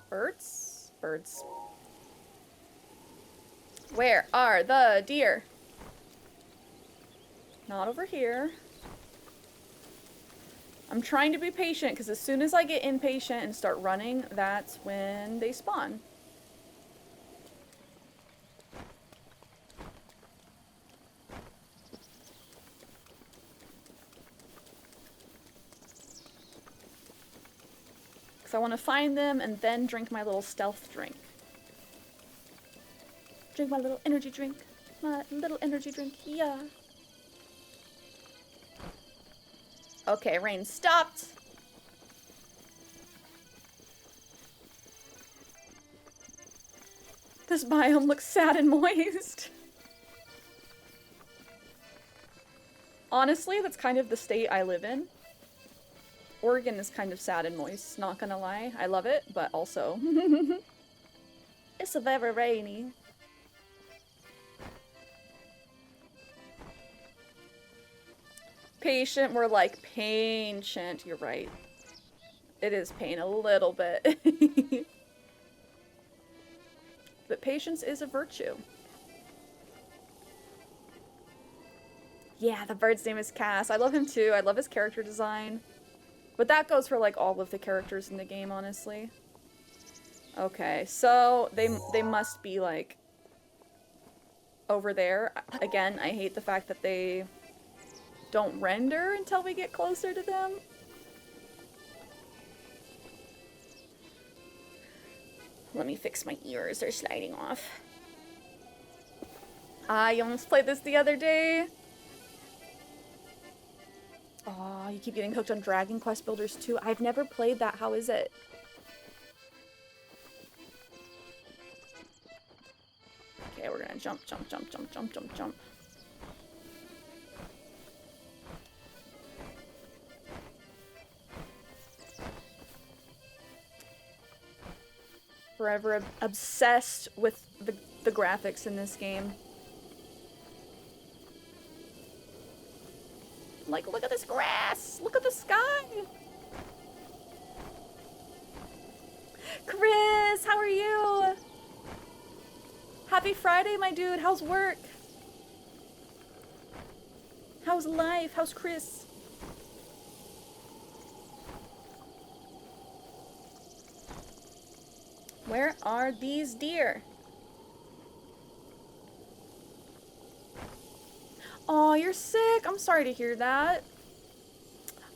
Speaker 1: Birds? Birds. Where are the deer? Not over here. I'm trying to be patient because as soon as I get impatient and start running, that's when they spawn. I want to find them and then drink my little stealth drink. Drink my little energy drink. My little energy drink, yeah. Okay, rain stopped. This biome looks sad and moist. Honestly, that's kind of the state I live in. Oregon is kind of sad and moist, not gonna lie. I love it, but also... it's very rainy. Patient, more like patient. You're right. It is pain a little bit. But patience is a virtue. Yeah, the bird's name is Kass. I love him too. I love his character design. But that goes for like all of the characters in the game, honestly. Okay, so they must be like over there. Again, I hate the fact that they don't render until we get closer to them. Let me fix my ears, they're sliding off. I almost played this the other day. Oh, you keep getting hooked on Dragon Quest Builders 2. I've never played that. How is it? Okay, we're gonna jump, jump, jump, jump, jump, jump, jump. Forever obsessed with the graphics in this game. Like, look at this grass! Look at the sky! Chris, how are you? Happy Friday, my dude. How's work? How's life? How's Chris? Where are these deer? Oh, you're sick. I'm sorry to hear that.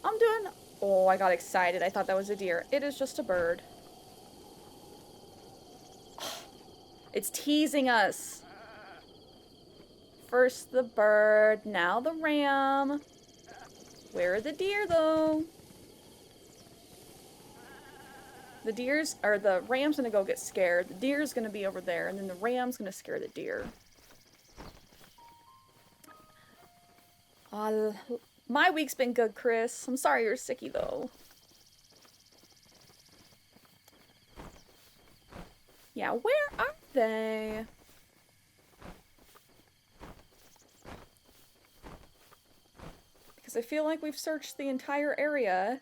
Speaker 1: I'm doing... Oh, I got excited. I thought that was a deer. It is just a bird. It's teasing us. First the bird, now the ram. Where are the deer, though? The deer's... Or the ram's gonna go get scared. The deer's gonna be over there, and then the ram's gonna scare the deer. My week's been good, Chris. I'm sorry you're sicky, though. Yeah, where are they? Because I feel like we've searched the entire area.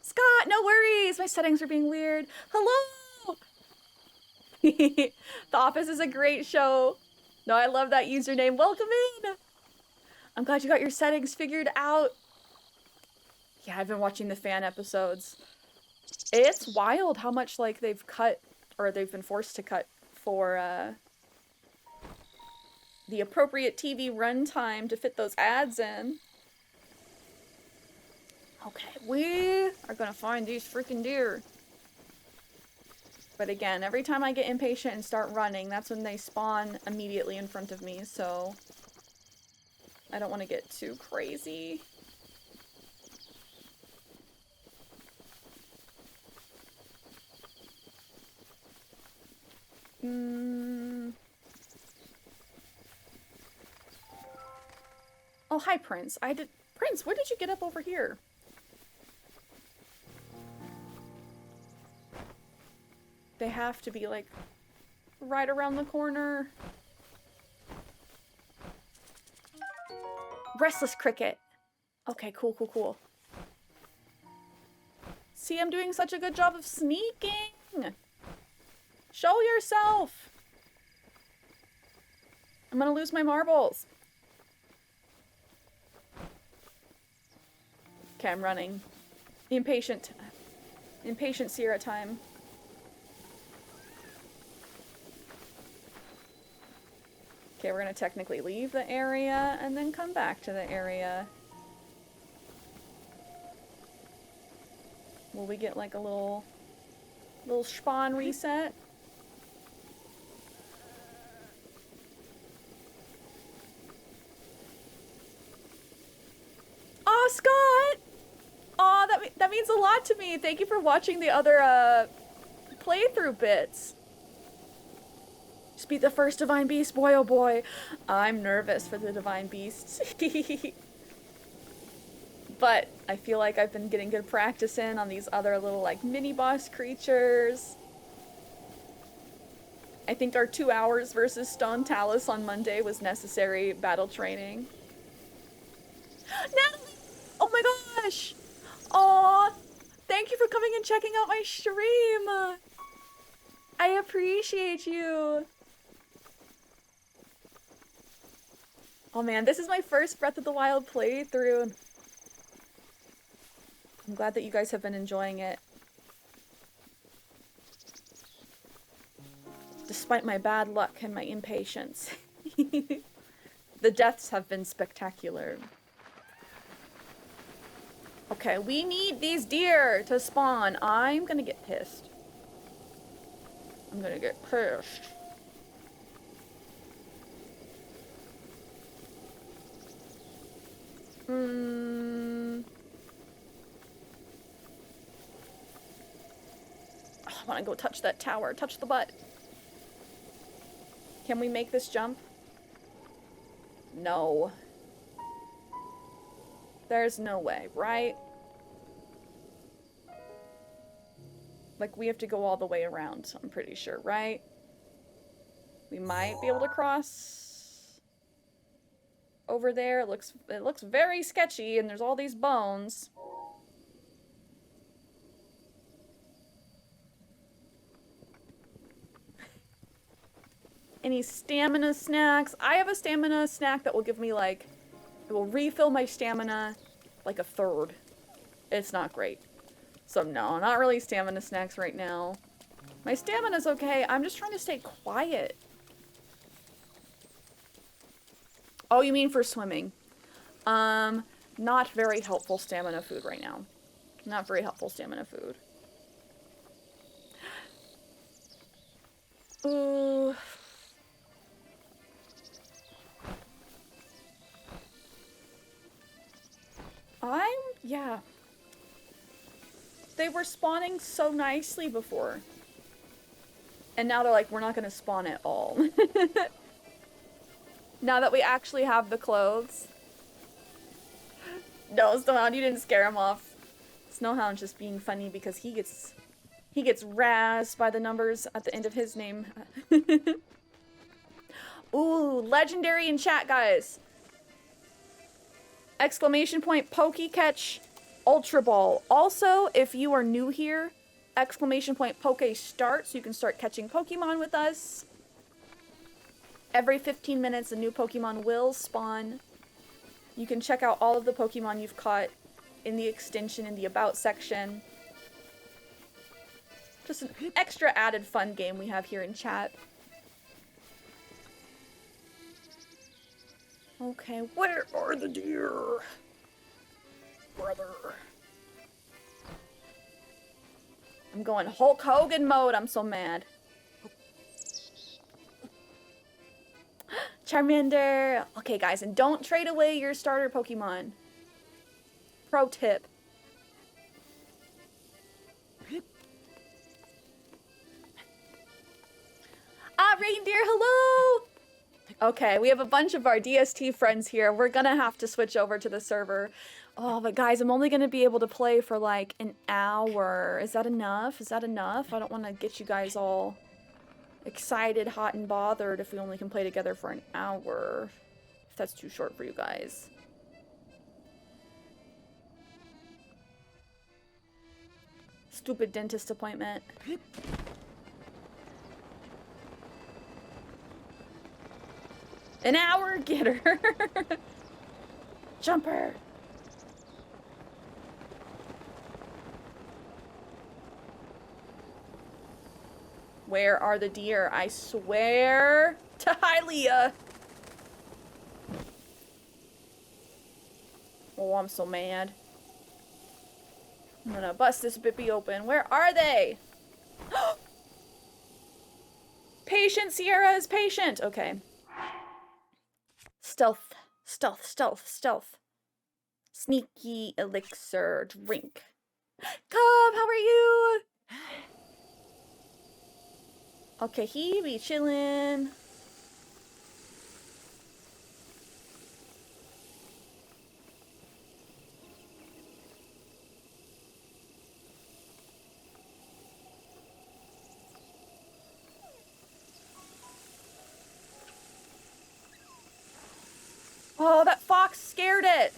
Speaker 1: Scott, no worries! My settings are being weird. Hello! The Office is a great show. No, I love that username. Welcome in. I'm glad you got your settings figured out. Yeah, I've been watching the fan episodes. It's wild how much like they've cut, or they've been forced to cut for the appropriate TV runtime to fit those ads in. Okay, we are gonna find these freaking deer. But again, every time I get impatient and start running, that's when they spawn immediately in front of me, so I don't want to get too crazy. Oh, hi, Prince. Prince, when did you get up over here? They have to be, like, right around the corner. Restless Cricket. Okay, cool, cool, cool. See, I'm doing such a good job of sneaking. Show yourself. I'm gonna lose my marbles. Okay, I'm running. Impatient Cierra time. Okay, we're gonna technically leave the area and then come back to the area. Will we get like a little spawn reset? Aw, Scott! Aw, that means a lot to me. Thank you for watching the other playthrough bits. Just beat the first Divine Beast, boy oh boy. I'm nervous for the Divine Beasts. But I feel like I've been getting good practice in on these other little like mini boss creatures. I think our 2 hours versus Stone Talus on Monday was necessary battle training. Natalie! Oh my gosh! Aw! Thank you for coming and checking out my stream! I appreciate you! Oh man, this is my first Breath of the Wild playthrough. I'm glad that you guys have been enjoying it. Despite my bad luck and my impatience. The deaths have been spectacular. Okay, we need these deer to spawn. I'm gonna get pissed. I'm gonna get pissed. I want to go touch that tower. Touch the butt. Can we make this jump? No. There's no way, right? Like, we have to go all the way around, I'm pretty sure, right? We might be able to cross over there. It looks very sketchy, and there's all these bones. Any stamina snacks? I have a stamina snack that will give me, like, it will refill my stamina like a third. It's not great. So no, not really stamina snacks right now. My stamina's okay. I'm just trying to stay quiet. Oh, you mean for swimming? Not very helpful stamina food right now. Not very helpful stamina food. Ooh. Yeah. They were spawning so nicely before. And now they're like, we're not gonna spawn at all. Now that we actually have the clothes. No, Snowhound, you didn't scare him off. Snowhound's just being funny because he gets razzed by the numbers at the end of his name. Ooh, legendary in chat, guys. Exclamation point, Pokecatch, Ultra Ball. Also, if you are new here, !Poke start so you can start catching Pokemon with us. Every 15 minutes, a new Pokemon will spawn. You can check out all of the Pokemon you've caught in the extension in the About section. Just an extra added fun game we have here in chat. Okay, where are the deer? Brother. I'm going Hulk Hogan mode. I'm so mad. Charmander. Okay, guys, and don't trade away your starter Pokemon. Pro tip. Ah, reindeer, hello! Okay, we have a bunch of our DST friends here. We're gonna have to switch over to the server. Oh, but guys, I'm only gonna be able to play for like an hour. Is that enough? Is that enough? I don't want to get you guys all excited, hot, and bothered if we only can play together for an hour. If that's too short for you guys. Stupid dentist appointment. An hour, get her. Jumper. Where are the deer? I swear to Hylia. Oh, I'm so mad. I'm gonna bust this bippy open. Where are they? Patient, Cierra is patient. Okay. Stealth, stealth, stealth, stealth. Sneaky elixir drink. Cub, how are you? Okay, he be chillin'. Oh, that fox scared it.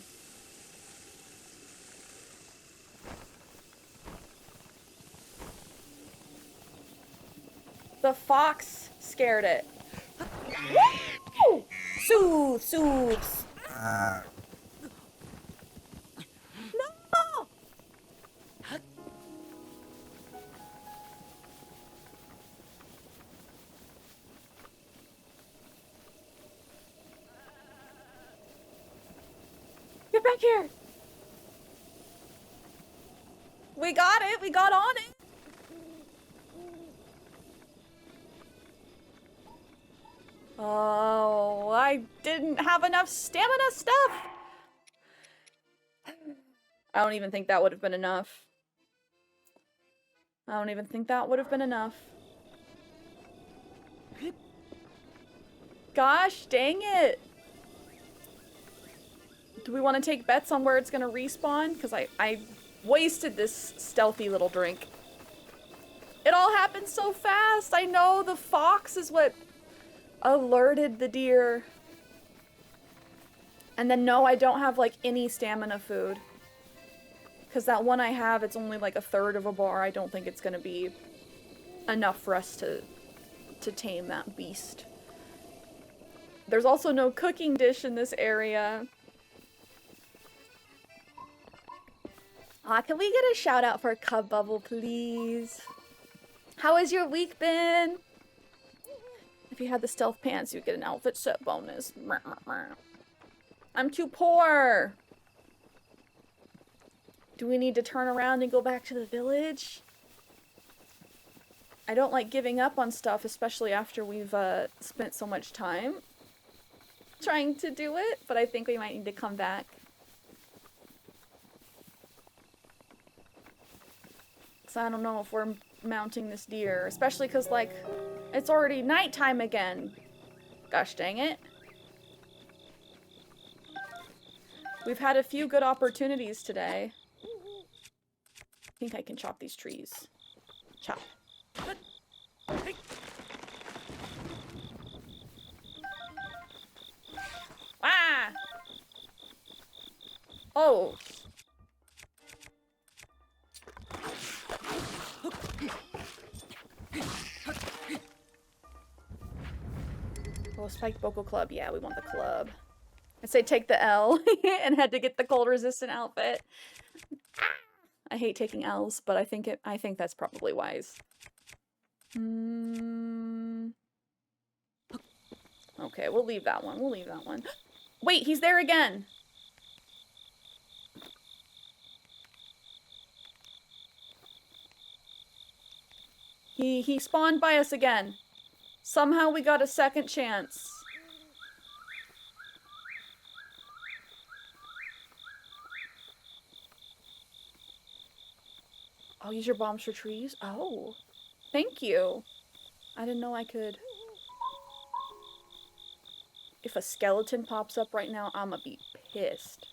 Speaker 1: The fox scared it. Woo! Soothe, soothes. No! Get back here. We got it. We got on it. Oh, I didn't have enough stamina stuff. I don't even think that would have been enough. I don't even think that would have been enough. Gosh, dang it. Do we want to take bets on where it's going to respawn? Because I wasted this stealthy little drink. It all happened so fast. I know the fox is what alerted the deer. And then no, I don't have like any stamina food. Because that one I have, it's only like a third of a bar. I don't think it's going to be enough for us to tame that beast. There's also no cooking dish in this area. Can we get a shout out for Cub Bubble, please? How has your week been? If you had the stealth pants, you'd get an outfit set bonus. I'm too poor. Do we need to turn around and go back to the village? I don't like giving up on stuff, especially after we've spent so much time trying to do it, but I think we might need to come back. So I don't know if we're mounting this deer, especially because, like, it's already nighttime again. Gosh dang it. We've had a few good opportunities today. I think I can chop these trees. Chop. Ah! Oh. Oh, Spiked Vocal Club. Yeah, we want the club. I'd say take the L and had to get the cold resistant outfit. I hate taking L's, but I think that's probably wise. Okay, we'll leave that one. We'll leave that one. Wait, he's there again. He spawned by us again. Somehow we got a second chance. I'll use your bombs for trees. Oh, thank you. I didn't know I could. If a skeleton pops up right now, I'ma be pissed.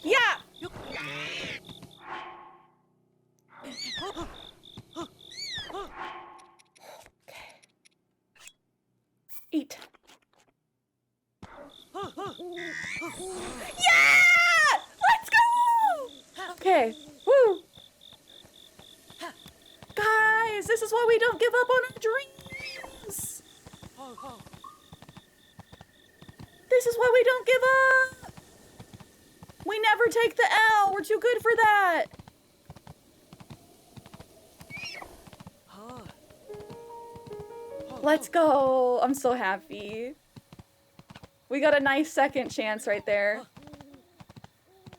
Speaker 1: Yeah! Eat. Yeah! Let's go! Okay. Woo! Guys, this is why we don't give up on our dreams! This is why we don't give up! We never take the L! We're too good for that! Let's go! I'm so happy. We got a nice second chance right there.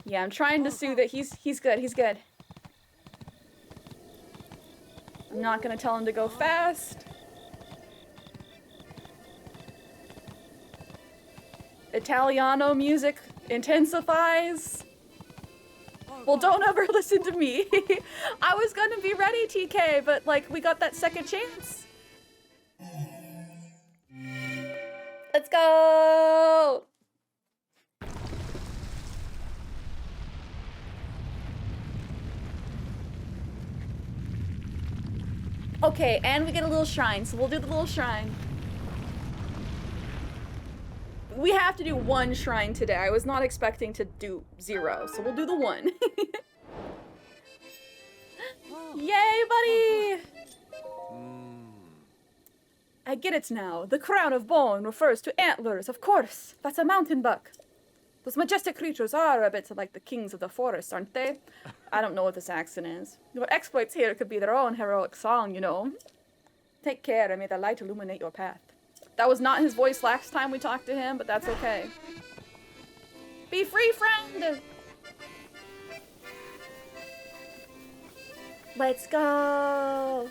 Speaker 1: Yeah, I'm trying to sue that he's good, he's good. I'm not gonna tell him to go fast. Italiano music intensifies. Well, don't ever listen to me. I was gonna be ready, TK, but like, we got that second chance. Let's go! Okay, and we get a little shrine, so we'll do the little shrine. We have to do one shrine today. I was not expecting to do 0, so we'll do the 1. Yay, buddy! I get it now. The crown of bone refers to antlers, of course. That's a mountain buck. Those majestic creatures are a bit like the kings of the forest, aren't they? I don't know what this accent is. Your exploits here could be their own heroic song, you know. Take care and may the light illuminate your path. That was not his voice last time we talked to him, but that's okay. Be free, friend! Let's go!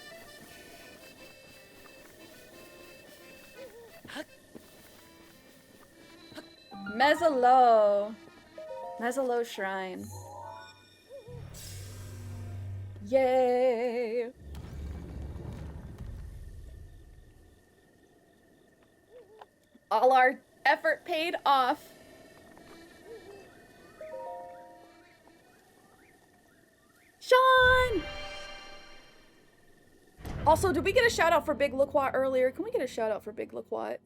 Speaker 1: Mezza Lo. Mezza Lo Shrine. Yay! All our effort paid off. Sean! Also, did we get a shout out for Big Loquat earlier? Can we get a shout out for Big Loquat?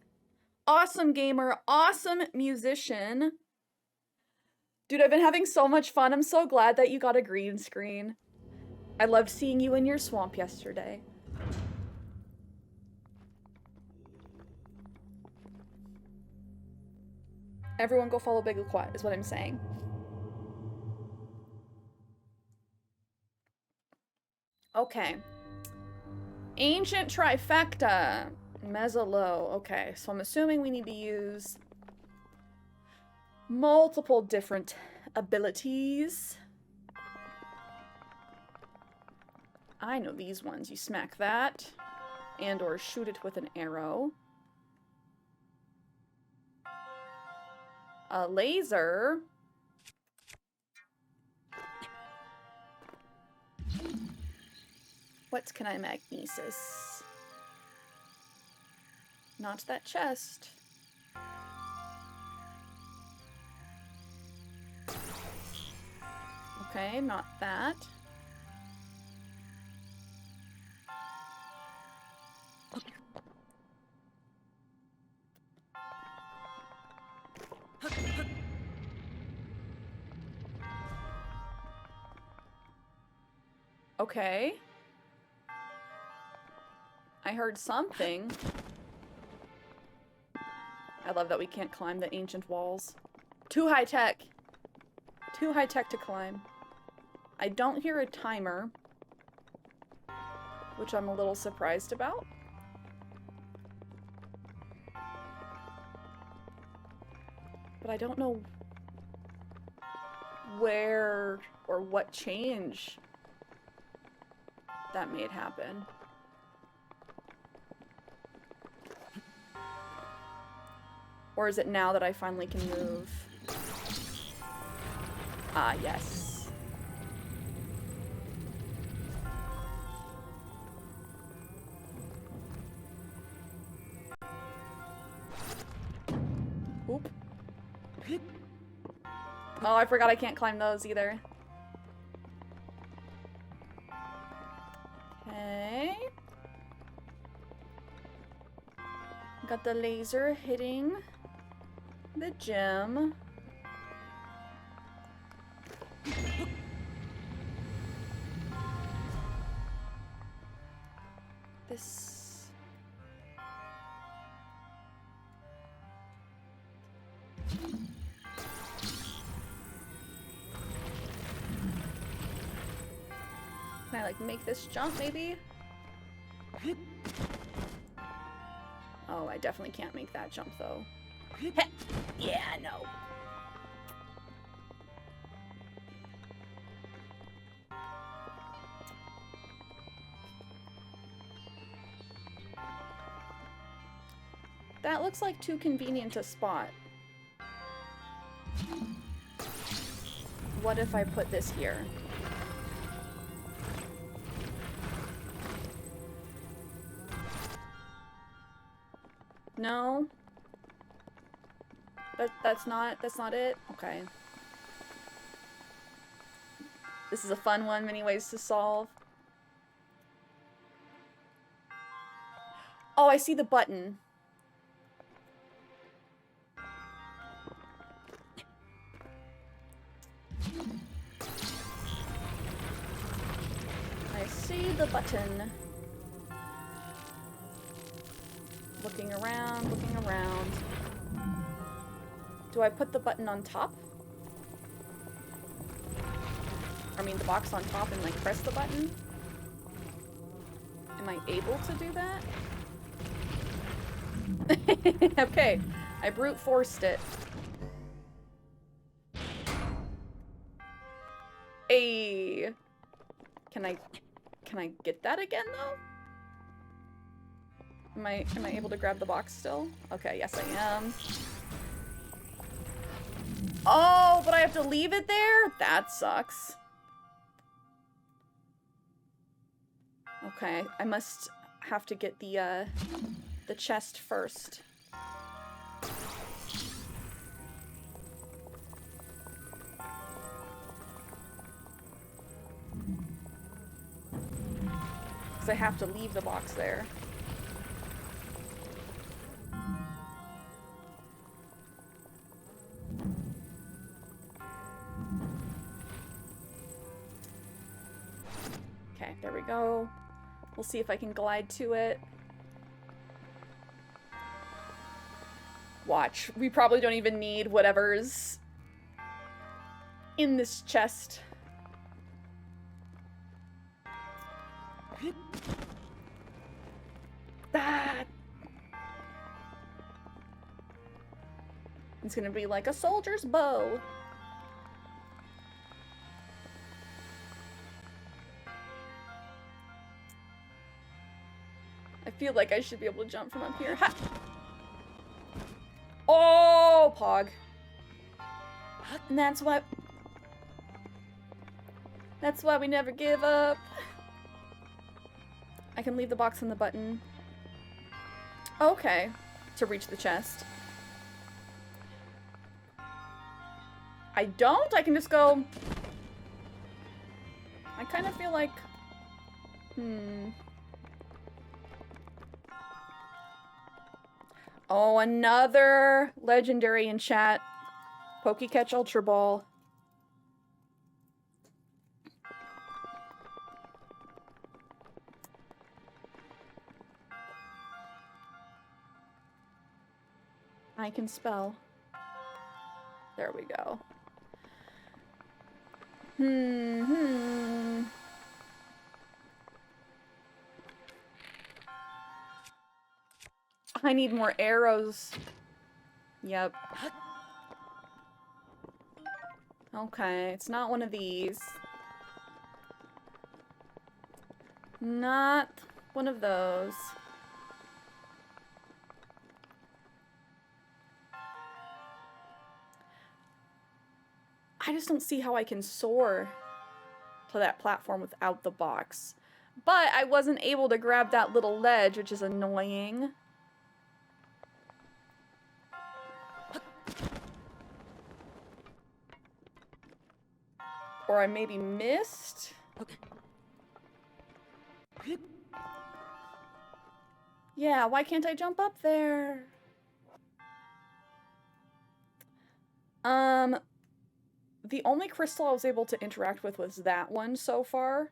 Speaker 1: Awesome gamer, awesome musician. Dude, I've been having so much fun. I'm so glad that you got a green screen. I loved seeing you in your swamp yesterday. Everyone go follow Big Loquat is what I'm saying. Okay. Ancient Trifecta. Mezza Lo. Okay, so I'm assuming we need to use multiple different abilities. I know these ones. You smack that and or shoot it with an arrow. A laser. What can I magnesis? Not that chest. Okay, not that. Okay. I heard something. I love that we can't climb the ancient walls. Too high tech. Too high tech to climb. I don't hear a timer, which I'm a little surprised about. But I don't know where or what change that made happen. Or is it now that I finally can move? Ah, yes. Oop. Oh, I forgot I can't climb those either. Okay. Got the laser hitting the gem. This... Can I, like, make this jump, maybe? Oh, I definitely can't make that jump, though. Yeah, no. That looks like too convenient a spot. What if I put this here? No? That's not it? Okay. This is a fun one, many ways to solve. Oh, I see the button. I see the button. Looking around, looking around. Do I put the button on top? I mean the box on top and like press the button? Am I able to do that? Okay, I brute forced it. Hey, can I get that again though? Am I able to grab the box still? Okay, yes I am. Oh, but I have to leave it there? That sucks. Okay, I must have to get the chest first. Because I have to leave the box there. Okay, there we go. We'll see if I can glide to it. Watch. We probably don't even need whatever's in this chest. Ah! It's gonna be like a soldier's bow. I feel like I should be able to jump from up here. Ha! Oh, Pog. And that's why we never give up. I can leave the box on the button. Okay. To reach the chest. I don't? I can just go... I kind of feel like... Oh, another legendary in chat. Pokecatch Ultra Ball. I can spell. There we go. I need more arrows. Yep. Okay, it's not one of these. Not one of those. I just don't see how I can soar to that platform without the box. But I wasn't able to grab that little ledge, which is annoying. Or I maybe missed. Yeah, why can't I jump up there? The only crystal I was able to interact with was that one so far.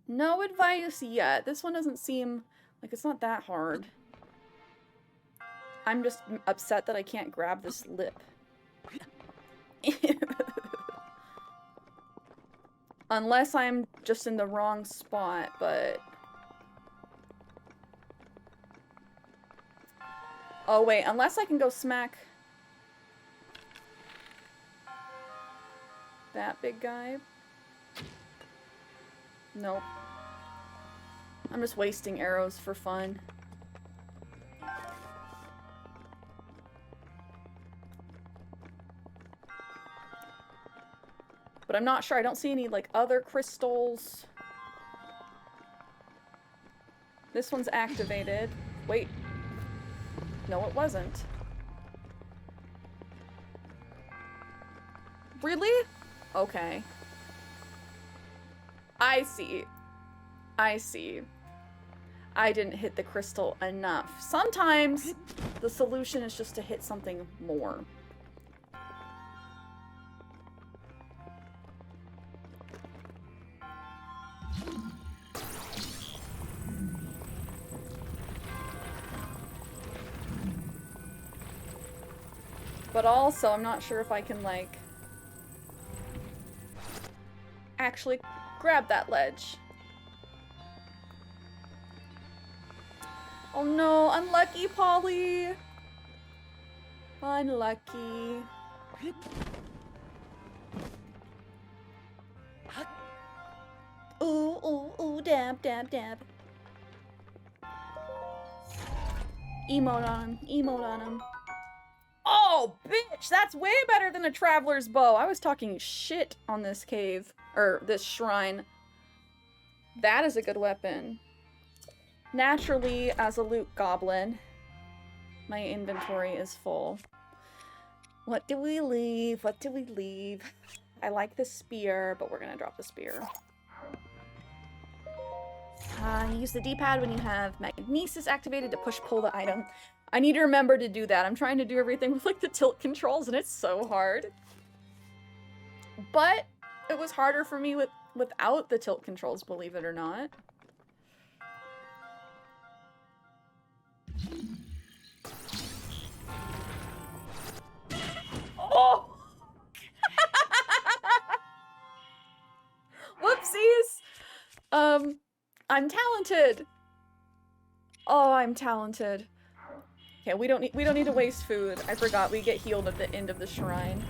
Speaker 1: No advice yet. This one doesn't seem like it's not that hard. I'm just upset that I can't grab this lip. Unless I'm just in the wrong spot, but... Oh wait, unless I can go smack... that big guy. Nope. I'm just wasting arrows for fun. But I'm not sure. I don't see any, like, other crystals. This one's activated. Wait. No, it wasn't. Really? Okay. I see. I see. I didn't hit the crystal enough. Sometimes the solution is just to hit something more. But also, I'm not sure if I can, like, actually grab that ledge. Oh no, unlucky, Polly. Unlucky. Ooh, ooh, ooh, dab, dab, dab. Emote on him, emote on him. Oh, bitch, that's way better than a traveler's bow. I was talking shit on this cave, or this shrine. That is a good weapon. Naturally, as a loot goblin, my inventory is full. What do we leave? What do we leave? I like the spear, but we're gonna drop the spear. You use the D-pad when you have magnesis activated to push-pull the item. I need to remember to do that. I'm trying to do everything with, like, the tilt controls, and it's so hard. But it was harder for me without the tilt controls, believe it or not. Oh! Whoopsies! I'm talented! Oh, I'm talented. Okay, we don't need to waste food. I forgot we get healed at the end of the shrine.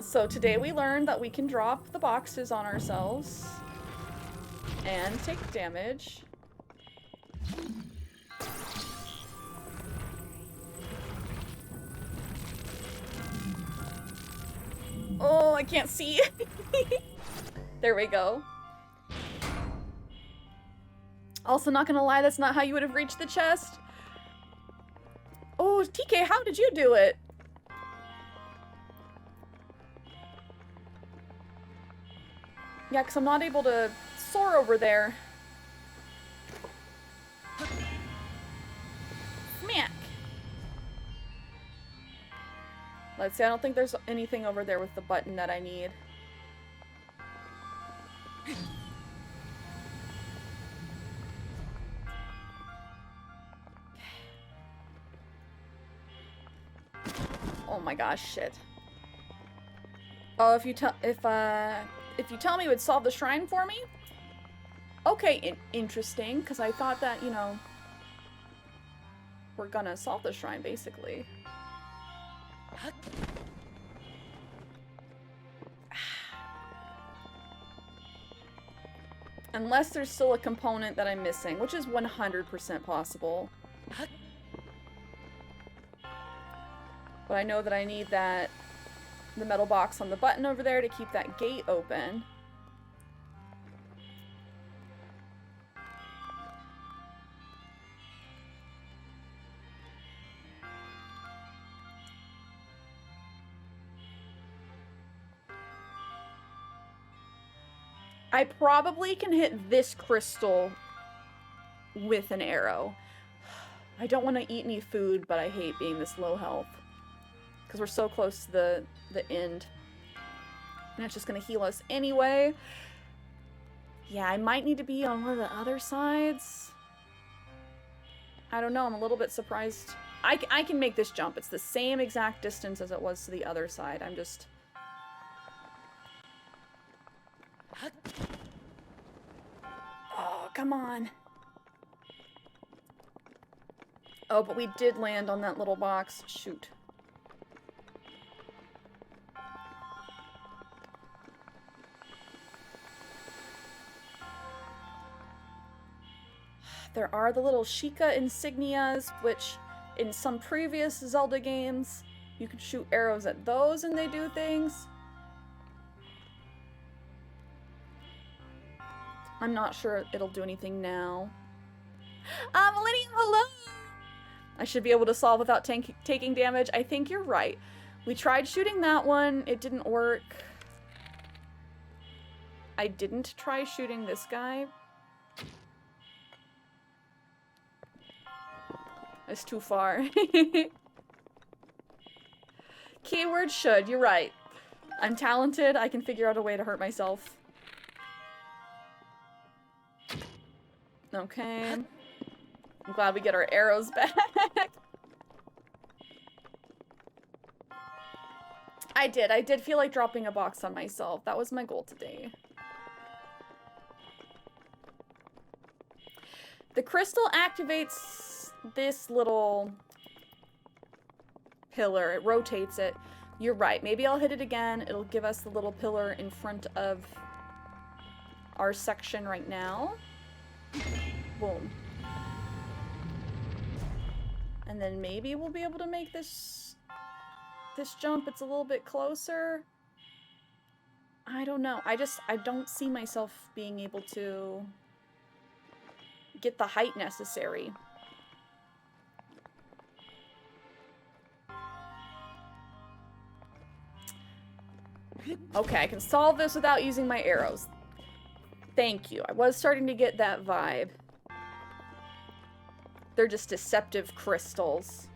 Speaker 1: So today we learned that we can drop the boxes on ourselves and take damage. Oh, I can't see. There we go. Also, not gonna lie, that's not how you would have reached the chest. Oh, TK, how did you do it? Yeah, because I'm not able to soar over there. Smack! Let's see, I don't think there's anything over there with the button that I need. Oh my gosh, shit. Oh, if you tell me it would solve the shrine for me? Okay, interesting, because I thought that, you know, we're gonna solve the shrine, basically. Unless there's still a component that I'm missing, which is 100% possible. But I know that I need the metal box on the button over there to keep that gate open. I probably can hit this crystal with an arrow. I don't want to eat any food, but I hate being this low health. Because we're so close to the end. And it's just going to heal us anyway. Yeah, I might need to be on one of the other sides. I don't know, I'm a little bit surprised. I can make this jump. It's the same exact distance as it was to the other side. I'm just... Oh, come on. Oh, but we did land on that little box. Shoot. There are the little Sheikah insignias, which in some previous Zelda games, you could shoot arrows at those and they do things. I'm not sure it'll do anything now. Millennium, hello! I should be able to solve without taking damage. I think you're right. We tried shooting that one. It didn't work. I didn't try shooting this guy. It's too far. Keyword should. You're right. I'm talented. I can figure out a way to hurt myself. Okay. I'm glad we get our arrows back. I did feel like dropping a box on myself. That was my goal today. The crystal activates this little pillar. It rotates it. You're right. Maybe I'll hit it again. It'll give us the little pillar in front of our section right now. Boom. And then maybe we'll be able to make this jump. It's a little bit closer. I don't know. I don't see myself being able to get the height necessary. Okay, I can solve this without using my arrows. Thank you. I was starting to get that vibe. They're just deceptive crystals.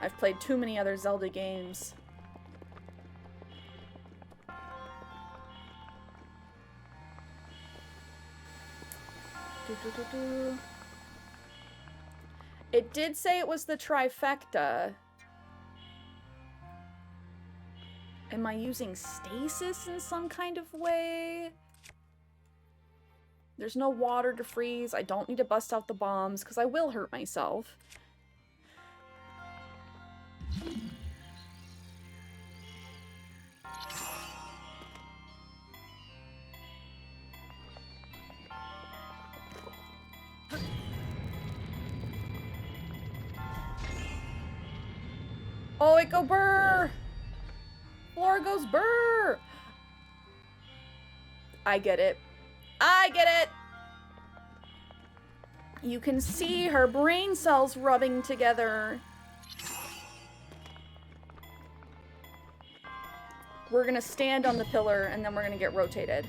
Speaker 1: I've played too many other Zelda games. It did say it was the trifecta. Am I using stasis in some kind of way? There's no water to freeze. I don't need to bust out the bombs, because I will hurt myself. Oh, it go burr! Floor goes burr! I get it. I get it! You can see her brain cells rubbing together. We're gonna stand on the pillar and then we're gonna get rotated.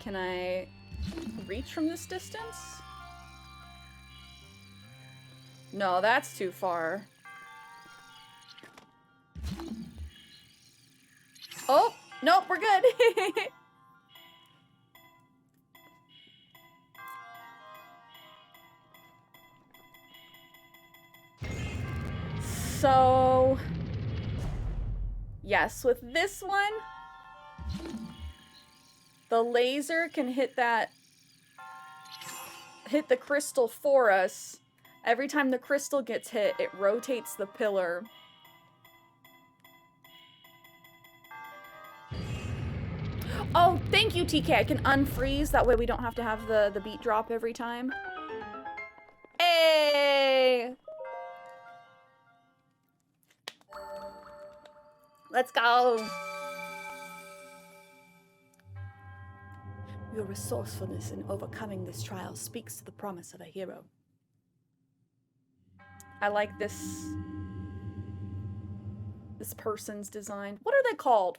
Speaker 1: Can I reach from this distance? No, that's too far. Oh, nope, we're good. So, yes, with this one, the laser can hit the crystal for us. Every time the crystal gets hit, it rotates the pillar. Oh, thank you, TK. I can unfreeze. That way we don't have to have the beat drop every time. Hey! Let's go! Your resourcefulness in overcoming this trial speaks to the promise of a hero. I like this person's design. What are they called?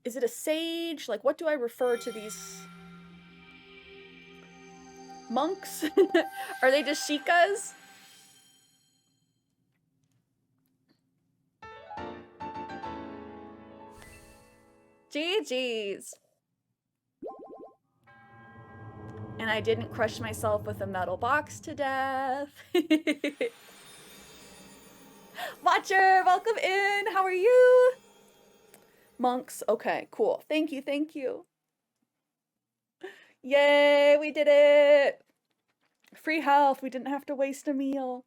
Speaker 1: Is it a sage? Like, what do I refer to these monks? Are they just shikas? GG's. And I didn't crush myself with a metal box to death. Watcher, welcome in. How are you? Monks. Okay, cool. Thank you, thank you. Yay, we did it. Free health. We didn't have to waste a meal.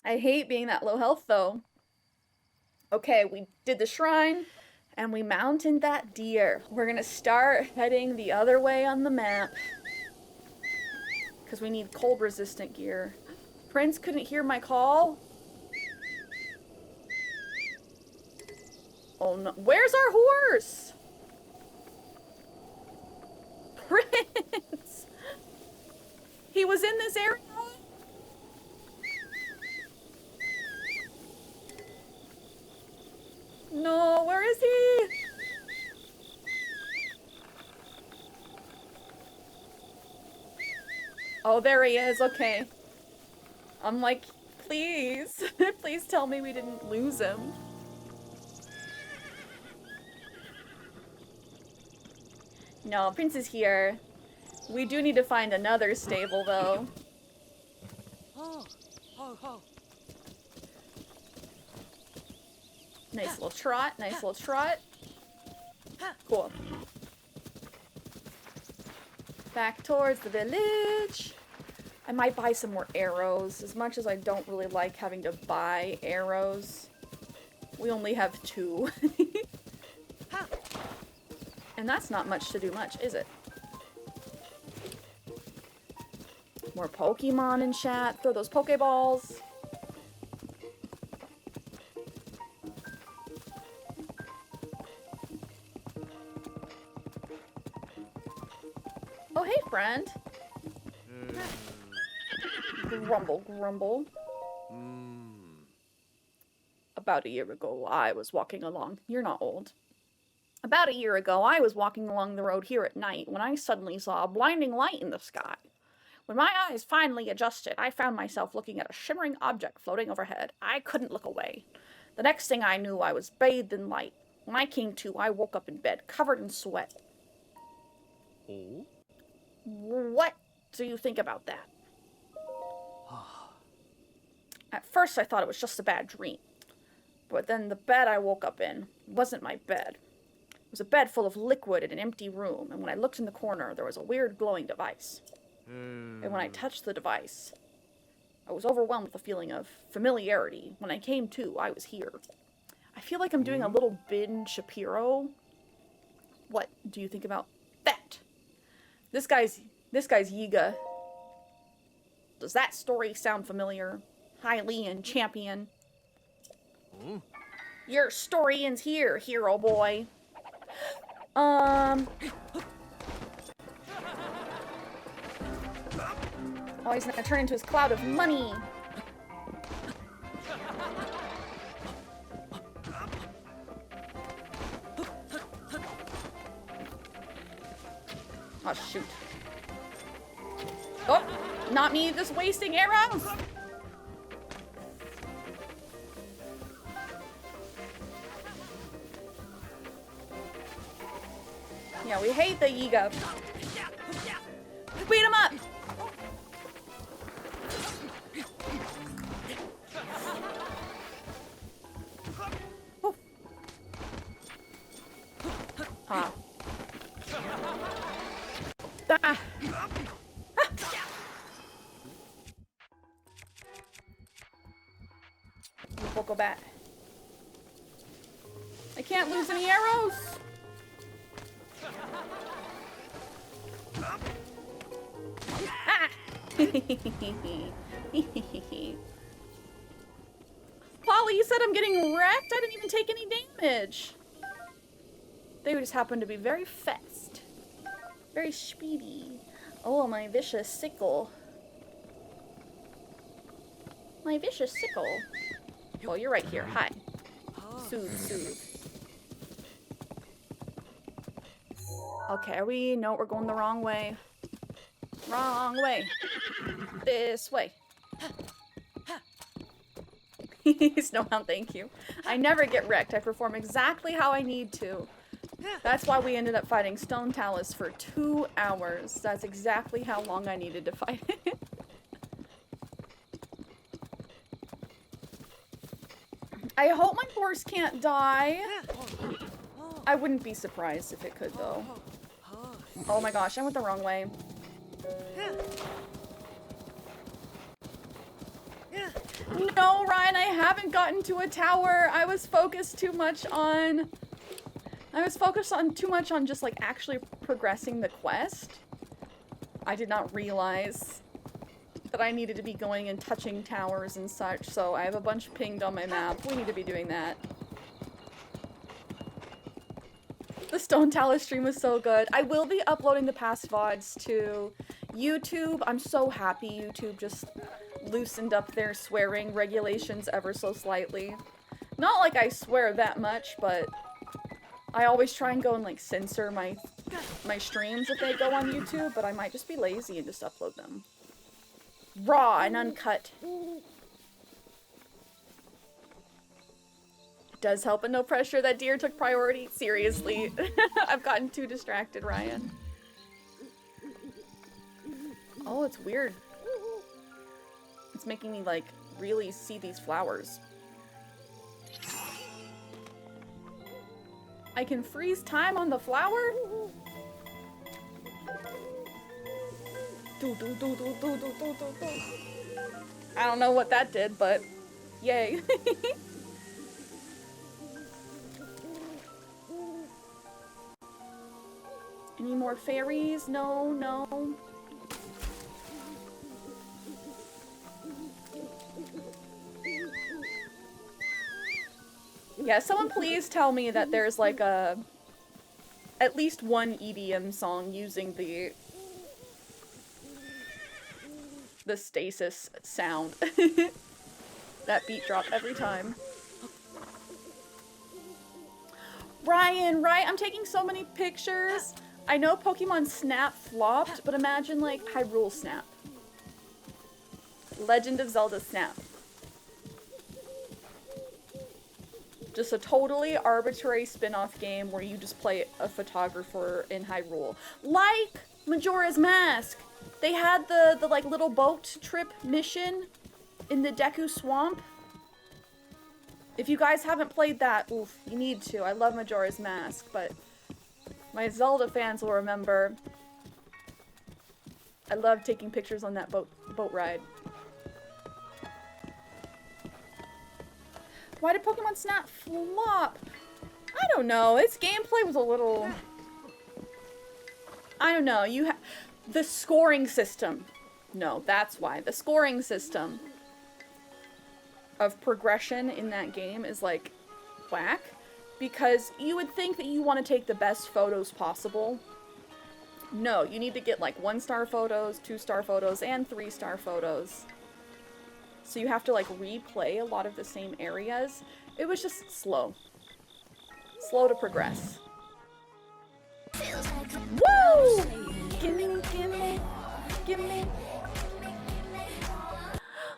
Speaker 1: I hate being that low health, though. Okay, we did the shrine, and we mounted that deer. We're gonna start heading the other way on the map. Because we need cold-resistant gear. Prince couldn't hear my call? Oh no. Where's our horse? Prince! He was in this area? No, where is he? Oh, there he is. Okay. I'm like, please. Please tell me we didn't lose him. No, Prince is here. We do need to find another stable, though. Nice little trot, nice little trot. Cool. Back towards the village. I might buy some more arrows. As much as I don't really like having to buy arrows, we only have 2. And that's not much to do much, is it? More Pokemon in chat. Throw those Pokeballs. Oh, hey, friend. Grumble, grumble. About a year ago, I was walking along. You're not old. About a year ago, I was walking along the road here at night when I suddenly saw a blinding light in the sky. When my eyes finally adjusted, I found myself looking at a shimmering object floating overhead. I couldn't look away. The next thing I knew, I was bathed in light. When I came to, I woke up in bed, covered in sweat.
Speaker 5: Oh?
Speaker 1: What do you think about that? At first, I thought it was just a bad dream. But then the bed I woke up in wasn't my bed. It was a bed full of liquid in an empty room, and when I looked in the corner, there was a weird glowing device. And when I touched the device, I was overwhelmed with a feeling of familiarity. When I came to, I was here. I feel like I'm doing a little Ben Shapiro. What do you think about that? This guy's Yiga. Does that story sound familiar? Hylian champion. Your story ends here, hero boy. Oh, he's gonna turn into his cloud of money. Oh, shoot. Oh, not me just wasting arrows! Yeah, we hate the Yiga. Beat him up! Oh. Ah. Ah. We'll go back. I can't lose any arrows! Ah! Polly, you said I'm getting wrecked? I didn't even take any damage. They just happen to be very fast. Very speedy. Oh, my vicious sickle. My vicious sickle. Oh, you're right here. Hi. Soothe, soothe. Okay, no, we're going the wrong way. Wrong way. This way. Snowhound, thank you. I never get wrecked. I perform exactly how I need to. That's why we ended up fighting Stone Talus for 2 hours. That's exactly how long I needed to fight it. I hope my horse can't die. I wouldn't be surprised if it could, though. Oh my gosh, I went the wrong way. No, Ryan, I haven't gotten to a tower. I was focused too much on just like actually progressing the quest. I did not realize that I needed to be going and touching towers and such, so I have a bunch pinged on my map. We need to be doing that. The Stone Talus stream was so good. I will be uploading the past VODs to YouTube. I'm so happy YouTube just loosened up their swearing regulations ever so slightly. Not like I swear that much, but I always try and go and like censor my streams if they go on YouTube, but I might just be lazy and just upload them raw and uncut. Does help and no pressure that deer took priority. Seriously. I've gotten too distracted, Ryan. Oh, it's weird. It's making me like really see these flowers. I can freeze time on the flower? I don't know what that did, but yay. Any more fairies? No, no. Yeah, someone please tell me that there's like at least one EDM song using the stasis sound. That beat drop every time. Ryan, right? I'm taking so many pictures. I know Pokemon Snap flopped, but imagine like Hyrule Snap. Legend of Zelda Snap. Just a totally arbitrary spin-off game where you just play a photographer in Hyrule. Like Majora's Mask! They had the like little boat trip mission in the Deku Swamp. If you guys haven't played that, oof, you need to. I love Majora's Mask, but my Zelda fans will remember. I love taking pictures on that boat ride. Why did Pokemon Snap flop? I don't know. Its gameplay was a little... I don't know. The scoring system. No, that's why. The scoring system of progression in that game is like whack. Because you would think that you want to take the best photos possible. No, you need to get like 1-star photos, 2-star photos, and 3-star photos. So you have to like replay a lot of the same areas. It was just slow. Slow to progress. Woo! Gimme.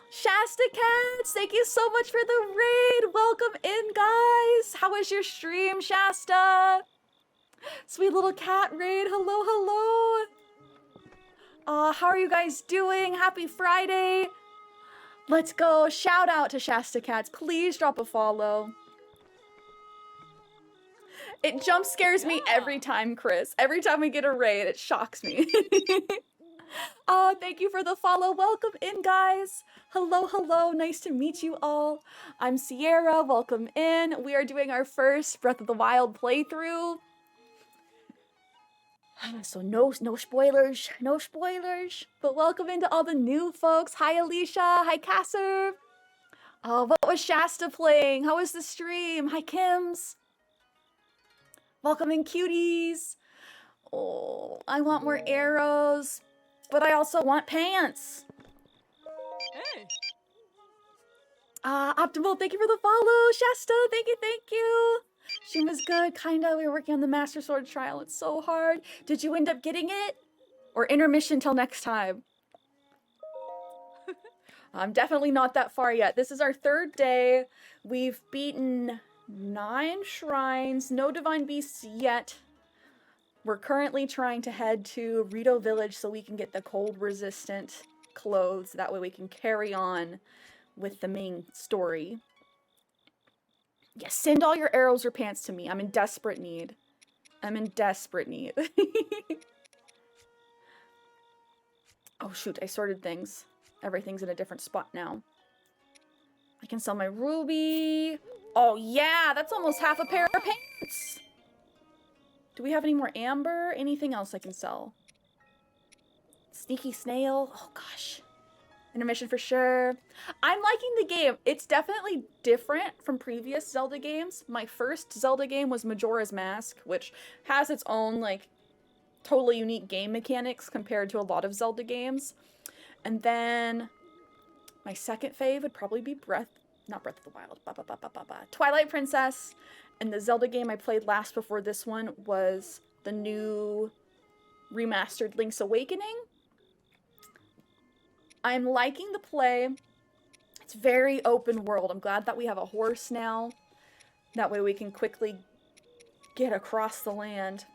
Speaker 1: Shasta Cats, thank you so much for the raid. Welcome in, guys. How was your stream, Shasta? Sweet little cat raid. Hello, hello. How are you guys doing? Happy Friday. Let's go. Shout out to Shasta Cats. Please drop a follow. It jump scares me every time, Chris. Every time we get a raid, it shocks me. Thank you for the follow. Welcome in, guys. Hello, hello. Nice to meet you all. I'm Cierra. Welcome in. We are doing our first Breath of the Wild playthrough. So no spoilers. No spoilers. But welcome into all the new folks. Hi, Alicia. Hi, Kasser. What was Shasta playing? How was the stream? Hi, Kims. Welcome in, cuties. Oh, I want more arrows. But I also want pants.
Speaker 2: Hey.
Speaker 1: Optimal, thank you for the follow. Shasta, thank you. She was good, kinda. We were working on the Master Sword trial. It's so hard. Did you end up getting it? Or intermission till next time? I'm definitely not that far yet. This is our 3rd day. We've beaten 9 shrines. No divine beasts yet. We're currently trying to head to Rito village so we can get the cold resistant clothes. That way we can carry on with the main story. Yes, send all your arrows or pants to me. I'm in desperate need. I'm in desperate need. Oh shoot, I sorted things. Everything's in a different spot now. I can sell my ruby. Oh yeah, that's almost half a pair of pants. Do we have any more amber? Anything else I can sell? Sneaky snail. Oh gosh. Intermission for sure. I'm liking the game. It's definitely different from previous Zelda games. My first Zelda game was Majora's Mask, which has its own like totally unique game mechanics compared to a lot of Zelda games. And then my second fave would probably be not Breath of the Wild, Twilight Princess. And the Zelda game I played last before this one was the new remastered Link's Awakening. I'm liking the play. It's very open world. I'm glad that we have a horse now. That way we can quickly get across the land.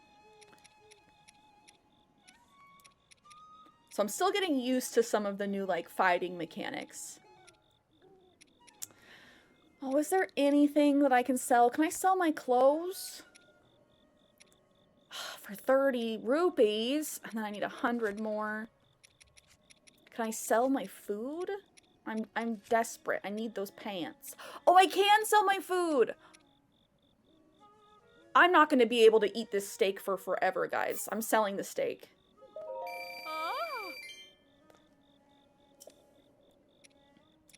Speaker 1: So I'm still getting used to some of the new like fighting mechanics. Oh, is there anything that I can sell? Can I sell my clothes? For 30 rupees. And then I need 100 more. Can I sell my food? I'm desperate. I need those pants. Oh, I can sell my food! I'm not going to be able to eat this steak for forever, guys. I'm selling the steak.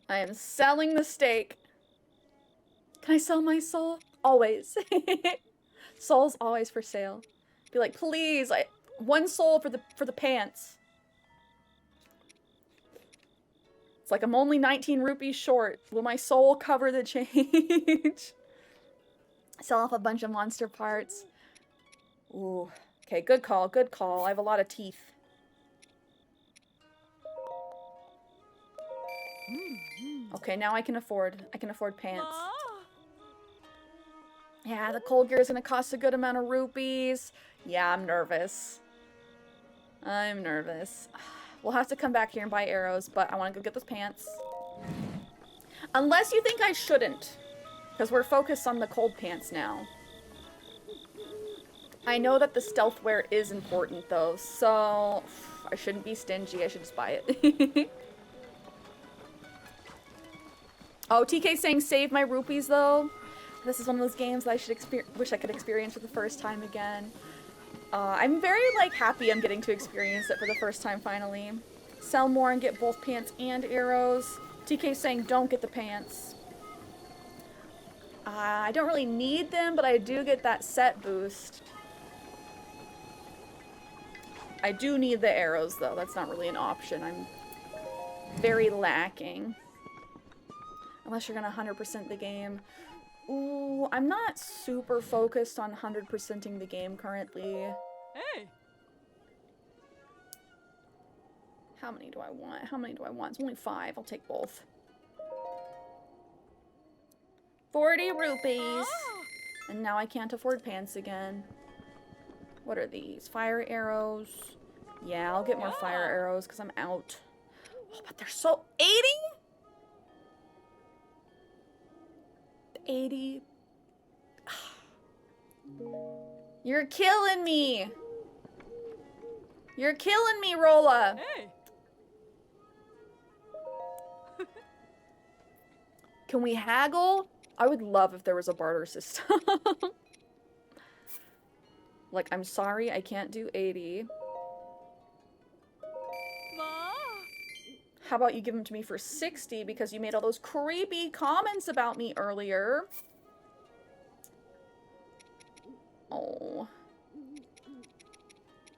Speaker 1: I am selling the steak. Can I sell my soul? Always. Soul's always for sale. Be like, please, one soul for the pants. It's like I'm only 19 rupees short. Will my soul cover the change? Sell off a bunch of monster parts. Ooh. Okay, good call, good call. I have a lot of teeth. Okay, now I can afford pants. Yeah, the cold gear is gonna cost a good amount of rupees. Yeah, I'm nervous. I'm nervous. We'll have to come back here and buy arrows, but I want to go get those pants. Unless you think I shouldn't, because we're focused on the cold pants now. I know that the stealth wear is important though, so I shouldn't be stingy. I should just buy it. Oh, TK saying save my rupees though. This is one of those games that I wish I could experience for the first time again. I'm very happy I'm getting to experience it for the first time finally. Sell more and get both pants and arrows. TK saying don't get the pants. I don't really need them, but I do get that set boost. I do need the arrows though. That's not really an option. I'm very lacking. Unless you're gonna 100% the game. Ooh, I'm not super focused on 100%ing the game currently.
Speaker 2: Hey.
Speaker 1: How many do I want? How many do I want? It's only 5. I'll take both. 40 rupees. And now I can't afford pants again. What are these? Fire arrows. Yeah, I'll get more fire arrows because I'm out. Oh, but they're so... 80? 80. You're killing me. You're killing me, Rolla.
Speaker 2: Hey.
Speaker 1: Can we haggle? I would love if there was a barter system. Like, I'm sorry, I can't do 80.
Speaker 2: Ma.
Speaker 1: How about you give them to me for 60 because you made all those creepy comments about me earlier? Oh.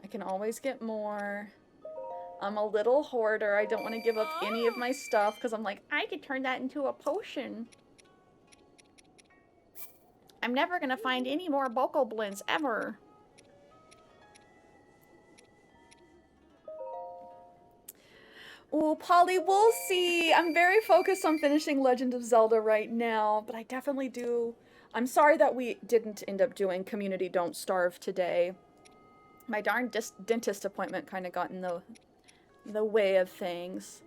Speaker 1: I can always get more. I'm a little hoarder. I don't want to give up any of my stuff because I'm like, I could turn that into a potion. I'm never going to find any more Boko Blends ever. Ooh, Polly, we'll see. I'm very focused on finishing Legend of Zelda right now, but I definitely do. I'm sorry that we didn't end up doing Community Don't Starve today. My darn dentist appointment kind of got in the way of things.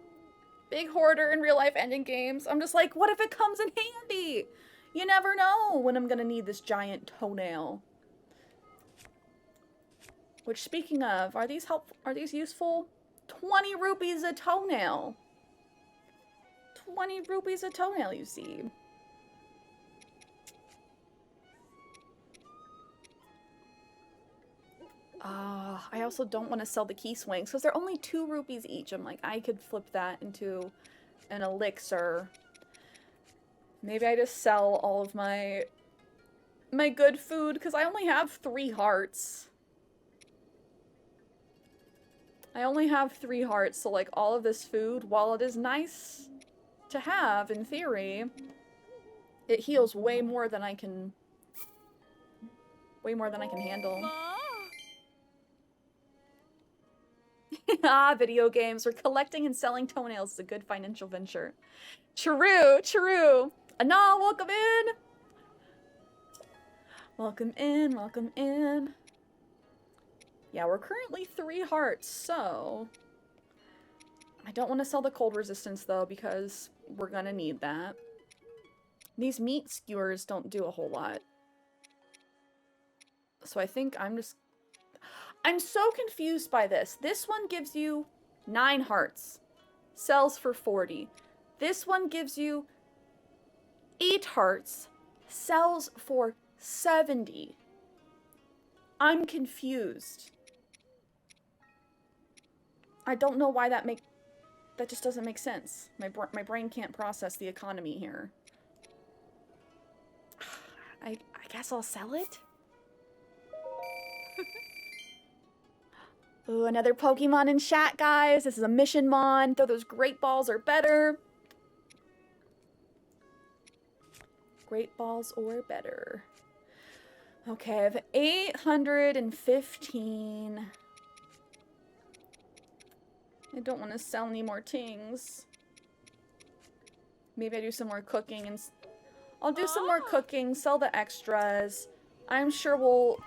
Speaker 1: Big hoarder in real life and in games. I'm just like, what if it comes in handy? You never know when I'm gonna need this giant toenail. Which, speaking of, are these useful? 20 rupees a toenail. 20 rupees a toenail, you see. I also don't want to sell the key swings because they're only 2 rupees each. I'm like, I could flip that into an elixir. Maybe I just sell all of my good food because I only have 3 hearts. I only have 3 hearts, so like all of this food, while it is nice to have in theory, it heals way more than I can handle. Ah, video games. We're collecting and selling toenails is a good financial venture. True, true. Anna, welcome in. Welcome in, welcome in. Yeah, we're currently 3 hearts, so... I don't want to sell the cold resistance, though, because we're gonna need that. These meat skewers don't do a whole lot. So I think I'm so confused by this. This one gives you 9 hearts. Sells for 40. This one gives you 8 hearts. Sells for 70. I'm confused. I don't know why that just doesn't make sense. My brain can't process the economy here. I guess I'll sell it? Ooh, another Pokemon in chat, guys. This is a mission mon. Though those Great Balls are better. Great Balls or better. Okay, I have 815. I don't want to sell any more things. Maybe I do some more cooking and... I'll do some more cooking, sell the extras. I'm sure we'll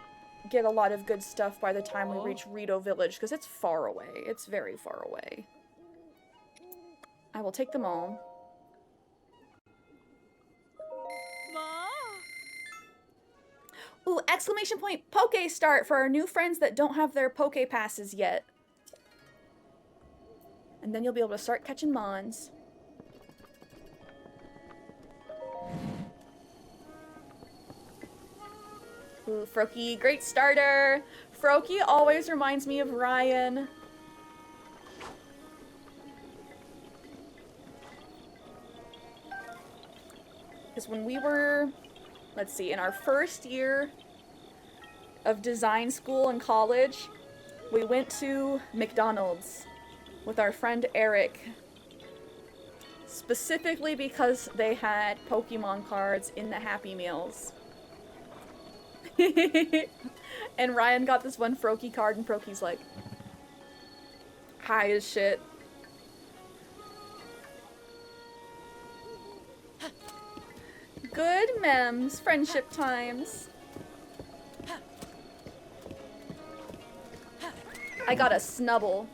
Speaker 1: get a lot of good stuff by the time we reach Rito Village, because it's far away. It's very far away. I will take them all. Ooh, exclamation point Poke Start for our new friends that don't have their Poke Passes yet. And then you'll be able to start catching mons. Ooh, Froakie, great starter. Froakie always reminds me of Ryan. Because when we were, let's see, in our first year of design school and college, we went to McDonald's with our friend Eric. Specifically because they had Pokemon cards in the Happy Meals. And Ryan got this one Froakie card, and Froakie's like, high as shit. Mems, friendship times. I got a snubble.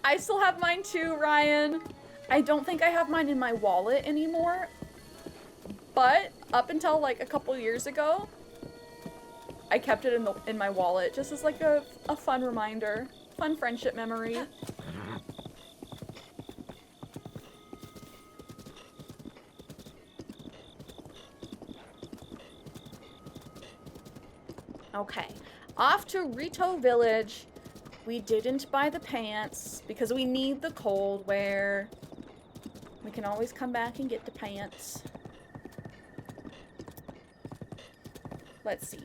Speaker 1: I still have mine too, Ryan. I don't think I have mine in my wallet anymore. But up until like a couple years ago, I kept it in my wallet just as like a fun reminder, fun friendship memory. Okay, off to Rito Village. We didn't buy the pants because we need the cold wear. We can always come back and get the pants. Let's see.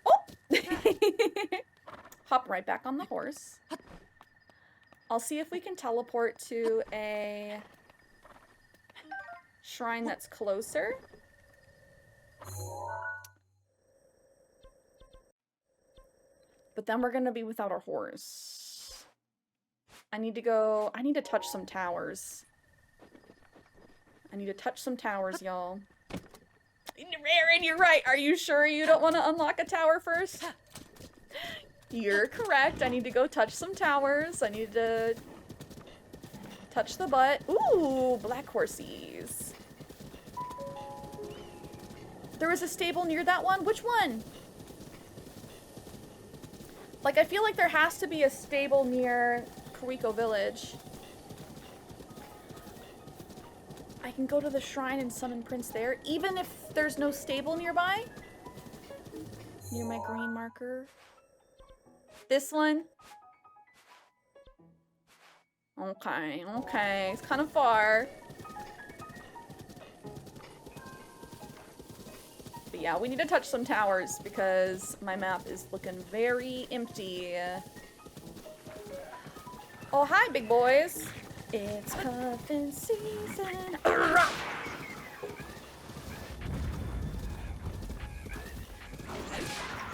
Speaker 1: Oh! Hop right back on the horse. I'll see if we can teleport to a shrine that's closer. But then we're gonna be without our horse. I need to touch some towers. I need to touch some towers, y'all. Aaron, you're right. Are you sure you don't want to unlock a tower first? You're correct. I need to go touch some towers. I need to touch the butt. Ooh, black horsies. There was a stable near that one? Which one? Like, I feel like there has to be a stable near Kakariko Village. I can go to the shrine and summon Prince there, even if there's no stable nearby. Near my green marker. This one? Okay, okay. It's kind of far. But yeah, we need to touch some towers because my map is looking very empty. Oh, hi, big boys. It's cuffing season.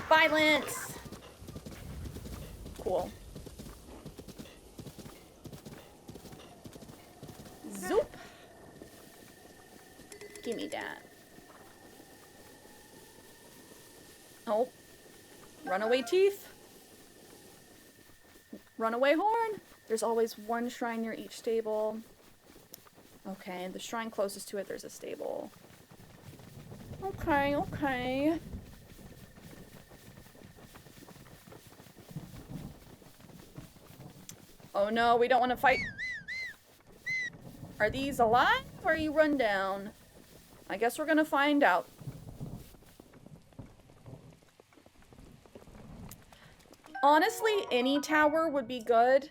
Speaker 1: Violence. Cool. Zoop. Give me that. Oh. Runaway teeth. Runaway horn. There's always one shrine near each stable. Okay, the shrine closest to it, there's a stable. Okay, okay. Oh no, we don't want to fight. Are these alive or are you run down? I guess we're gonna find out. Honestly, any tower would be good.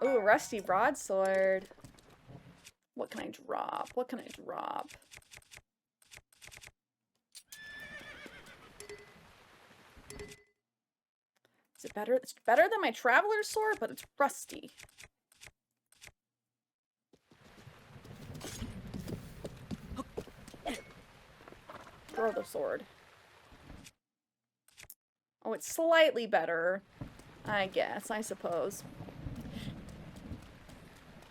Speaker 1: Ooh, rusty broadsword. What can I drop? What can I drop? Is it better? It's better than my traveler's sword, but it's rusty. Throw the sword. Oh, it's slightly better. I guess, I suppose.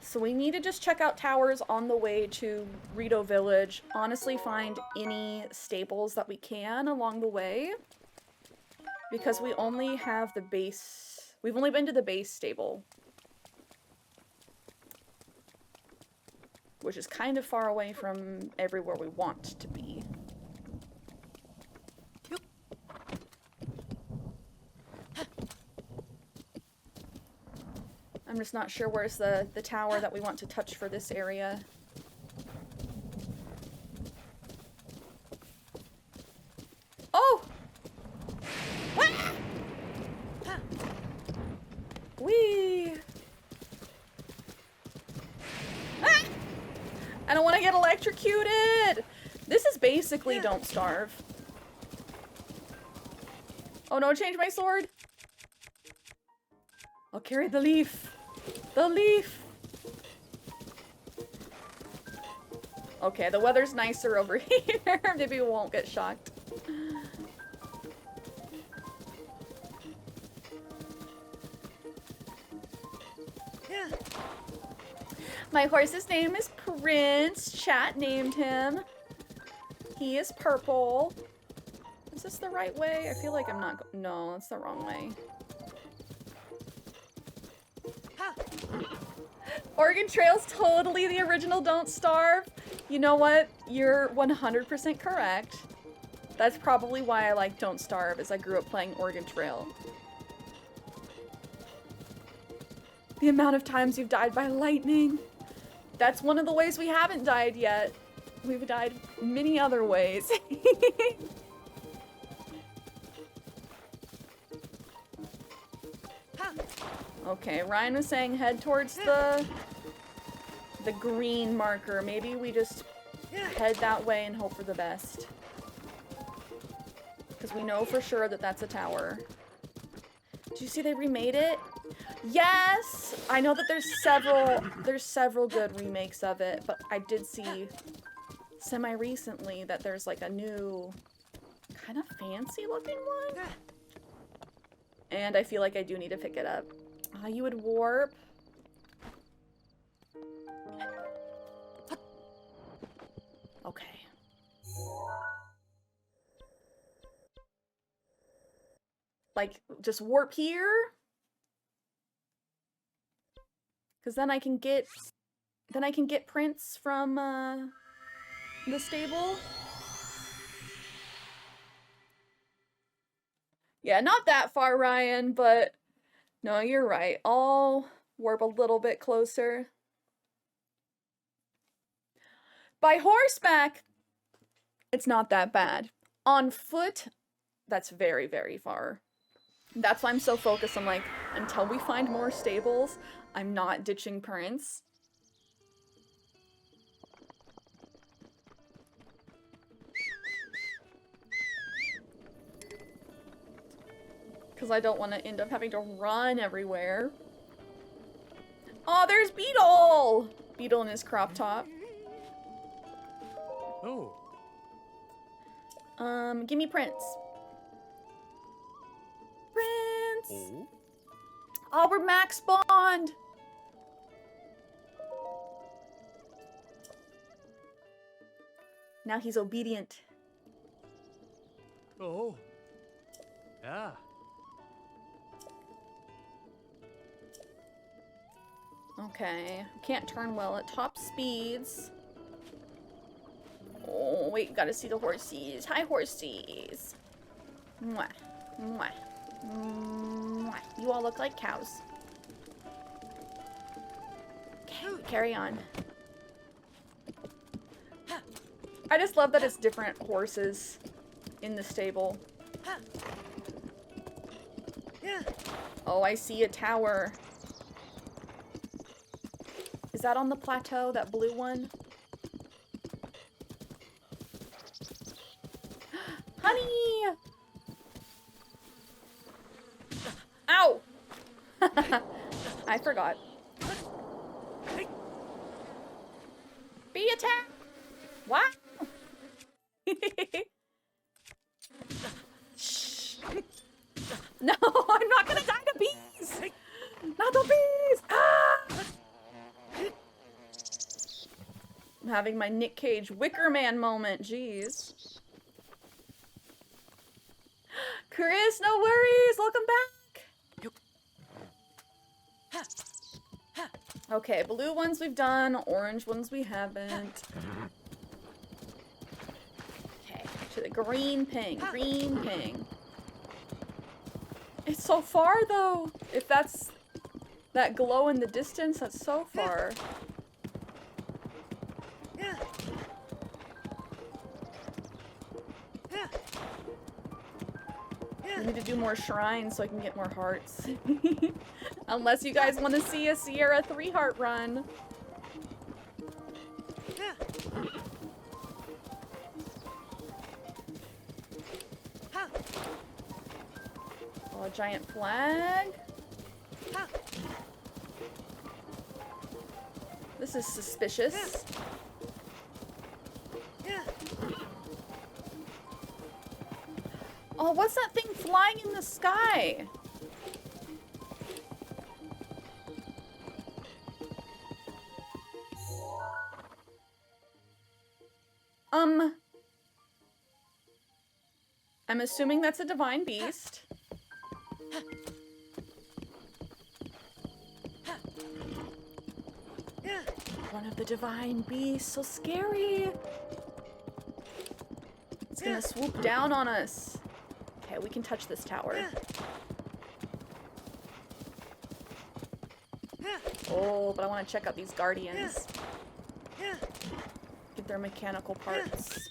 Speaker 1: So we need to just check out towers on the way to Rito Village. Honestly, find any stables that we can along the way. Because we only have the base... We've only been to the base stable. Which is kind of far away from everywhere we want to be. I'm just not sure where's the tower that we want to touch for this area. Oh! Ah! Whee! Ah! I don't want to get electrocuted! This is basically Don't Starve. Oh no, change my sword! I'll carry the leaf. The leaf! Okay, the weather's nicer over here. Maybe we won't get shocked. My horse's name is Prince. Chat named him. He is purple. Is this the right way? I feel like I'm not no, that's the wrong way. Oregon Trail's totally the original Don't Starve. You know what? You're 100% correct. That's probably why I like Don't Starve, is I grew up playing Oregon Trail. The amount of times you've died by lightning. That's one of the ways we haven't died yet. We've died many other ways. Okay, Ryan was saying head towards the green marker. Maybe we just head that way and hope for the best. Because we know for sure that that's a tower. Did you see they remade it? Yes! I know that there's several good remakes of it, but I did see semi-recently that there's like a new kind of fancy looking one. And I feel like I do need to pick it up. You would warp. Okay. Like, just warp here? Because then I can get Prince from, the stable. Yeah, not that far, Ryan, but no, you're right. I'll warp a little bit closer. By horseback, it's not that bad. On foot, that's very, very far. That's why I'm so focused on, like, until we find more stables, I'm not ditching Prince. Because I don't want to end up having to run everywhere. Oh, there's Beetle! Beetle in his crop top.
Speaker 5: Oh.
Speaker 1: Give me Prince. Prince!
Speaker 5: Oh.
Speaker 1: Oh, we're max spawned! Now he's obedient.
Speaker 5: Oh. Yeah.
Speaker 1: Okay, can't turn well at top speeds. Oh, wait, gotta see the horsies. Hi, horsies. Mwah. Mwah. Mwah. You all look like cows. Okay, carry on. I just love that it's different horses in the stable. Oh, I see a tower. Is that on the plateau, that blue one? Honey! Ow! I forgot. Be attacked! What? Shh. No, I'm not gonna die to bees! Not the bees! Ah! I'm having my Nick Cage Wicker Man moment, jeez. Chris, no worries, welcome back! Okay, blue ones we've done, orange ones we haven't. Okay, to the green ping, green ping. It's so far though! If that's that glow in the distance, that's so far. I need to do more shrines so I can get more hearts. Unless you guys want to see a Cierra 3-heart run. Oh, a giant flag. This is suspicious. Oh, what's that thing flying in the sky? I'm assuming that's a divine beast. One of the divine beasts, so scary. It's gonna swoop down on us. Okay, we can touch this tower. Oh, but I want to check out these guardians. Get their mechanical parts.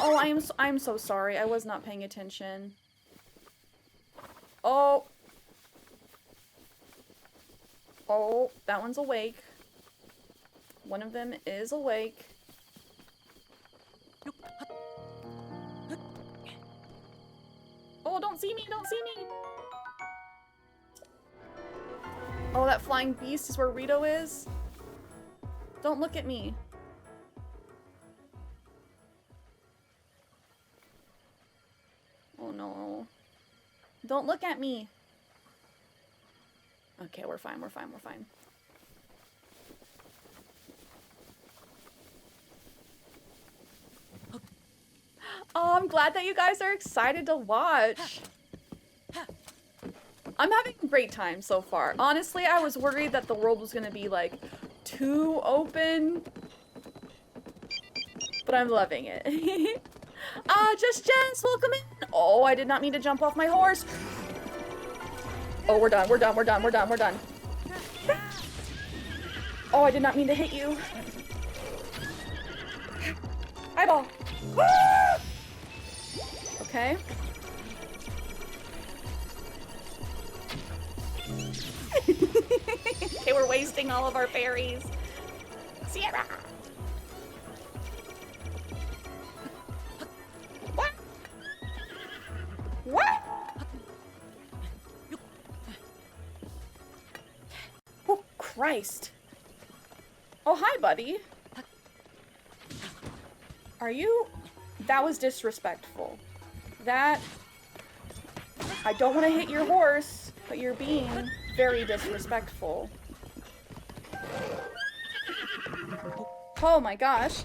Speaker 1: Oh, I'm so sorry. I was not paying attention. Oh. Oh, that one's awake. One of them is awake. Oh, don't see me, don't see me. Oh, that flying beast is where Rito is? Don't look at me. Oh no. Don't look at me. Okay, we're fine, we're fine, we're fine. Oh, I'm glad that you guys are excited to watch. I'm having a great time so far. Honestly, I was worried that the world was gonna be like too open. But I'm loving it. Just Jess, welcome in. Oh, I did not mean to jump off my horse. Oh, we're done, we're done, we're done, we're done, we're done. Oh, I did not mean to hit you. Eyeball. Okay. Okay, we're wasting all of our berries. Cierra! What? What? Oh, Christ. Oh, hi, buddy. Are you... That was disrespectful. That... I don't want to hit your horse, but you're being very disrespectful. Oh my gosh.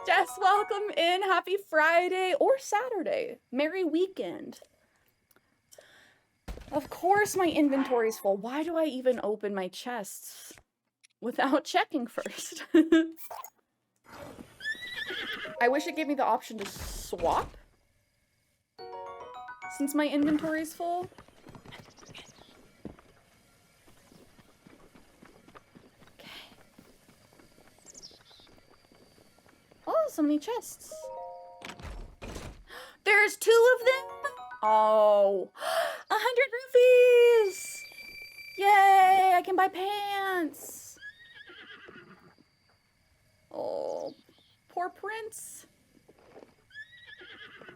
Speaker 1: Jess, welcome in. Happy Friday or Saturday. Merry weekend. Of course my inventory's full. Why do I even open my chests without checking first? I wish it gave me the option to swap. Since my inventory's full. Okay. Oh, so many chests. There's 2 of them? Oh, 100 rupees! Yay, I can buy pants. Oh, poor Prince.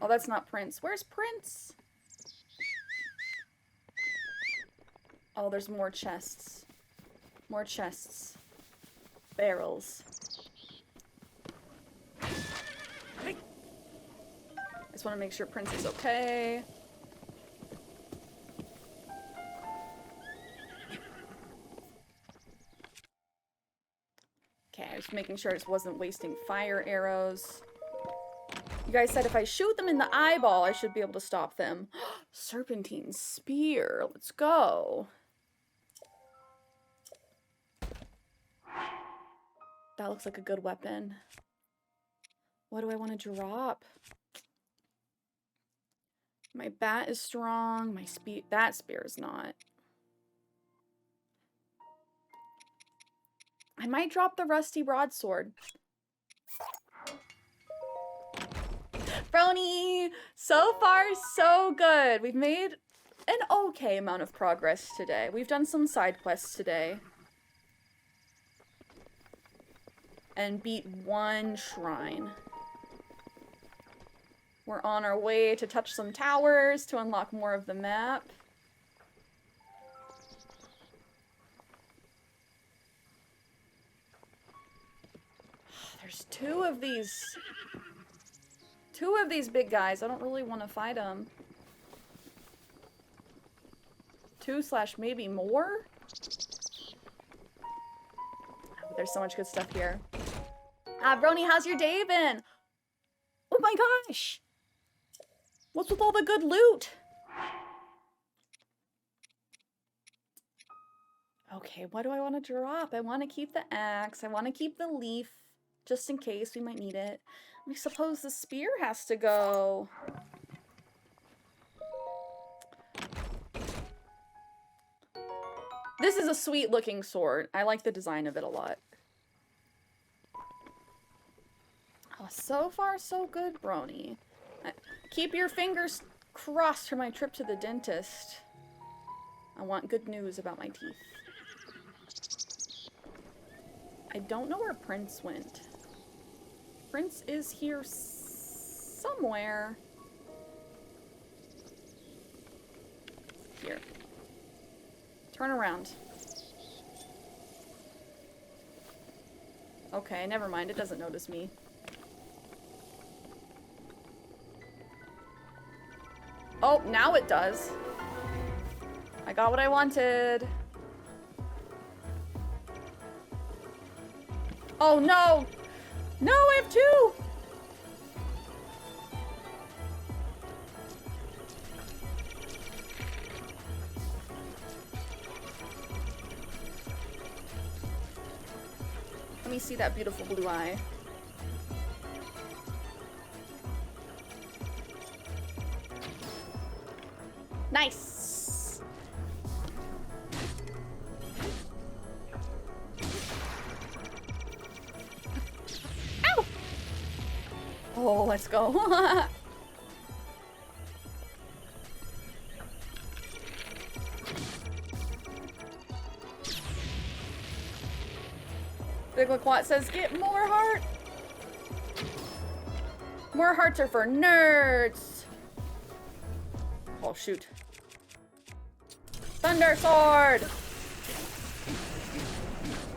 Speaker 1: Oh, that's not Prince. Where's Prince? Oh, there's more chests. More chests. Barrels. I just want to make sure Prince is okay. Okay, I was making sure I just wasn't wasting fire arrows. You guys said if I shoot them in the eyeball, I should be able to stop them. Serpentine spear. Let's go. That looks like a good weapon. What do I want to drop? My bat is strong. My that spear is not. I might drop the rusty broadsword. Brony! So far, so good. We've made an okay amount of progress today. We've done some side quests today. And beat 1 shrine. We're on our way to touch some towers to unlock more of the map. There's 2 of these. 2 of these big guys. I don't really want to fight them. 2 / maybe more? There's so much good stuff here. Brony, how's your day been? Oh my gosh! What's with all the good loot? Okay, what do I want to drop? I want to keep the axe. I want to keep the leaf, just in case we might need it. I suppose the spear has to go. This is a sweet looking sword. I like the design of it a lot. Oh, so far so good, Brony. Keep your fingers crossed for my trip to the dentist. I want good news about my teeth. I don't know where Prince went. Prince is here somewhere. Here. Turn around. Okay, never mind. It doesn't notice me. Oh, now it does. I got what I wanted. Oh no! No, I have two! Let me see that beautiful blue eye. Nice! Ow! Oh, let's go. Big Laquat says, get more heart! More hearts are for nerds! Oh, shoot. Thunder Sword!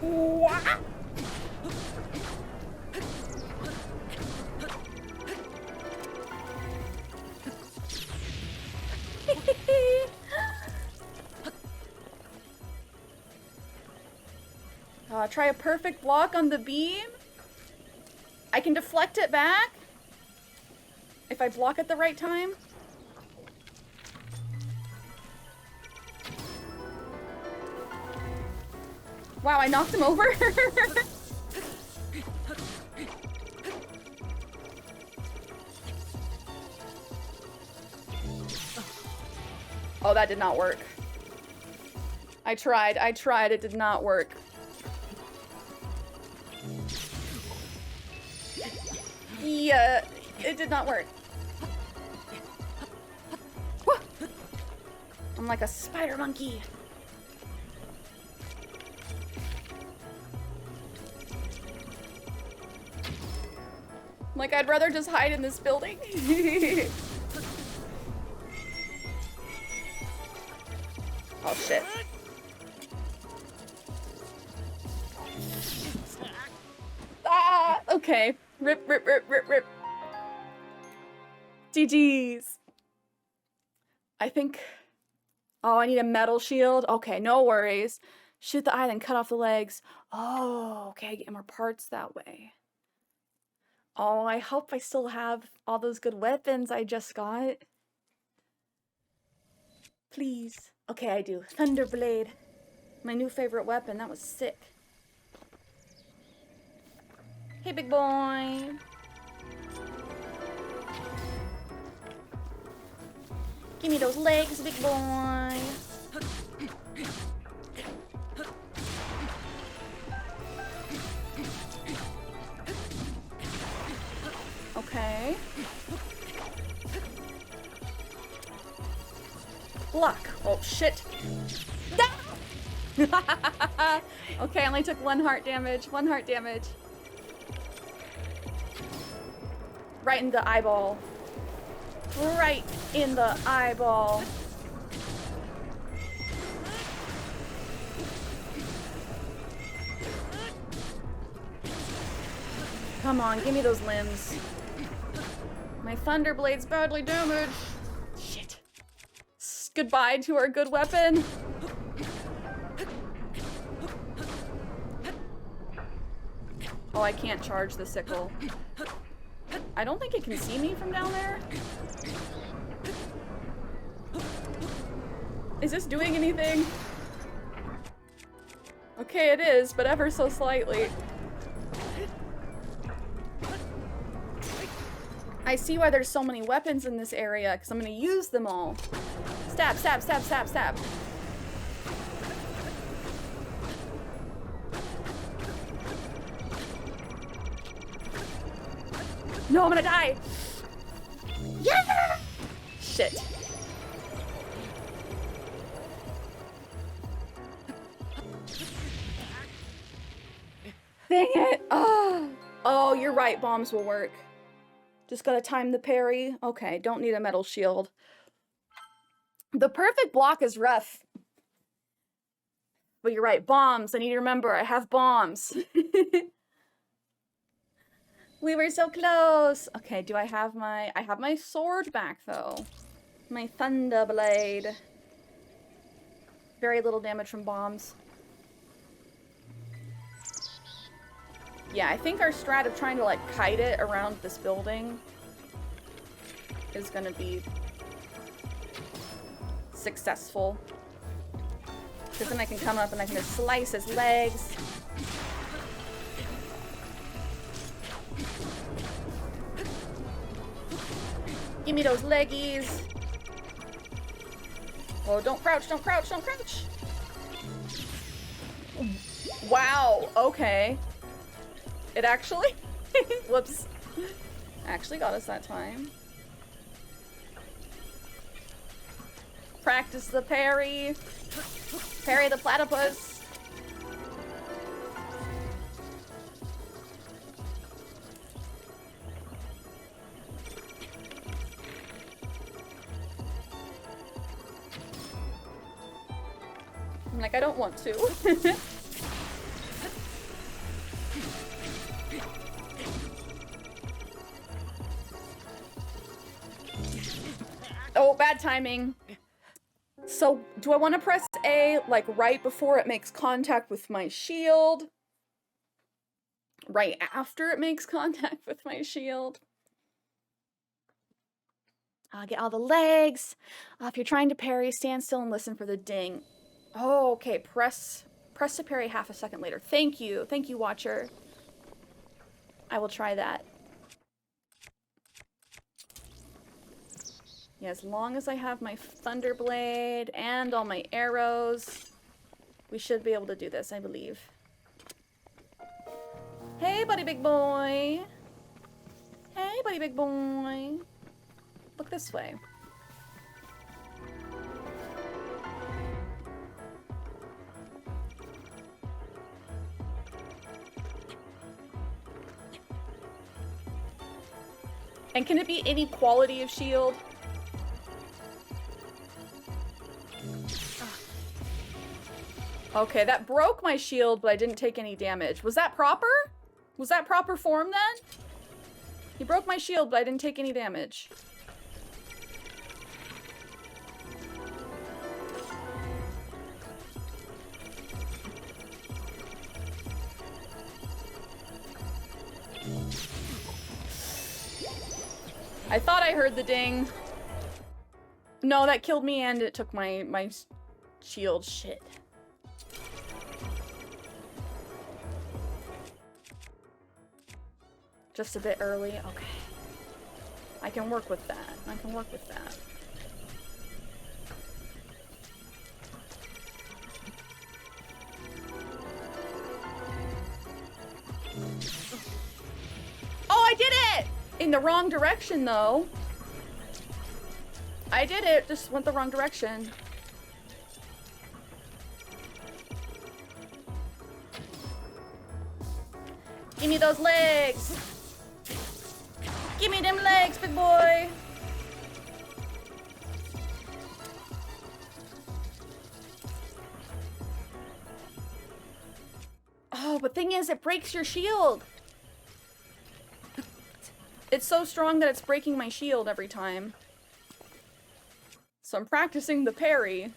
Speaker 1: Wah! Try a perfect block on the beam. I can deflect it back if I block at the right time. Wow, I knocked him over. Oh, that did not work. I tried, it did not work. Yeah, it did not work. I'm like a spider monkey. Like, I'd rather just hide in this building. Oh, shit. Ah, okay. Rip, rip, rip, rip, rip. GG's. I think... Oh, I need a metal shield. Okay, no worries. Shoot the eye, then cut off the legs. Oh, okay, I get more parts that way. Oh, I hope I still have all those good weapons I just got. Please. Okay, I do. Thunderblade. My new favorite weapon. That was sick. Hey, big boy. Give me those legs, big boy. Okay. Block. Oh, shit. Okay, I only took 1 heart damage. 1 heart damage. Right in the eyeball. Right in the eyeball. Come on, give me those limbs. My Thunderblade's badly damaged. Shit. Goodbye to our good weapon. Oh, I can't charge the sickle. I don't think it can see me from down there. Is this doing anything? Okay, it is, but ever so slightly. I see why there's so many weapons in this area, because I'm going to use them all. Stab, stab, stab, stab, stab. No, I'm gonna die! Yeah! Shit. Dang it! Oh. Oh, you're right, bombs will work. Just gotta time the parry. Okay, don't need a metal shield. The perfect block is rough. But you're right, bombs. I need to remember, I have bombs. We were so close. Okay, do I have my sword back though? My thunder blade. Very little damage from bombs. Yeah, I think our strat of trying to like kite it around this building is gonna be successful. Because then I can come up and I can just slice his legs. Give me those leggies. Oh, don't crouch, don't crouch, don't crouch. Wow, okay. It actually, whoops. Actually got us that time. Practice the parry. Parry the platypus. I'm like, I don't want to. Oh, bad timing. So, do I want to press A, like, right before it makes contact with my shield? Right after it makes contact with my shield? I'll get all the legs. If you're trying to parry, stand still and listen for the ding. Oh, okay. Press to parry half a second later. Thank you. Thank you, watcher. I will try that. Yeah, as long as I have my Thunderblade and all my arrows, we should be able to do this, I believe. Hey, buddy big boy. Hey, buddy big boy. Look this way. And can it be any quality of shield? Okay, that broke my shield, but I didn't take any damage. Was that proper? Was that proper form then? He broke my shield, but I didn't take any damage. I thought I heard the ding. No, that killed me and it took my shield. Shit. Just a bit early? Okay. I can work with that. I can work with that. Oh, I did it! In the wrong direction, though. I did it, just went the wrong direction. Give me those legs! Give me them legs, big boy! Oh, but thing is, it breaks your shield! It's so strong that it's breaking my shield every time. So I'm practicing the parry,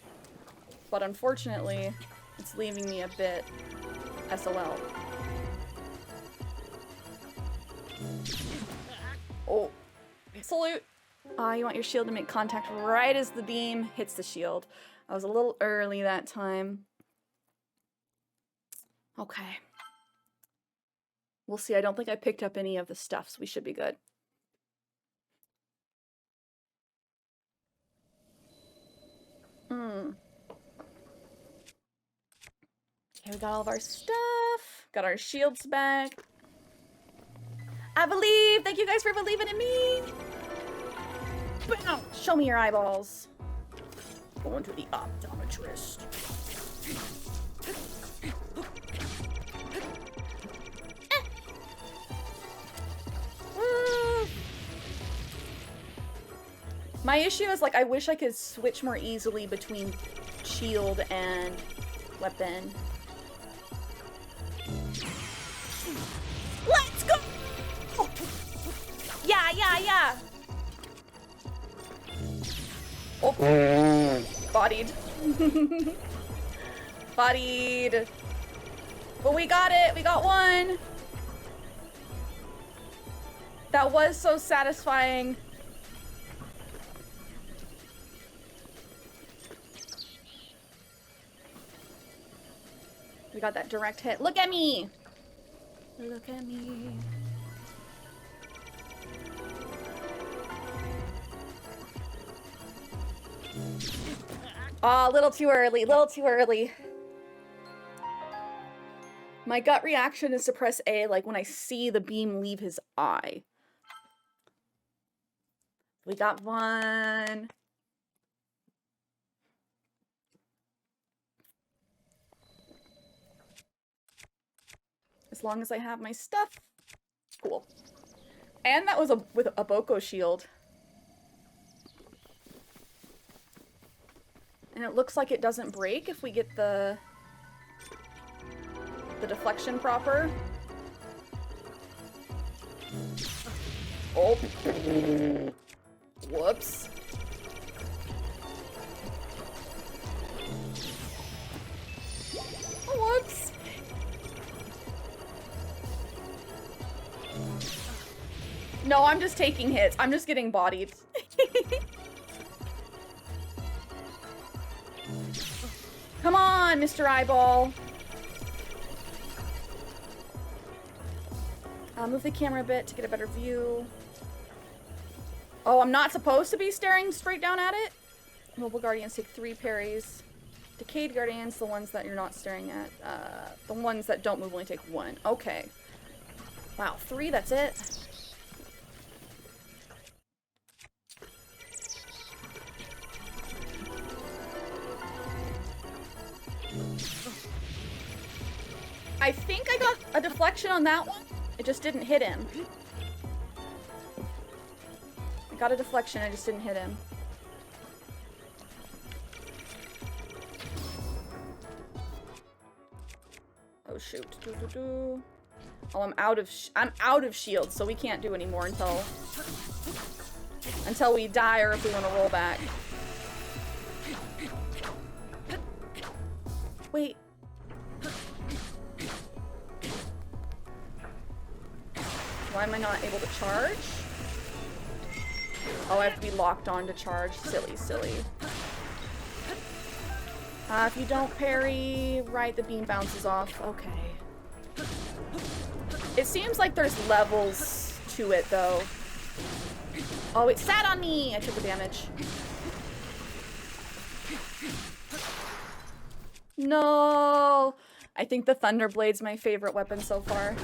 Speaker 1: but unfortunately, it's leaving me a bit SOL. Oh, salute. You want your shield to make contact right as the beam hits the shield. I was a little early that time. Okay. We'll see. I don't think I picked up any of the stuff, so we should be good. Okay, we got all of our stuff. Got our shields back. I believe! Thank you guys for believing in me! Bam! Show me your eyeballs. Going to the optometrist. My issue is, like, I wish I could switch more easily between shield and weapon. Let's go! Yeah, yeah, yeah! Oh. Bodied. Bodied. But we got it! We got one! That was so satisfying. We got that direct hit. Look at me! Look at me. Aw, a little too early, little too early. My gut reaction is to press A, like when I see the beam leave his eye. We got one. As long as I have my stuff. Cool. And that was with a Boko shield. And it looks like it doesn't break if we get the deflection proper. Oh. Whoops. Whoops. No, I'm just taking hits. I'm just getting bodied. Come on, Mr. Eyeball. I'll move the camera a bit to get a better view. Oh, I'm not supposed to be staring straight down at it? Mobile Guardians take 3 parries. Decayed Guardians, the ones that you're not staring at. The ones that don't move only take 1. Okay. Wow, 3, that's it? I think I got a deflection on that one. It just didn't hit him. I got a deflection, I just didn't hit him. Oh shoot. Oh, I'm out of shield, so we can't do any more until we die, or if we want to roll back. Wait. Why am I not able to charge? Oh, I have to be locked on to charge. Silly, silly. If you don't parry, right, the beam bounces off. Okay. It seems like there's levels to it, though. Oh, it sat on me! I took the damage. No! I think the Thunderblade's my favorite weapon so far.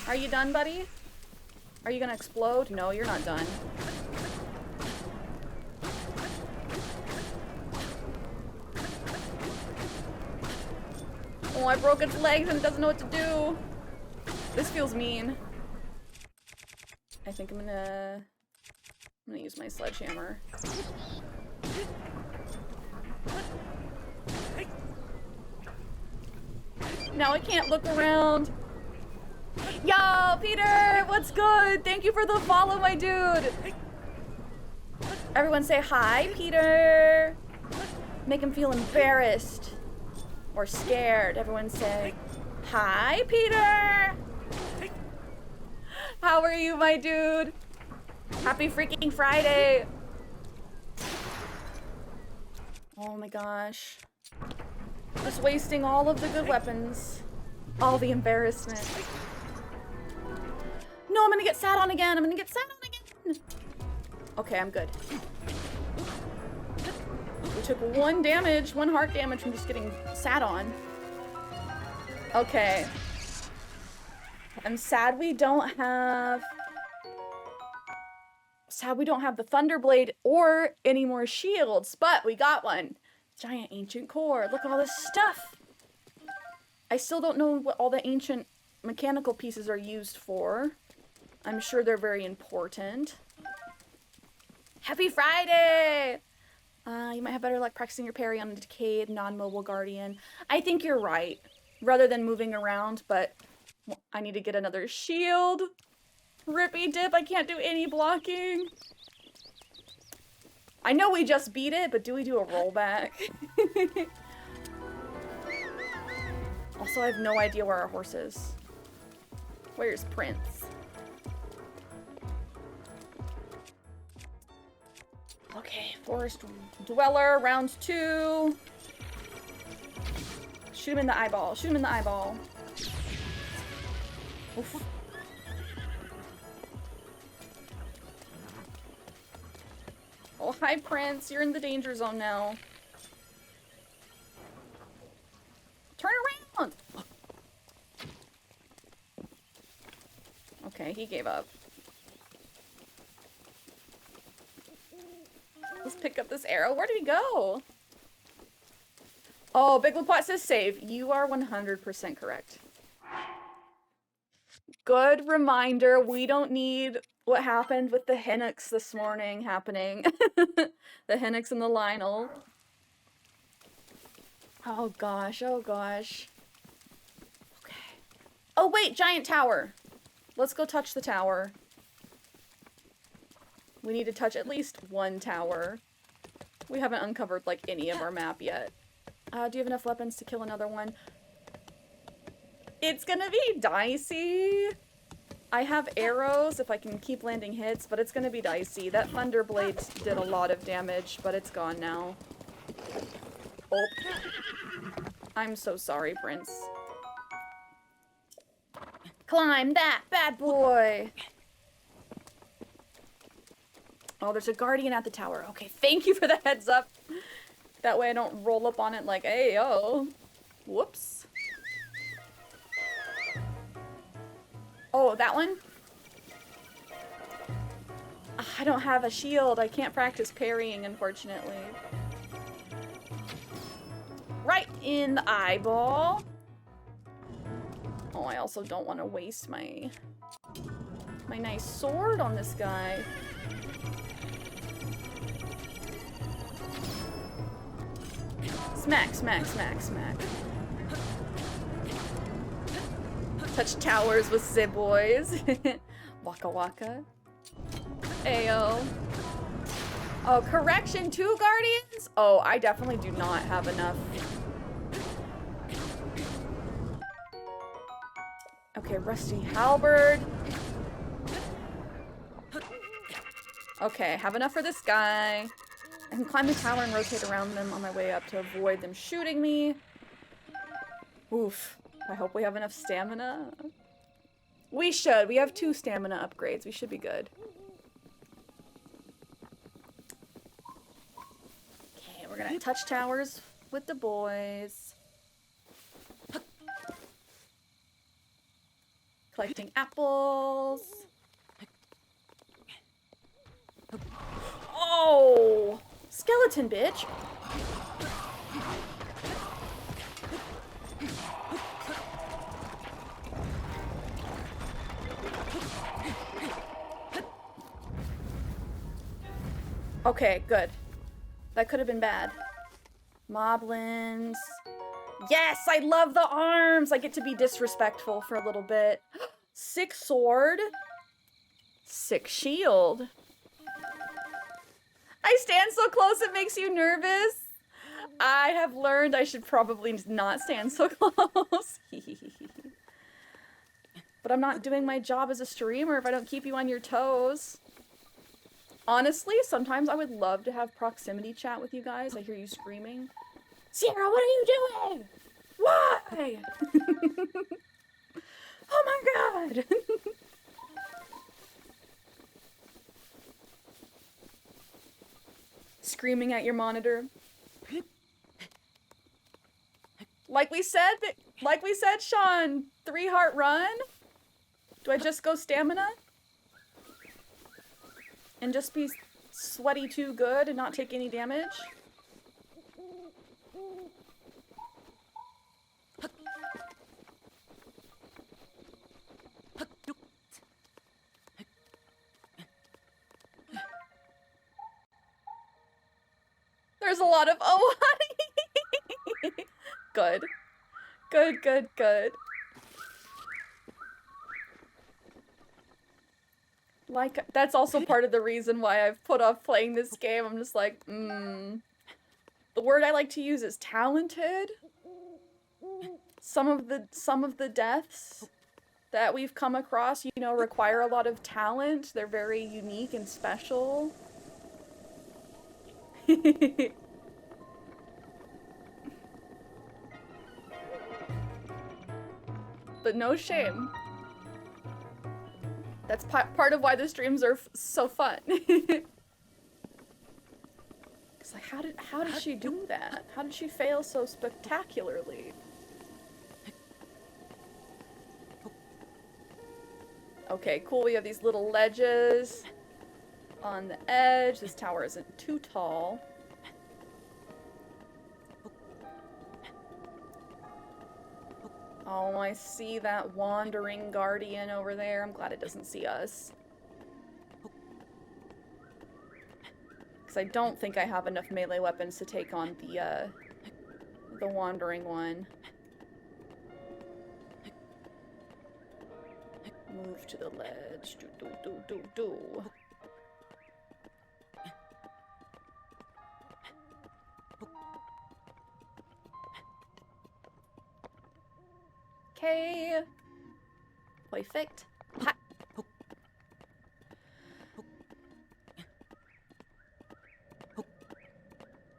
Speaker 1: Are you done, buddy? Are you gonna explode? No, you're not done. Oh, I broke its legs and it doesn't know what to do. This feels mean. I think I'm gonna use my sledgehammer. Now I can't look around. Yo, Peter, what's good? Thank you for the follow, my dude. Everyone say hi, Peter. Make him feel embarrassed. Or scared. Everyone say, hi, Peter! How are you, my dude? Happy freaking Friday! Oh my gosh. Just wasting all of the good weapons. All the embarrassment. No, I'm gonna get sat on again. I'm gonna get sat on again. Okay, I'm good. We took 1 damage, 1 heart damage from just getting sat on. Okay. I'm sad we don't have... Sad we don't have the Thunderblade or any more shields, but we got one. Giant ancient core. Look at all this stuff. I still don't know what all the ancient mechanical pieces are used for. I'm sure they're very important. Happy Friday! You might have better luck practicing your parry on a decayed, non-mobile guardian. I think you're right. Rather than moving around, but I need to get another shield. Rippy dip, I can't do any blocking. I know we just beat it, but do we do a rollback? Also, I have no idea where our horse is. Where's Prince? Okay, Forest Dweller, round 2. Shoot him in the eyeball. Shoot him in the eyeball. Oof. Oh, hi, Prince. You're in the danger zone now. Turn around! Okay, he gave up. Let's pick up this arrow. Where did he go? Oh, Big Lapot says save. You are 100% correct. Good reminder. We don't need what happened with the Hinox this morning happening. The Hinox and the Lynel. Oh gosh, oh gosh. Okay. Oh wait, giant tower. Let's go touch the tower. We need to touch at least 1 tower. We haven't uncovered like any of our map yet. Do you have enough weapons to kill another one? It's gonna be dicey. I have arrows if I can keep landing hits, but it's gonna be dicey. That Thunderblade did a lot of damage, but it's gone now. Oh. I'm so sorry, Prince. Climb that bad boy! Oh, there's a guardian at the tower. Okay, thank you for the heads up. That way I don't roll up on it like, hey, yo. Whoops. Oh, that one? I don't have a shield. I can't practice parrying, unfortunately. Right in the eyeball. Oh, I also don't want to waste my nice sword on this guy. Smack, smack, smack, smack. Touch towers with Zib boys. Waka waka. Ayo. Oh, correction, 2 guardians? Oh, I definitely do not have enough. Okay, rusty halberd. Okay, have enough for this guy. I can climb the tower and rotate around them on my way up to avoid them shooting me. Oof. I hope we have enough stamina. We should. We have 2 stamina upgrades. We should be good. Okay, we're gonna touch towers with the boys. Collecting apples. Oh! Skeleton, bitch! Okay, good. That could have been bad. Moblins. Yes, I love the arms! I get to be disrespectful for a little bit. 6 sword. 6 shield. I stand so close it makes you nervous. I have learned I should probably not stand so close. But I'm not doing my job as a streamer if I don't keep you on your toes. Honestly, sometimes I would love to have proximity chat with you guys. I hear you screaming. Cierra, what are you doing? Why? Oh my god! Screaming at your monitor. Like we said, Sean, 3-heart run? Do I just go stamina? And just be sweaty too good and not take any damage? There's a lot of oh good. Good, good, good. Like, that's also part of the reason why I've put off playing this game. I'm just like, The word I like to use is talented. Some of the deaths that we've come across, you know, require a lot of talent. They're very unique and special. But no shame. That's part of why the streams are so fun. It's like, how did she do that? How did she fail so spectacularly? Okay, cool. We have these little ledges on the edge. This tower isn't too tall. Oh, I see that wandering guardian over there. I'm glad it doesn't see us. Because I don't think I have enough melee weapons to take on the wandering one. Move to the ledge. Do. Okay. Perfect. Ha.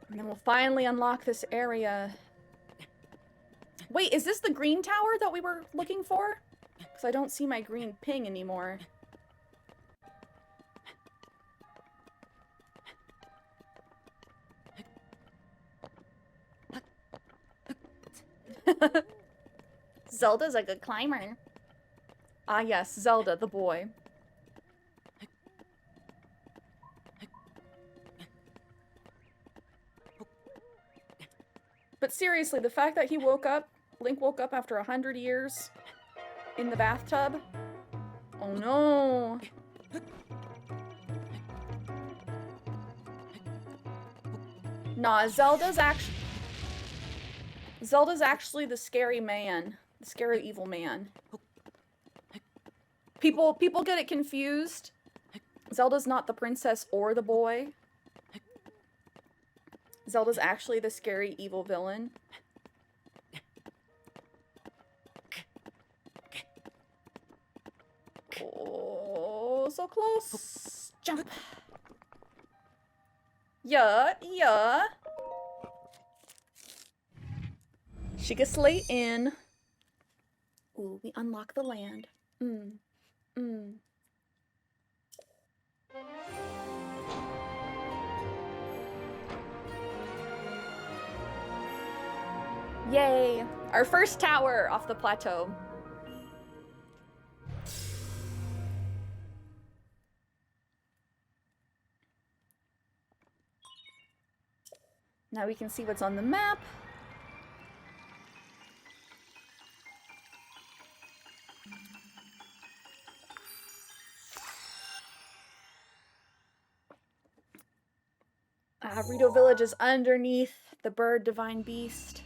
Speaker 1: And then we'll finally unlock this area. Wait, is this the green tower that we were looking for? Because I don't see my green ping anymore. Zelda's a good climber. Ah yes, Zelda, the boy. But seriously, the fact that Link woke up after 100 years in the bathtub. Oh no. Nah, Zelda's actually the scary man. The scary evil man. People get it confused. Zelda's not the princess or the boy. Zelda's actually the scary evil villain. Oh, so close. Jump. Yeah. Shiga Slate in. Ooh, we unlock the land. Yay! Our first tower off the plateau. Now we can see what's on the map. Rito Village is underneath the bird divine beast.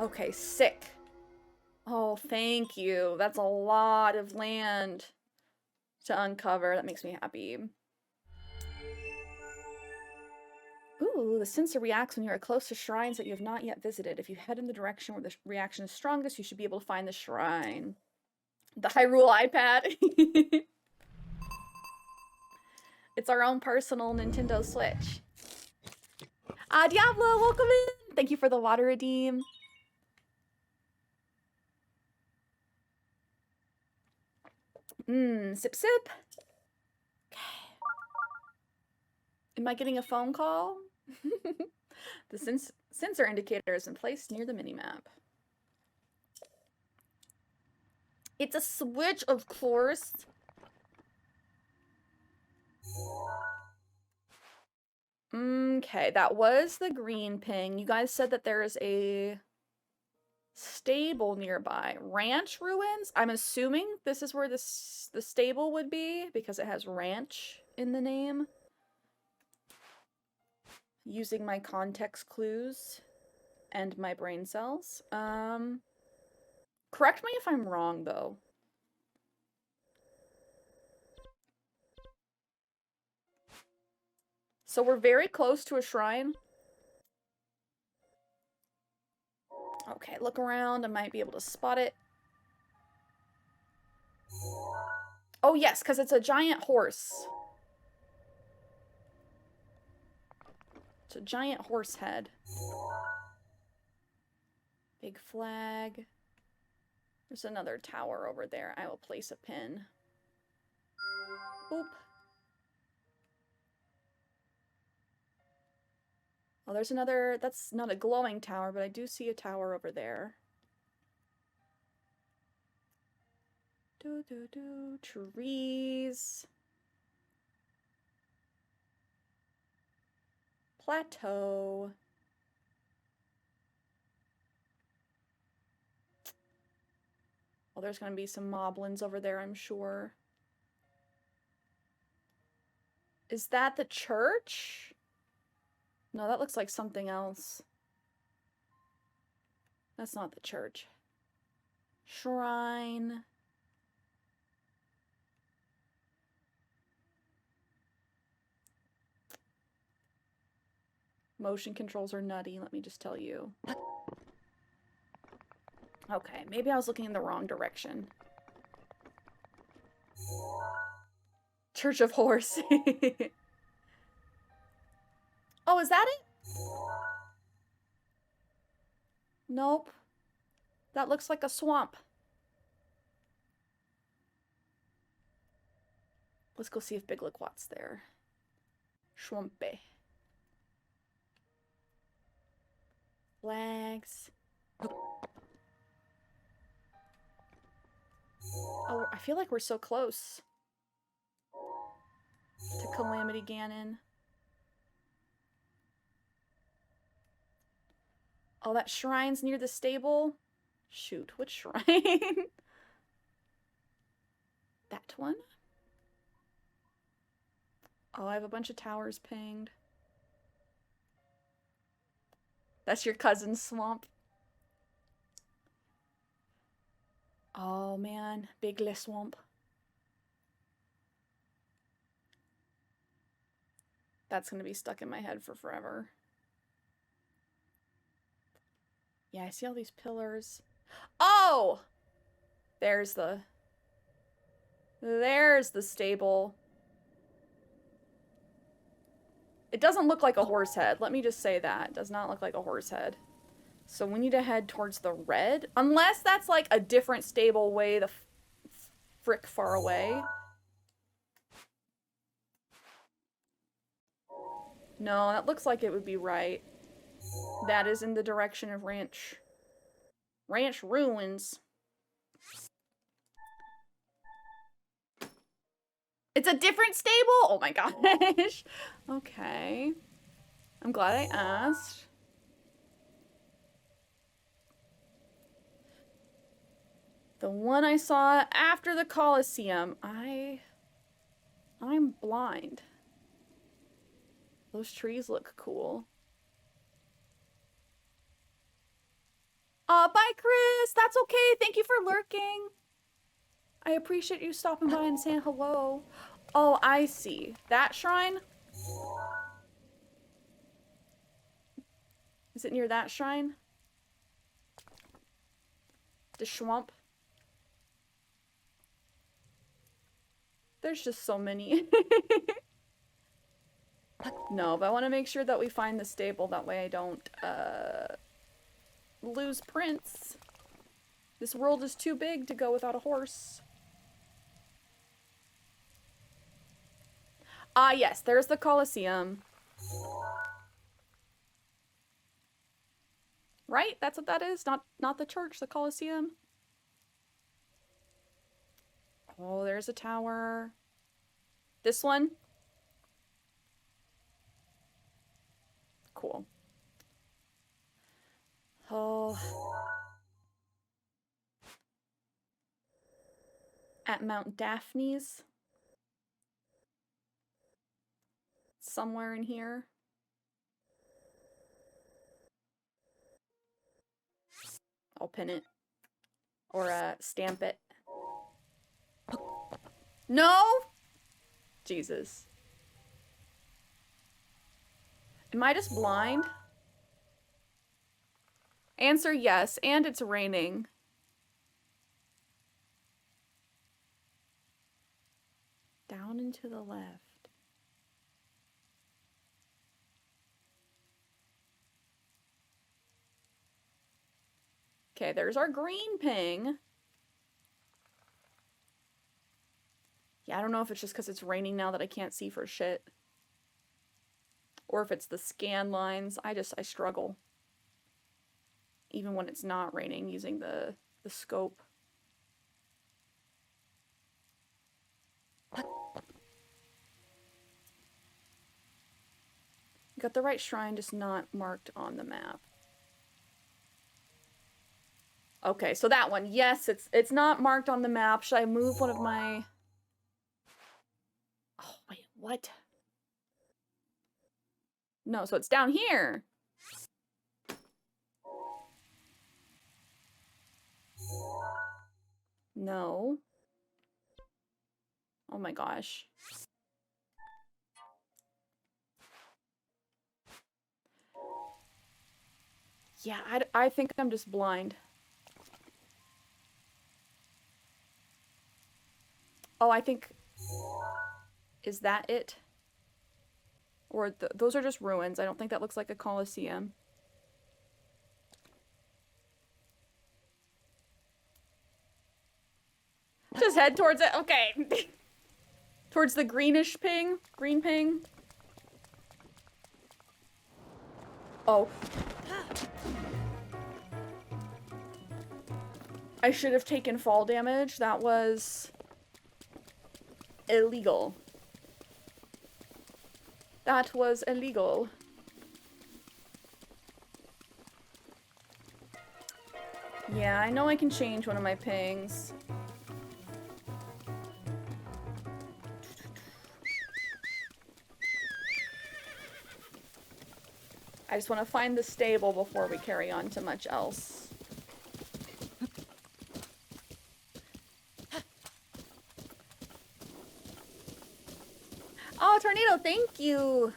Speaker 1: Okay, sick. Oh, thank you. That's a lot of land to uncover. That makes me happy. Ooh, Ooh, the sensor reacts when you are close to shrines that you have not yet visited. If you head in the direction where the reaction is strongest, you should be able to find the shrine. The Hyrule iPad. It's our own personal Nintendo Switch. Diablo, welcome in! Thank you for the water redeem. Sip sip. Okay. Am I getting a phone call? The sensor indicator is in place near the minimap. It's a switch, of course. Okay, that was the green ping. You guys said that there is a stable nearby. Ranch ruins? I'm assuming this is where the stable would be because it has ranch in the name. Using my context clues and my brain cells. Correct me if I'm wrong, though. So we're very close to a shrine. Okay, look around. I might be able to spot it. Oh, yes, because it's a giant horse. It's a giant horse head. Big flag. There's another tower over there. I will place a pin. Boop. Oh, there's another... That's not a glowing tower, but I do see a tower over there. Trees. Plateau. Well, there's going to be some moblins over there, I'm sure. Is that the church? No, that looks like something else. That's not the church. Shrine. Motion controls are nutty, let me just tell you. Okay, maybe I was looking in the wrong direction. Church of Horse. Oh, is that it? Nope. That looks like a swamp. Let's go see if Big Liquat's there. Schwampe. Flags. Oh, I feel like we're so close to Calamity Ganon. Oh, that shrine's near the stable? Shoot, which shrine? That one? Oh, I have a bunch of towers pinged. That's your cousin's swamp. Oh man, Big Swamp. That's gonna be stuck in my head for forever. Yeah, I see all these pillars. Oh! There's the stable. It doesn't look like a horse head. Let me just say that. It does not look like a horse head. So we need to head towards the red. Unless that's like a different stable way the frick far away. No, that looks like it would be right. That is in the direction of Ranch Ruins. It's a different stable? Oh my gosh. Okay. I'm glad I asked. The one I saw after the Coliseum. I'm blind. Those trees look cool. Bye, Chris. That's okay. Thank you for lurking. I appreciate you stopping by and saying hello. Oh, I see. That shrine? Is it near that shrine? The swamp? There's just so many. No, but I want to make sure that we find the stable. That way I don't, lose Prince. This world is too big to go without a horse. Ah, yes, there's the Colosseum. Right? That's what that is? Not the church, the Colosseum. Oh, there's a tower. This one? Cool. Oh. At Mount Daphne's. Somewhere in here. I'll pin it. Or, stamp it. No! Jesus. Am I just blind? Answer yes, and it's raining. Down and to the left. Okay, there's our green ping. Yeah, I don't know if it's just because it's raining now that I can't see for shit. Or if it's the scan lines. I struggle. Even when it's not raining, using the scope. Got the right shrine, just not marked on the map. Okay, so that one. Yes, it's not marked on the map. Should I move one of my... Oh, wait, what? No, so it's down here. No. Oh my gosh. Yeah, I think I'm just blind. Oh, I think... Is that it? Or those are just ruins. I don't think that looks like a Colosseum. Just head towards it. Okay. Towards the greenish ping. Green ping. Oh. I should have taken fall damage. That was illegal. That was illegal. Yeah, I know I can change one of my pings. I just want to find the stable before we carry on to much else. Oh, Tornado, thank you!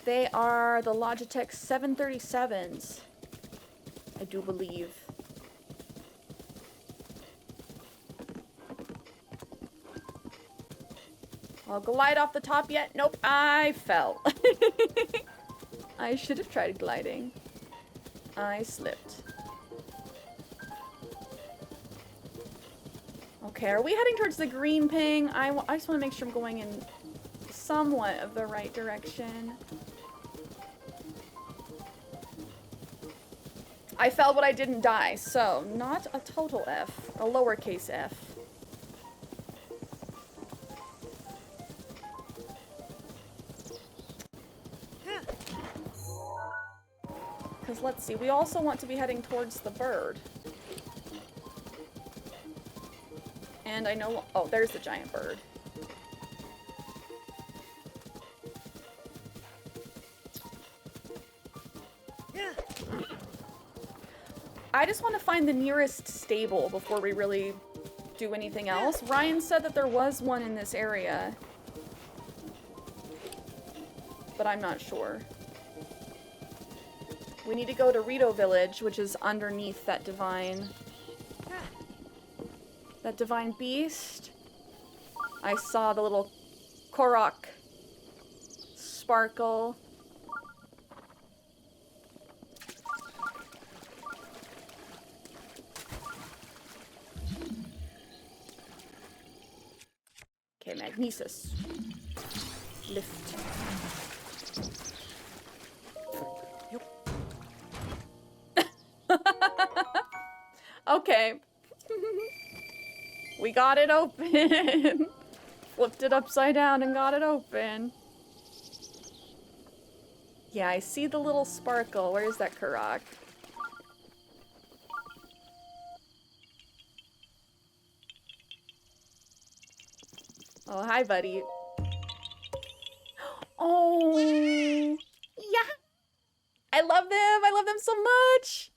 Speaker 1: They are the Logitech 737s, I do believe. I'll glide off the top yet. Nope, I fell. I should have tried gliding. I slipped. Okay, are we heading towards the green ping? I just want to make sure I'm going in somewhat of the right direction. I fell, but I didn't die, so not a total F, a lowercase f. Because let's see, we also want to be heading towards the bird. And I know, oh, there's the giant bird. I just want to find the nearest stable before we really do anything else. Ryan said that there was one in this area, but I'm not sure. We need to go to Rito village, which is underneath that divine beast. I saw the little Korok sparkle. Okay, magnesis. Lift. Okay. We got it open. Flipped it upside down and got it open. Yeah, I see the little sparkle. Where's that Karak? Oh, hi, buddy. Oh, yeah. I love them. I love them so much.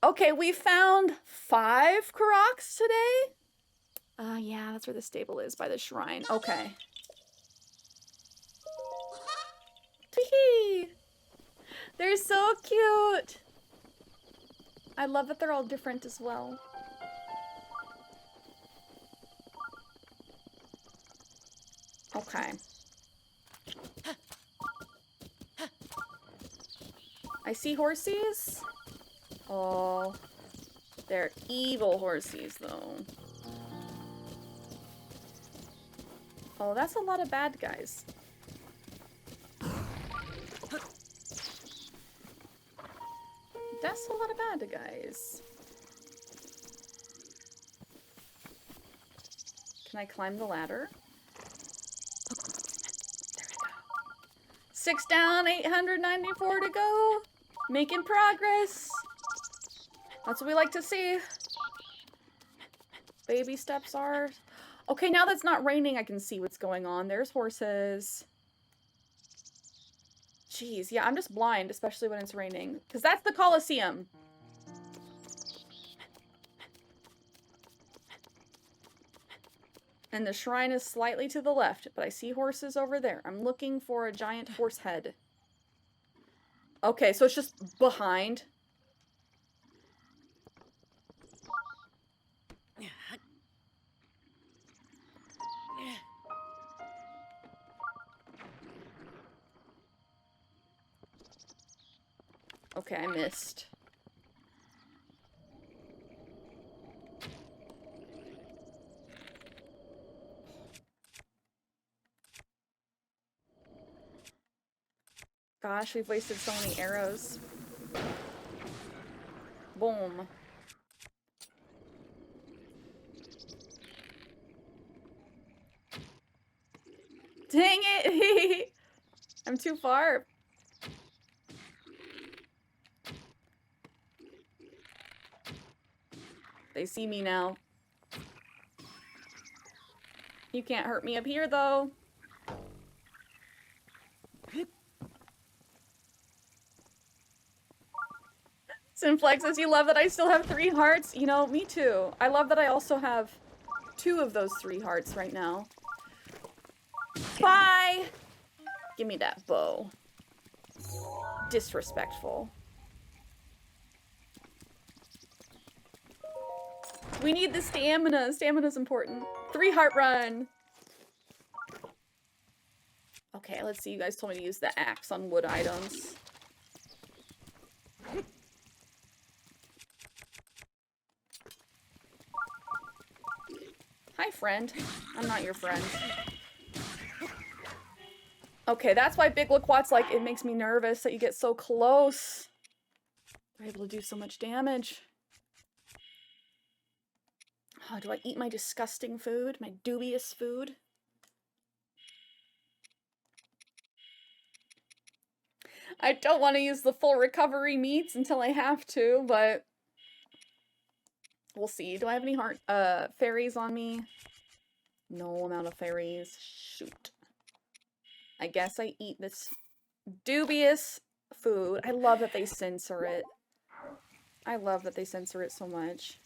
Speaker 1: Okay, we found 5 Karoks today. Yeah, that's where the stable is, by the shrine. Okay. Tee-hee! They're so cute! I love that they're all different as well. Okay. I see horsies. Oh, they're evil horsies, though. Oh, that's a lot of bad guys. That's a lot of bad guys. Can I climb the ladder? There we go. 6 down, 894 to go. Making progress. That's what we like to see. Baby steps are... Okay, now that's not raining, I can see what's going on. There's horses. Jeez, yeah, I'm just blind, especially when it's raining. Because that's the Colosseum. And the shrine is slightly to the left, but I see horses over there. I'm looking for a giant horse head. Okay, so it's just behind. Okay, I missed. Gosh, we've wasted so many arrows. Boom. Dang it! I'm too far. They see me now. You can't hurt me up here, though. Sinflex says, you love that I still have 3 hearts? You know, me too. I love that I also have 2 of those 3 hearts right now. Bye! Give me that bow. Disrespectful. We need the stamina. Stamina's important. 3 heart run. Okay, let's see. You guys told me to use the axe on wood items. Hi, friend. I'm not your friend. Okay, that's why Big Liquat's like, it makes me nervous that you get so close. You're able to do so much damage. Oh, do I eat my disgusting food? My dubious food? I don't want to use the full recovery meats until I have to, but we'll see. Do I have any fairies on me? No amount of fairies. Shoot. I guess I eat this dubious food. I love that they censor it. I love that they censor it so much.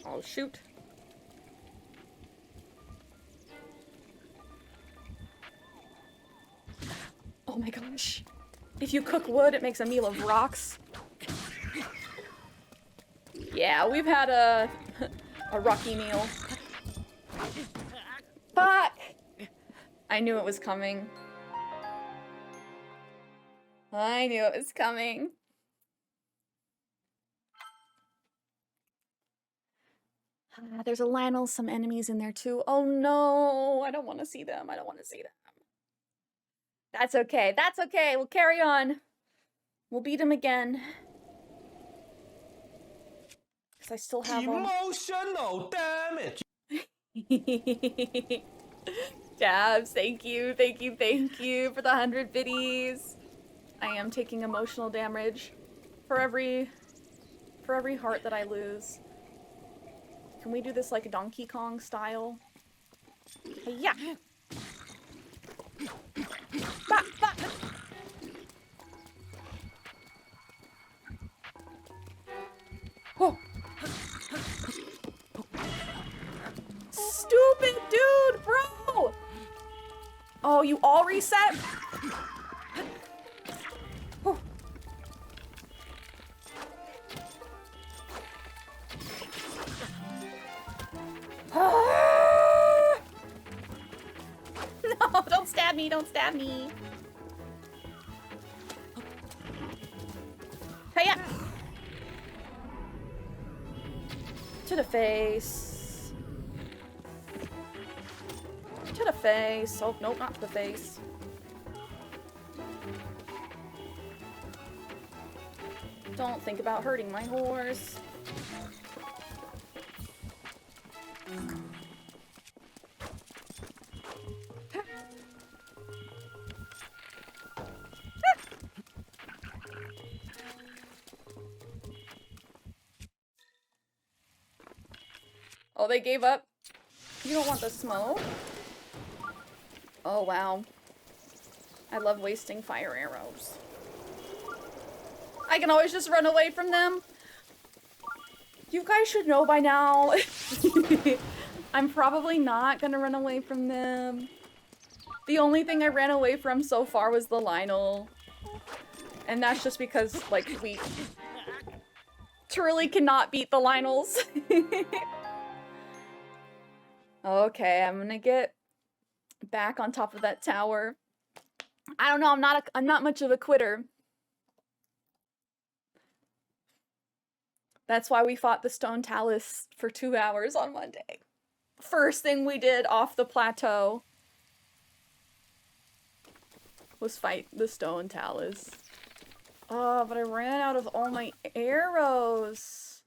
Speaker 1: Oh, shoot. Oh my gosh. If you cook wood, it makes a meal of rocks. Yeah, we've had a rocky meal. Fuck! I knew it was coming. I knew it was coming. There's a Lynel, some enemies in there too. Oh no, I don't want to see them. I don't want to see them. That's okay. That's okay. We'll carry on. We'll beat him again. Because I still have
Speaker 6: emotional damage.
Speaker 1: Dabs, thank you, thank you, thank you for the 100 biddies. I am taking emotional damage for every heart that I lose. Can we do this like Donkey Kong style? Yeah. Bah, bah. Oh. Stupid dude, bro! Oh, you all reset? Oh. No, don't stab me, don't stab me. Hey, yeah. To the face. To the face. Oh, nope, not to the face. Don't think about hurting my horse. Oh, they gave up? You don't want the smoke? Oh, wow. I love wasting fire arrows. I can always just run away from them. You guys should know by now. I'm probably not gonna run away from them. The only thing I ran away from so far was the Lynel. And that's just because, like, we truly cannot beat the Lynels. Okay, I'm gonna get back on top of that tower. I don't know, I'm not much of a quitter. That's why we fought the Stone Talus for 2 hours on Monday. First thing we did off the plateau was fight the Stone Talus. Oh, but I ran out of all my arrows.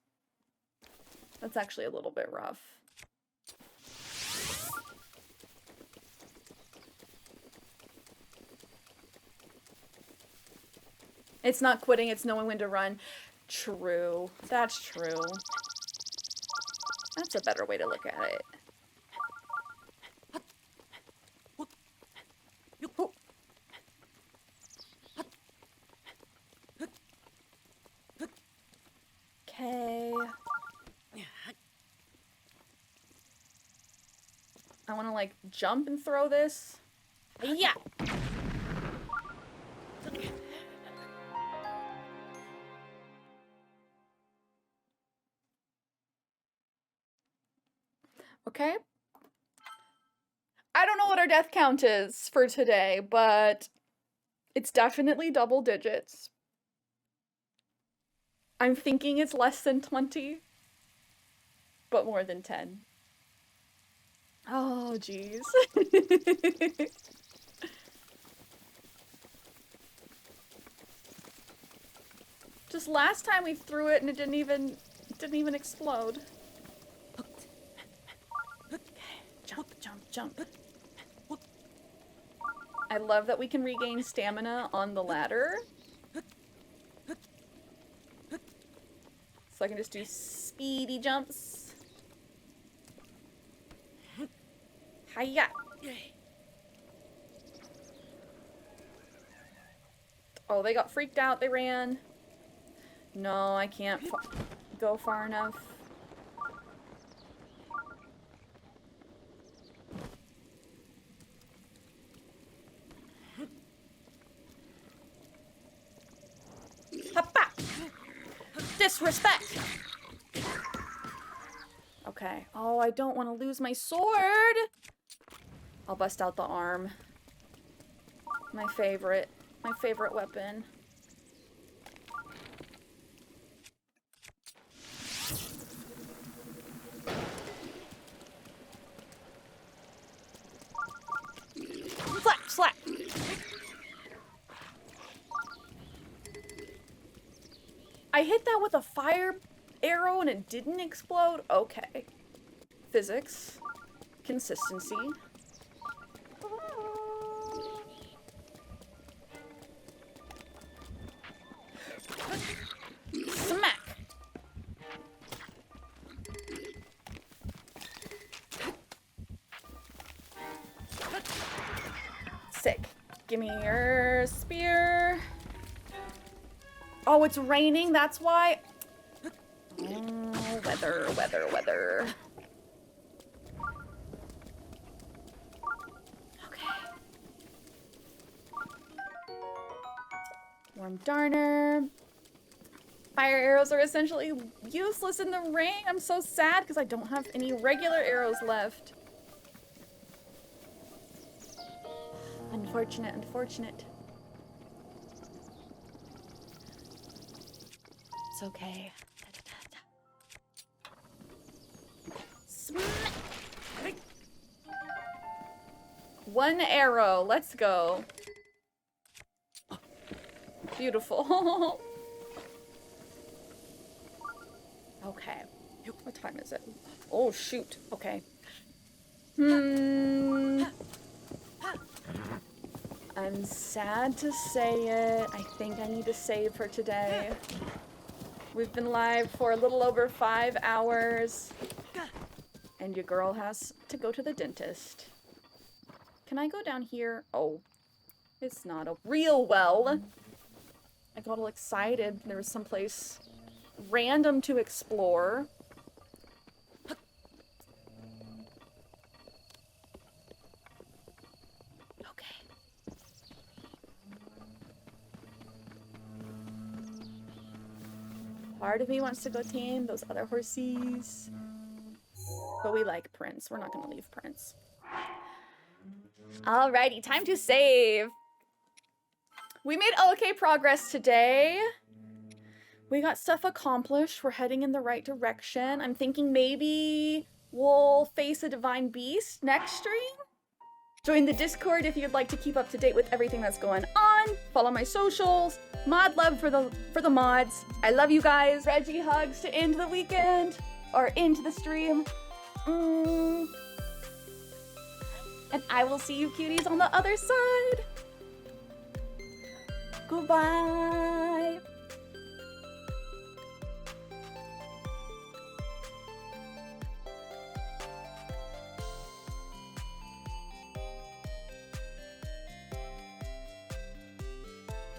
Speaker 1: That's actually a little bit rough. It's not quitting, it's knowing when to run. True. That's true. That's a better way to look at it. Okay. I want to like jump and throw this. Yeah. Okay. I don't know what our death count is for today, but it's definitely double digits. I'm thinking it's less than 20, but more than 10. Oh, jeez. Just last time we threw it and it didn't even explode. Jump, jump, jump. I love that we can regain stamina on the ladder. So I can just do speedy jumps. Hiya! Oh, they got freaked out. They ran. No, I can't go far enough. disrespect. Okay. Oh, I don't want to lose my sword. I'll bust out the arm. My favorite weapon. Slap, slap. I hit that with a fire arrow and it didn't explode? Okay. Physics. Consistency. Smack! Sick. Give me your spear. Oh, it's raining, that's why. Oh, weather. Okay. Warm Darner. Fire arrows are essentially useless in the rain. I'm so sad because I don't have any regular arrows left. Unfortunate, unfortunate. It's okay. Smack. One arrow. Let's go. Beautiful. Okay. What time is it? Oh, shoot. Okay. I'm sad to say it. I think I need to save for today. We've been live for a little over 5 hours. And your girl has to go to the dentist. Can I go down here? Oh, it's not a real well. I got all excited. There was someplace random to explore. Okay. Part of me wants to go tame those other horsies. But we like Prince. We're not gonna leave Prince. Alrighty, time to save. We made okay progress today. We got stuff accomplished. We're heading in the right direction. I'm thinking maybe we'll face a divine beast next stream. Join the Discord if you'd like to keep up to date with everything that's going on. Follow my socials. Mod love for the mods. I love you guys. Reggie hugs to end the weekend or into the stream. And I will see you cuties on the other side. Goodbye.